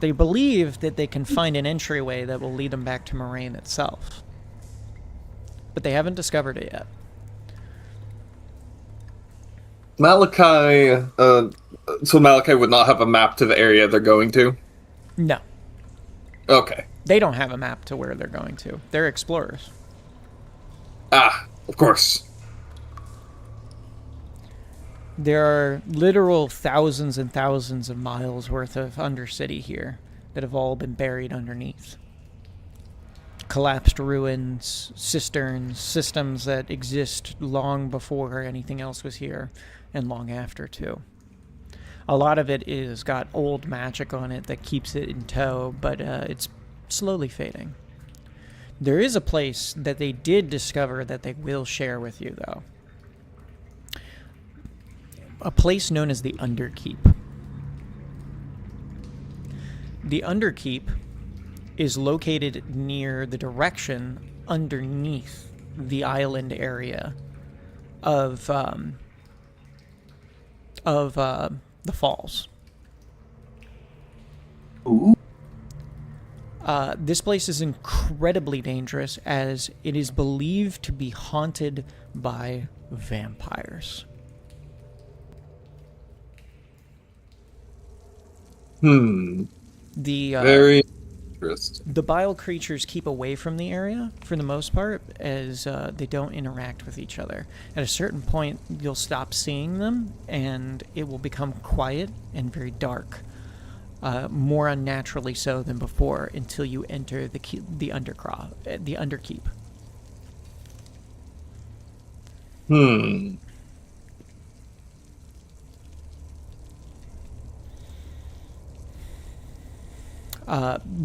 They believe that they can find an entryway that will lead them back to Mirane itself, but they haven't discovered it yet. Malachi, so Malachi would not have a map to the area they're going to? No. Okay. They don't have a map to where they're going to. They're explorers. Ah, of course. There are literal thousands and thousands of miles worth of undercity here that have all been buried underneath. Collapsed ruins, cisterns, systems that exist long before anything else was here, and long after, too. A lot of it is got old magic on it that keeps it in tow, but it's slowly fading. There is a place that they did discover that they will share with you, though. A place known as the Underkeep. The Underkeep is located near the direction underneath the island area of the falls. Ooh. This place is incredibly dangerous as it is believed to be haunted by vampires. Very interesting. The bile creatures keep away from the area for the most part, as they don't interact with each other. At a certain point, you'll stop seeing them, and it will become quiet and very dark, more unnaturally so than before, until you enter the Underkeep.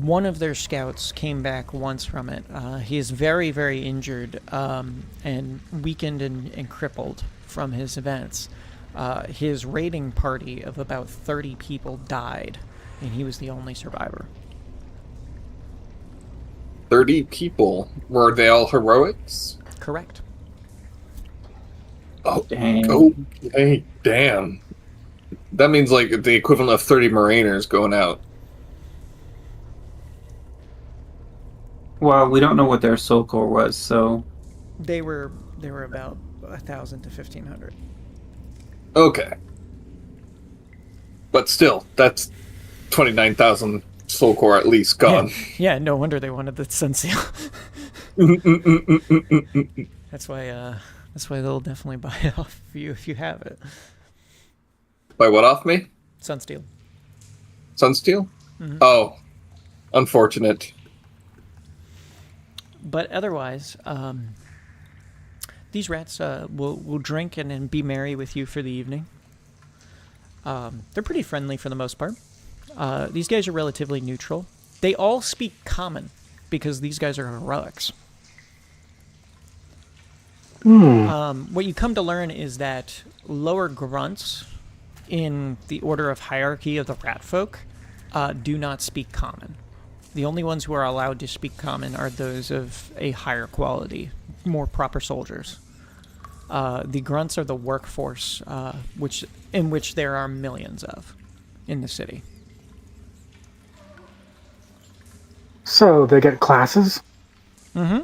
One of their scouts came back once from it. He is very, very injured and weakened and crippled from his events. His raiding party of about 30 people died, and he was the only survivor. 30 people? Were they all heroics? Correct. Oh, Dang. oh, hey, damn. That means like the equivalent of 30 Mariners going out. Well, we don't know what their soul core was, so... They were They were about 1,000 to 1,500. Okay. But still, that's 29,000 soul core at least gone. Yeah, no wonder they wanted the Sun Seal. That's why they'll definitely buy it off you if you have it. Buy what off me? Sunsteel. Sunsteel? Mm-hmm. Oh. Unfortunate. But otherwise, these rats will drink and then be merry with you for the evening. They're pretty friendly for the most part. These guys are relatively neutral. They all speak common because these guys are heroics. What you come to learn is that lower grunts in the order of hierarchy of the rat folk do not speak common. The only ones who are allowed to speak common are those of a higher quality, more proper soldiers. The grunts are the workforce, in which there are millions of in the city. So they get classes? Mm-hmm.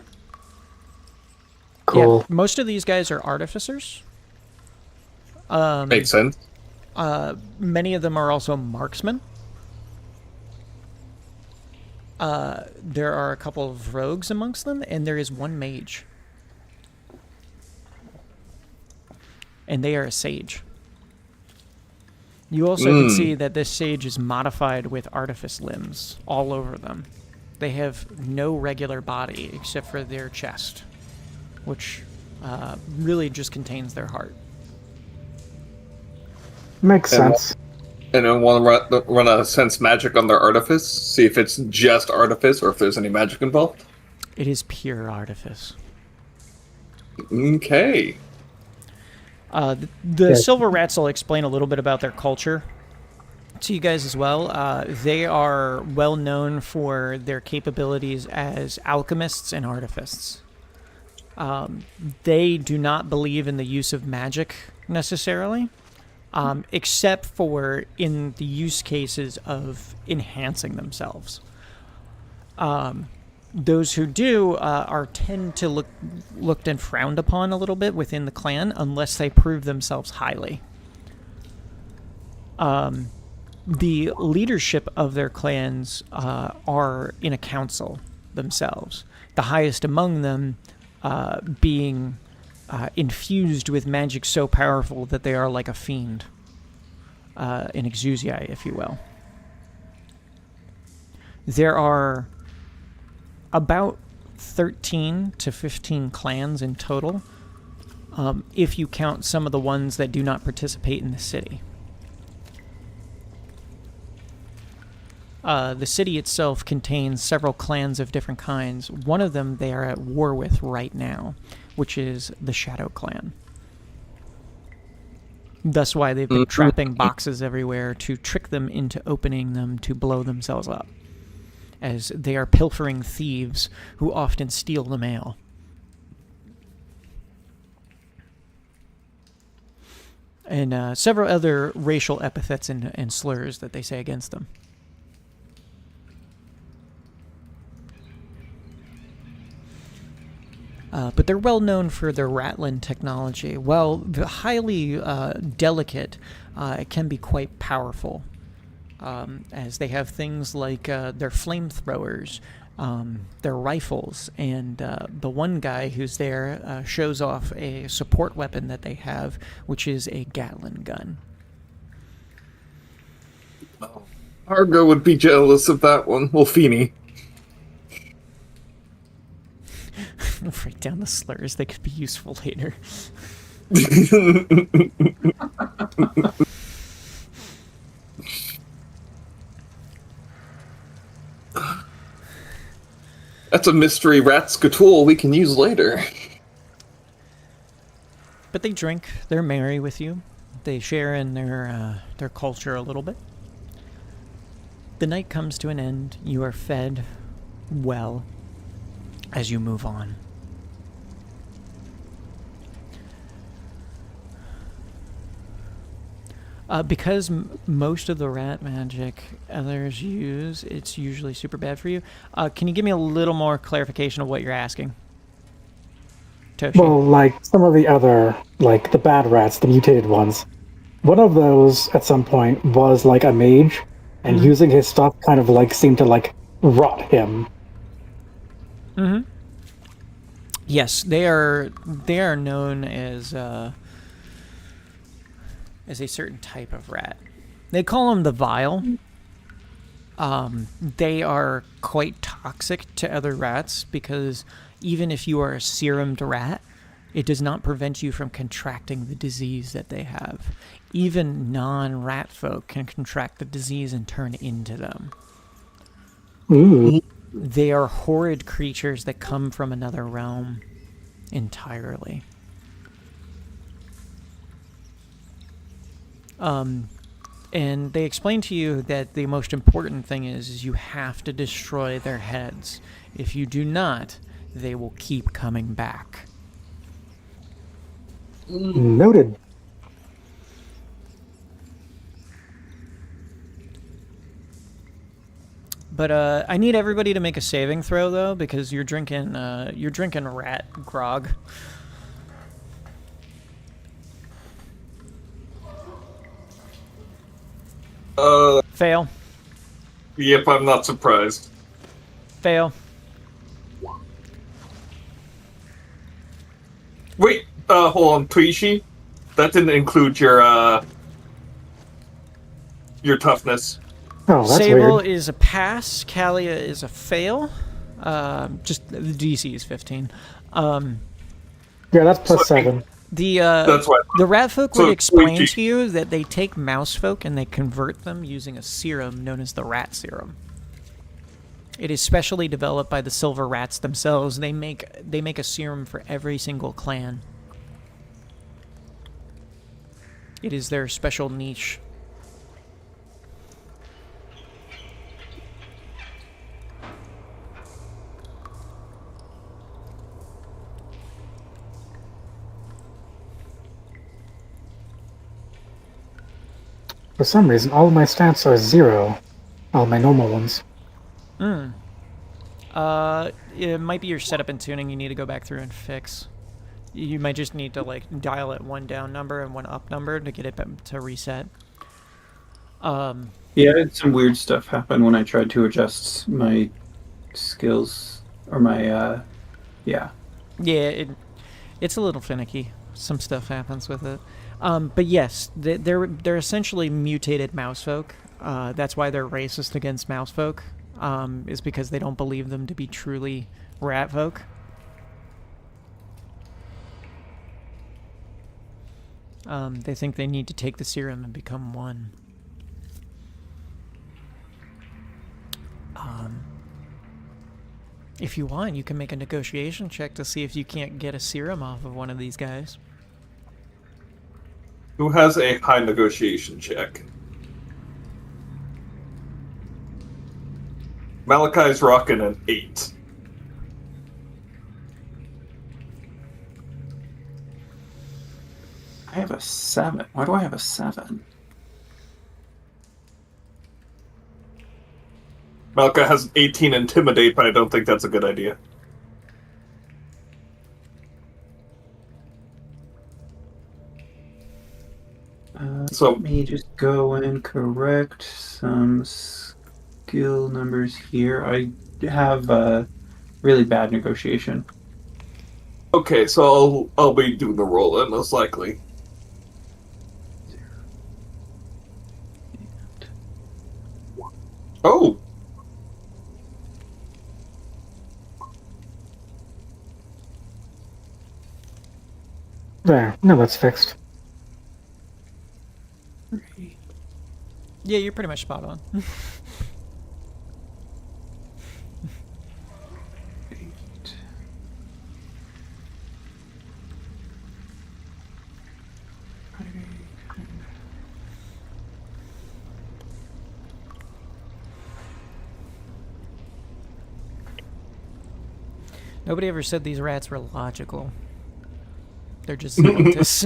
Cool. Yeah, most of these guys are artificers. Makes sense. Many of them are also marksmen. There are a couple of rogues amongst them, and there is one mage. And they are a sage. You also can see that this sage is modified with artifice limbs all over them. They have no regular body except for their chest, which really just contains their heart. Makes sense. And I want to run a sense magic on their artifice, see if it's just artifice or if there's any magic involved. It is pure artifice. Okay. The silver rats will explain a little bit about their culture to you guys as well. They are well known for their capabilities as alchemists and artifices. They do not believe in the use of magic necessarily, except for in the use cases of enhancing themselves. Those who do tend to looked and frowned upon a little bit within the clan unless they prove themselves highly. The leadership of their clans are in a council themselves. The highest among them being infused with magic so powerful that they are like a fiend. An exousiai, if you will. There are about 13 to 15 clans in total, if you count some of the ones that do not participate in the city. The city itself contains several clans of different kinds. One of them they are at war with right now, which is the Shadow Clan. That's why they've been trapping boxes everywhere to trick them into opening them to blow themselves up, as they are pilfering thieves who often steal the mail. And several other racial epithets and slurs that they say against them. But they're well known for their Ratlin technology. While highly delicate, it can be quite powerful. As they have things like their flamethrowers, their rifles, and the one guy who's there shows off a support weapon that they have, which is a Gatling gun. Argo would be jealous of that one. Well, Feeny. Write down the slurs. They could be useful later. That's a mystery rat skatool we can use later. But they drink. They're merry with you. They share in their culture a little bit. The night comes to an end. You are fed well as you move on. Because most of the rat magic others use, it's usually super bad for you. Can you give me a little more clarification of what you're asking? Toshi. Well, like some of the other, like the bad rats, the mutated ones. One of those at some point was like a mage, and using his stuff kind of like seemed to like rot him. Yes, they are known as a certain type of rat. They call them the vile. They are quite toxic to other rats because even if you are a serumed rat, it does not prevent you from contracting the disease that they have. Even non-rat folk can contract the disease and turn into them. Ooh. They are horrid creatures that come from another realm entirely. And they explain to you that the most important thing is you have to destroy their heads. If you do not, they will keep coming back. Noted. But I need everybody to make a saving throw though, because you're drinking rat grog. Fail. Yep, I'm not surprised. Fail. Wait, hold on, Tuishi. That didn't include your toughness. Oh, that's Sable weird. is a pass. Kalia is a fail. Just the DC is 15. Yeah, that's plus 7. That's why. The rat folk So would explain Luigi- to you that they take mouse folk and they convert them using a serum known as the rat serum. It is specially developed by the silver rats themselves. They make a serum for every single clan. It is their special niche. For some reason, all of my stats are 0. All my normal ones. It might be your setup and tuning you need to go back through and fix. You might just need to like dial it one down number and one up number to get it to reset. Yeah, I had some weird stuff happen when I tried to adjust my skills or my yeah. Yeah, it's a little finicky. Some stuff happens with it. But yes, they're essentially mutated mouse folk. That's why they're racist against mouse folk. Is because they don't believe them to be truly rat folk. They think they need to take the serum and become one. If you want, you can make a negotiation check to see if you can't get a serum off of one of these guys. Who has a high negotiation check? Malachi's rocking an 8. I have a 7. Why do I have a 7? Malachi has 18 intimidate, but I don't think that's a good idea. So Let me just go and correct some skill numbers here. I have a really bad negotiation. okay, so I'll be doing the roll then, most likely. Oh, There. No, that's fixed. Yeah, you're pretty much spot on. Nobody ever said these rats were logical. They're just scientists.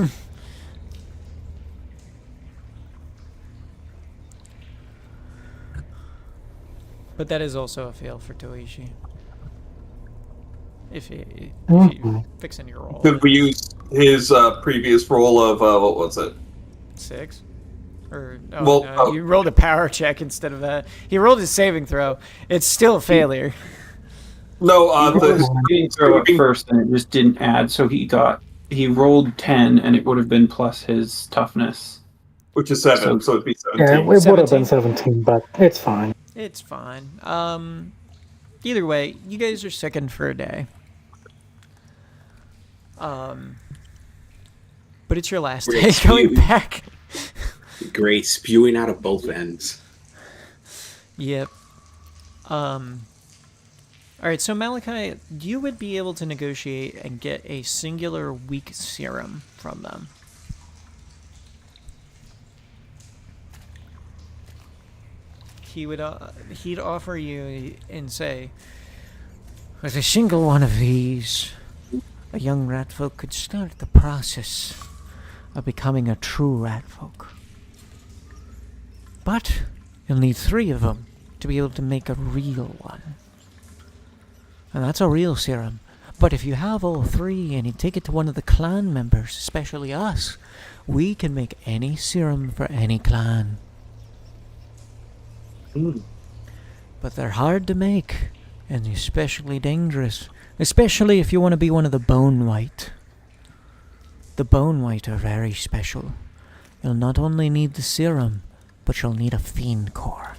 But that is also a fail for Toishi. if you fixing your roll. Could we use his previous roll of what was it? 6? Or you rolled a power check instead of a. He rolled his saving throw. It's still a failure. No, the saving throw at first, and it just didn't add. So he rolled 10, and it would have been plus his toughness, which is 7. So it'd be 17. Yeah, it would have been 17, but it's fine. It's fine. Either way, you guys are sickened for a day. But it's your last day going back. Great, spewing out of both ends. Yep. Alright, so Malachi, you would be able to negotiate and get a singular weak serum from them. He'd offer you and say, with a single one of these, a young rat folk could start the process of becoming a true rat folk. But you'll need 3 of them to be able to make a real one. And that's a real serum. But if you have all 3 and you take it to one of the clan members, especially us, we can make any serum for any clan. But they're hard to make, and especially dangerous. Especially if you want to be one of the Bone White. The Bone White are very special. You'll not only need the serum, but you'll need a fiend core.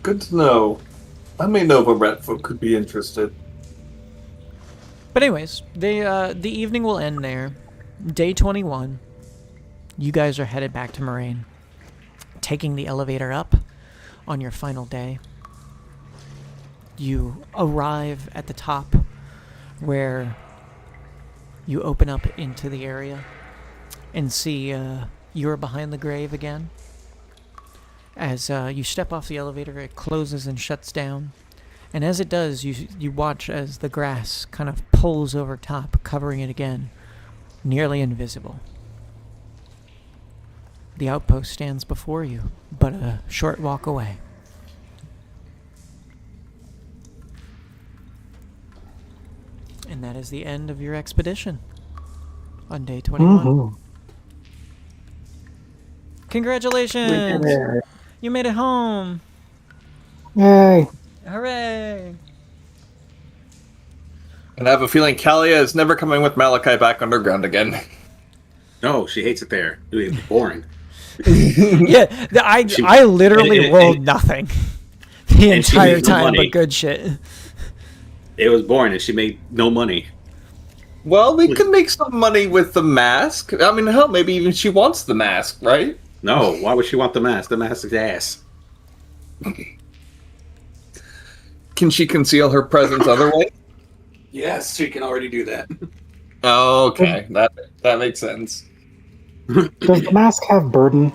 Good to know. I may know if a rat folk could be interested. But anyways, the evening will end there. Day 21. You guys are headed back to Mirane. Taking the elevator up on your final day. You arrive at the top where you open up into the area and see you're behind the grave again. As you step off the elevator, it closes and shuts down. And as it does, you watch as the grass kind of pulls over top, covering it again, nearly invisible. The outpost stands before you, but a short walk away. And that is the end of your expedition on day 21. Mm-hmm. Congratulations! You made it home! Yay! Hooray! And I have a feeling Kalia is never coming with Malachi back underground again. No, she hates it there. It was boring. Yeah, I literally rolled nothing the entire time, but good shit. It was boring, and she made no money. Well, we could make some money with the mask. I mean, hell, maybe even she wants the mask, right? No, why would she want the mask? The mask is ass. Can she conceal her presence other way? Yes, she can already do that. Oh, okay. That makes sense. Does the mask have burden?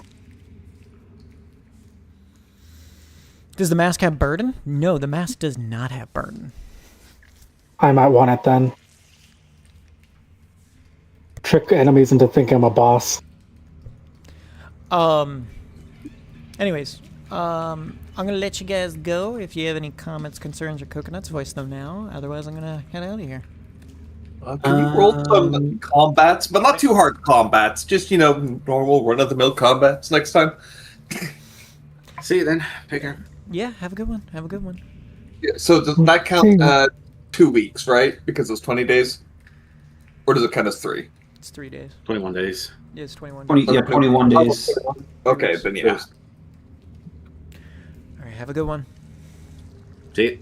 Does the mask have burden? No, the mask does not have burden. I might want it then. Trick enemies into thinking I'm a boss. Anyways, I'm gonna let you guys go. If you have any comments, concerns, or coconuts, voice them now. Otherwise, I'm gonna head out of here. Can you roll some combats, but not too hard combats? Just, normal run-of-the-mill combats next time. See you then, Picker. Yeah, have a good one. Have a good one. Yeah, so does that count 2 weeks, right? Because it's 20 days? Or does it count as 3? It's 3 days. 21 days. Yeah, it's 21 days. Yeah, 21 days. Okay, then yeah. Alright, have a good one. See you.